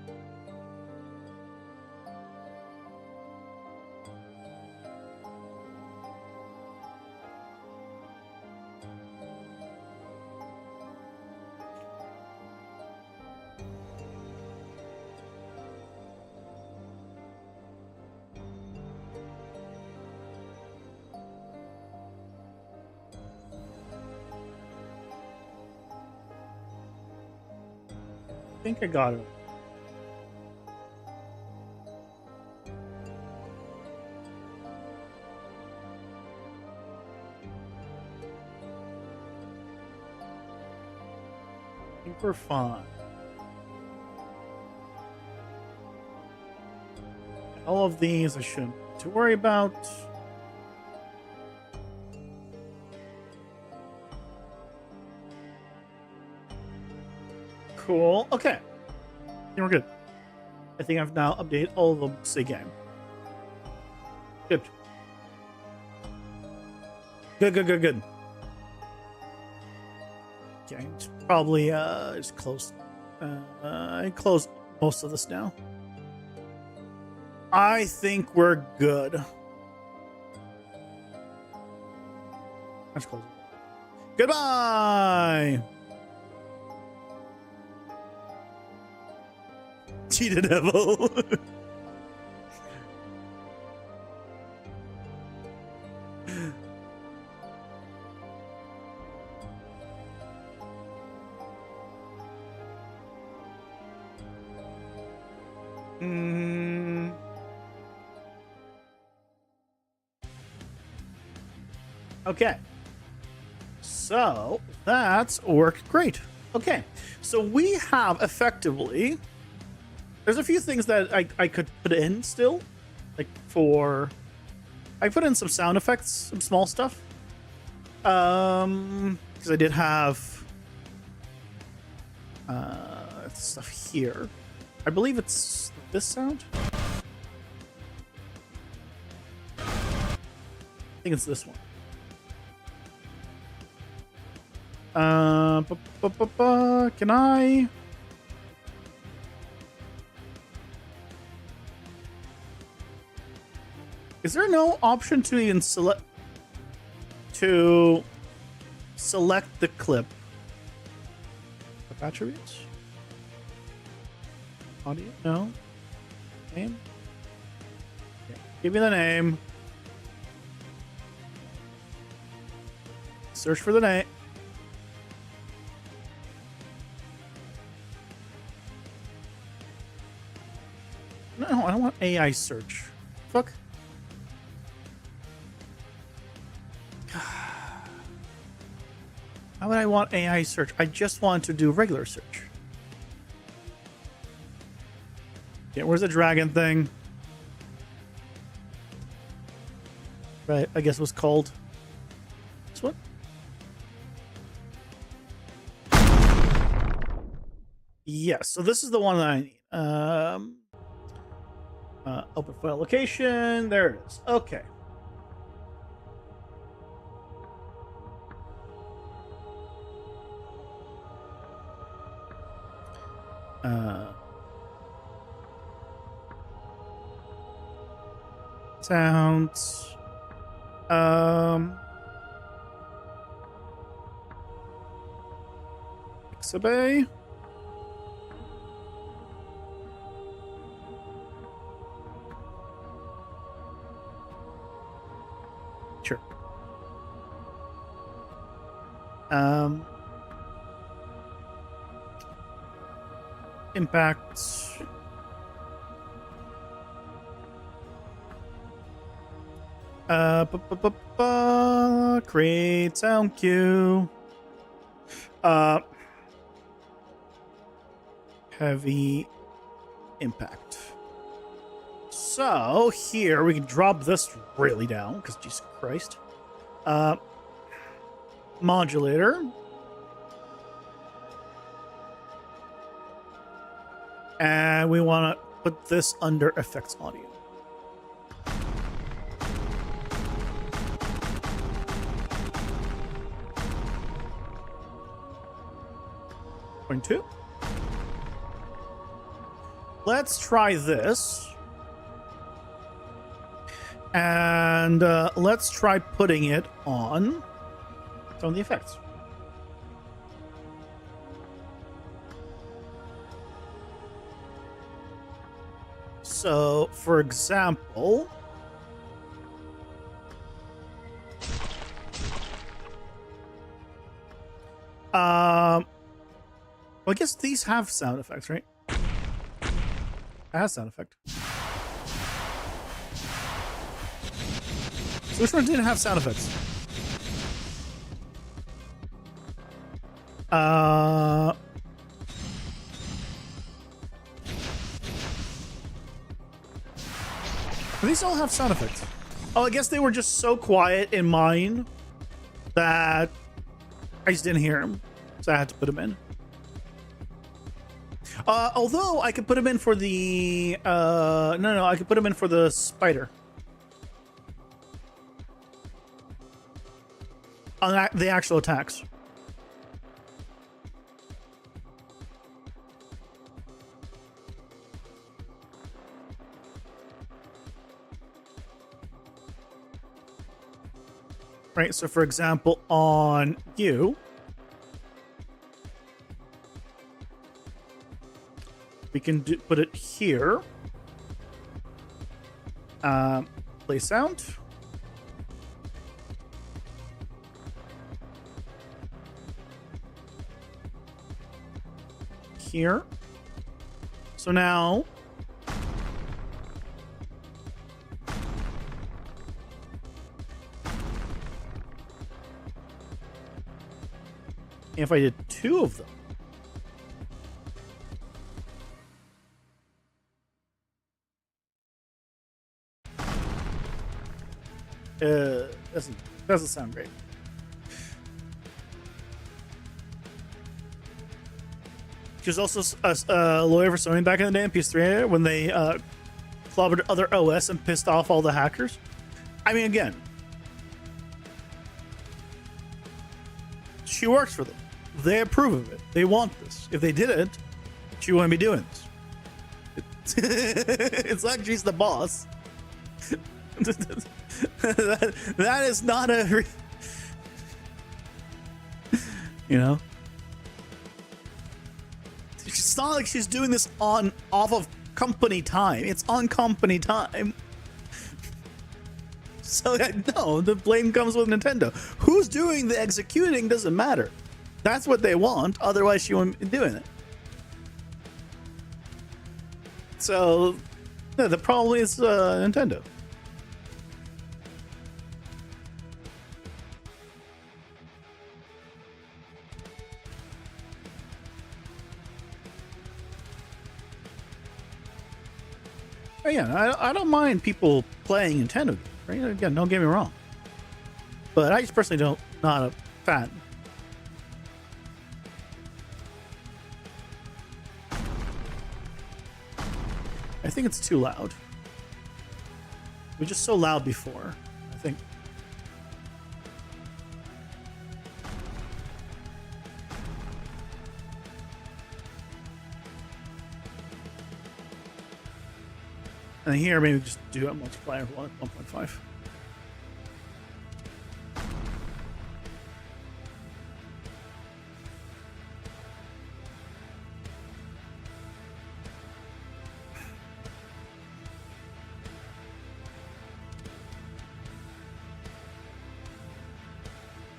I think I got it. I think we're fine. All of these I shouldn't have to worry about. Cool. Okay. I think we're good. I think I've now updated all of them to game. Good. Good. Okay, it's probably just close. I closed most of this now. I think we're good. Let's close it. Goodbye. Cheetah Devil. Okay. So that's worked great. Okay. So we have effectively... There's a few things that I could put in still. Like for... I put in some sound effects, some small stuff. Because I did have... stuff here. I believe it's this sound. I think it's this one. Can I... Is there no option to even select the clip? Attributes? Audio? No. Name? Okay. Give me the name. Search for the name. No, I don't want AI search. Fuck. How would I want AI search? I just want to do regular search. Yeah, where's the dragon thing? Right, I guess it was called. This one? Yes, so this is the one that I need. Open file location. There it is. Okay. Sounds. Xabay. Impact. Create sound cue. Heavy impact. So here we can drop this really down because Jesus Christ. Modulator. And we want to put this under effects audio. Point 2. Let's try this. And let's try putting it on some of the effects. So, for example, well, I guess these have sound effects, right? It has sound effect. So which one didn't have sound effects? These all have sound effects. Oh, I guess they were just so quiet in mine that I just didn't hear them, so I had to put them in. Although I could put them in for the no, I could put them in for the spider on the actual attacks. Right, so for example, on you, we can put it here. Play sound. Here. So now if I did 2 of them, doesn't sound great. She was also a lawyer for Sony back in the day in PS3 when they clobbered other OS and pissed off all the hackers. I mean, again, she works for them. They approve of it. They want this. If they didn't, she wouldn't be doing this. It's like she's the boss. that is not a... You know? It's not like she's doing this off of company time. It's on company time. So no, the blame comes with Nintendo. Who's doing the executing doesn't matter. That's what they want. Otherwise, she wouldn't be doing it. So no, the problem is Nintendo. Oh, yeah, I don't mind people playing Nintendo games, right? Again, don't get me wrong. But I just personally not a fan. I think it's too loud. It was just so loud before, I think. And here, maybe just do a multiplier of 1.5.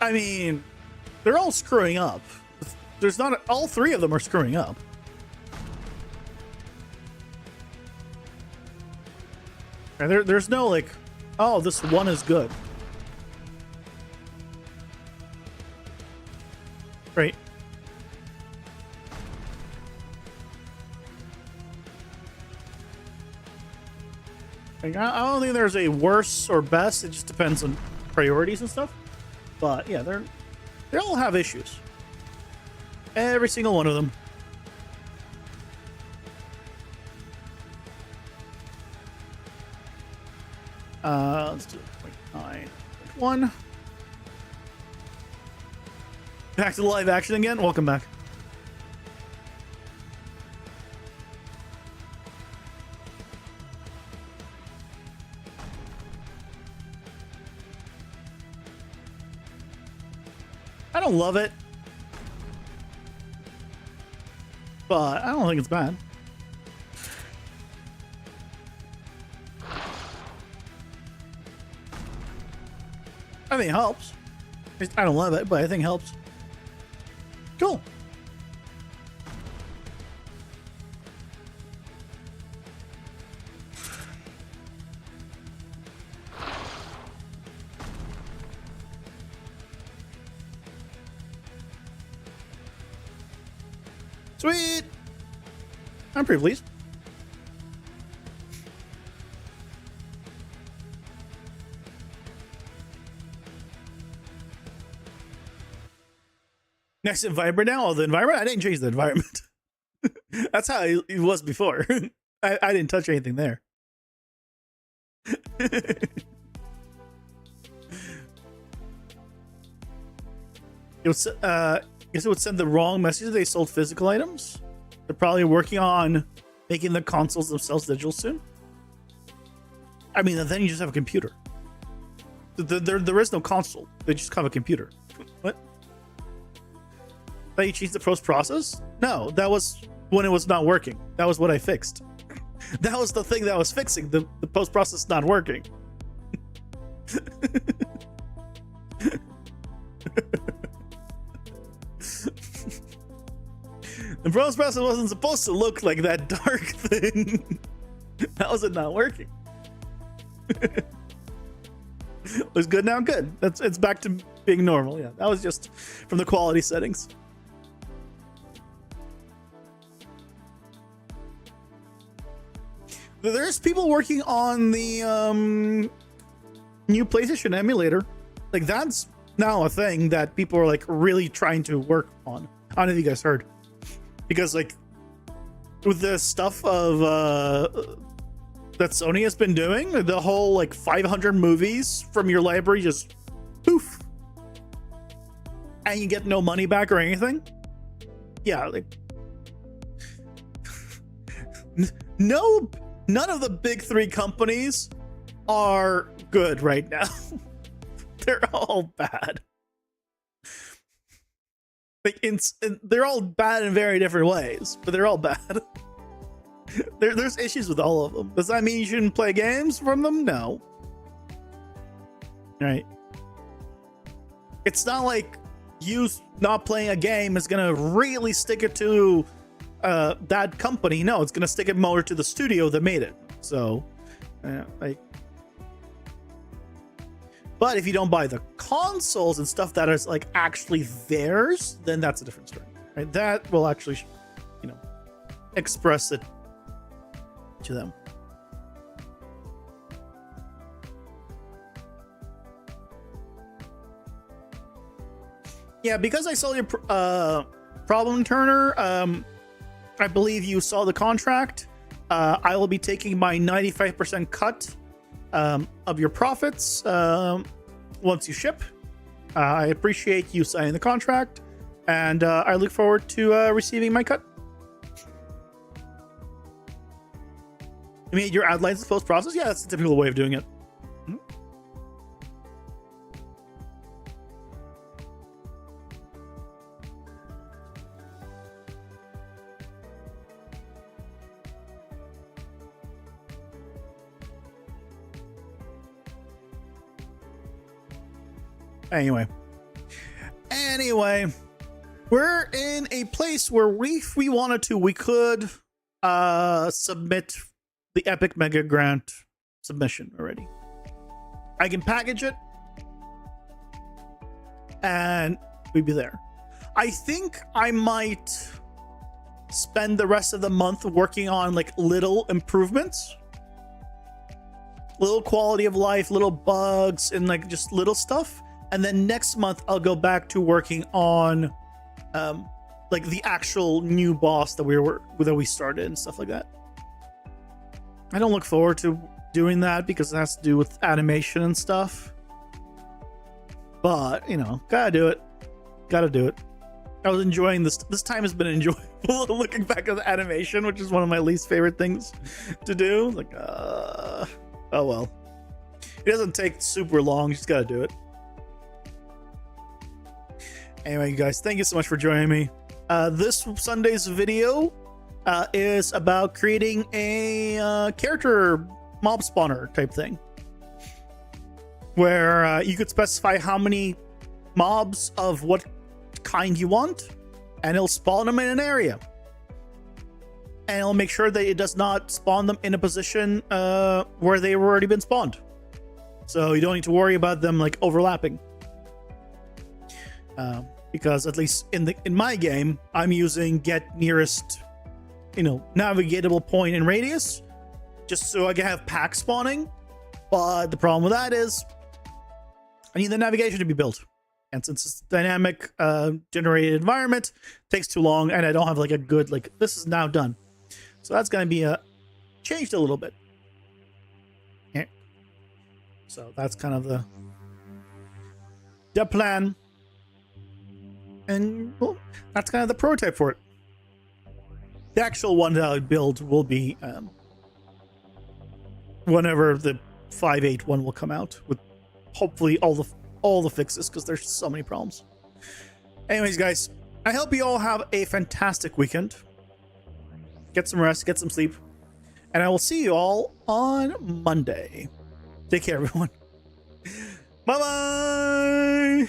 I mean, they're all screwing up. There's not all three of them are screwing up. And there's no like, oh, this one is good. Right. Like, I don't think there's a worse or best. It just depends on priorities and stuff. But yeah, they all have issues. Every single one of them. Let's do 0.9.1. Back to the live action again. Welcome back. I don't love it, but I don't think it's bad. I think it helps. I don't love it, but I think it helps. Cool. Sweet. I'm pretty pleased. Next environment now? Oh, the environment? I didn't change the environment. That's how it was before. I didn't touch anything there. It was, guess it would send the wrong message. They sold physical items. They're probably working on making the consoles themselves digital soon. I mean, then you just have a computer. There is no console. They just have a computer. What? That you changed the post process? No, that was when it was not working. That was what I fixed. That was the thing that was fixing the post process not working. The post process wasn't supposed to look like that dark thing. How was it not working? Looks good now. Good. It's back to being normal. Yeah, that was just from the quality settings. There's people working on the new PlayStation emulator. Like, that's now a thing that people are like really trying to work on. I don't know if you guys heard, because like with the stuff of that Sony has been doing, the whole like 500 movies from your library just poof, and you get no money back or anything. Yeah, like none of the big three companies are good right now. They're all bad. Like they're all bad in very different ways, but they're all bad. There's issues with all of them. Does that mean you shouldn't play games from them? No. Right. It's not like you not playing a game is gonna really stick it to that company. No, it's gonna stick it more to the studio that made it. So, like, but if you don't buy the consoles and stuff that is like actually theirs, then that's a different story, right? That will actually, express it to them. Yeah, because I saw your problem, Turner. I believe you saw the contract. I will be taking my 95% cut of your profits once you ship. I appreciate you signing the contract, and I look forward to receiving my cut. I mean, your ad license post process? Yeah, that's a typical way of doing it. Anyway, Anyway, we're in a place where if we wanted to, we could submit the Epic Mega Grant submission already. I can package it and we'd be there. I think I might spend the rest of the month working on like little improvements, little quality of life, little bugs, and like just little stuff. And then next month I'll go back to working on like the actual new boss that we started and stuff like that. I don't look forward to doing that because it has to do with animation and stuff. But, you know, gotta do it. Gotta do it. I was enjoying this. This time has been enjoyable looking back at the animation, which is one of my least favorite things to do. Like, oh well. It doesn't take super long. You just gotta do it. Anyway, you guys, thank you so much for joining me. This Sunday's video is about creating a character mob spawner type thing, where you could specify how many mobs of what kind you want, and it'll spawn them in an area, and it'll make sure that it does not spawn them in a position where they've already been spawned, so you don't need to worry about them like overlapping. Because at least in my game, I'm using get nearest, navigatable point in radius, just so I can have pack spawning. But the problem with that is I need the navigation to be built, and since it's dynamic generated environment, it takes too long, and I don't have like a good this is now done. So that's going to be changed a little bit. Yeah. So that's kind of the plan. And well, that's kind of the prototype for it. The actual one that I build will be whenever the 5.8 one will come out, with hopefully all the fixes, because there's so many problems. Anyways, guys, I hope you all have a fantastic weekend. Get some rest, get some sleep, and I will see you all on Monday. Take care, everyone. Bye bye.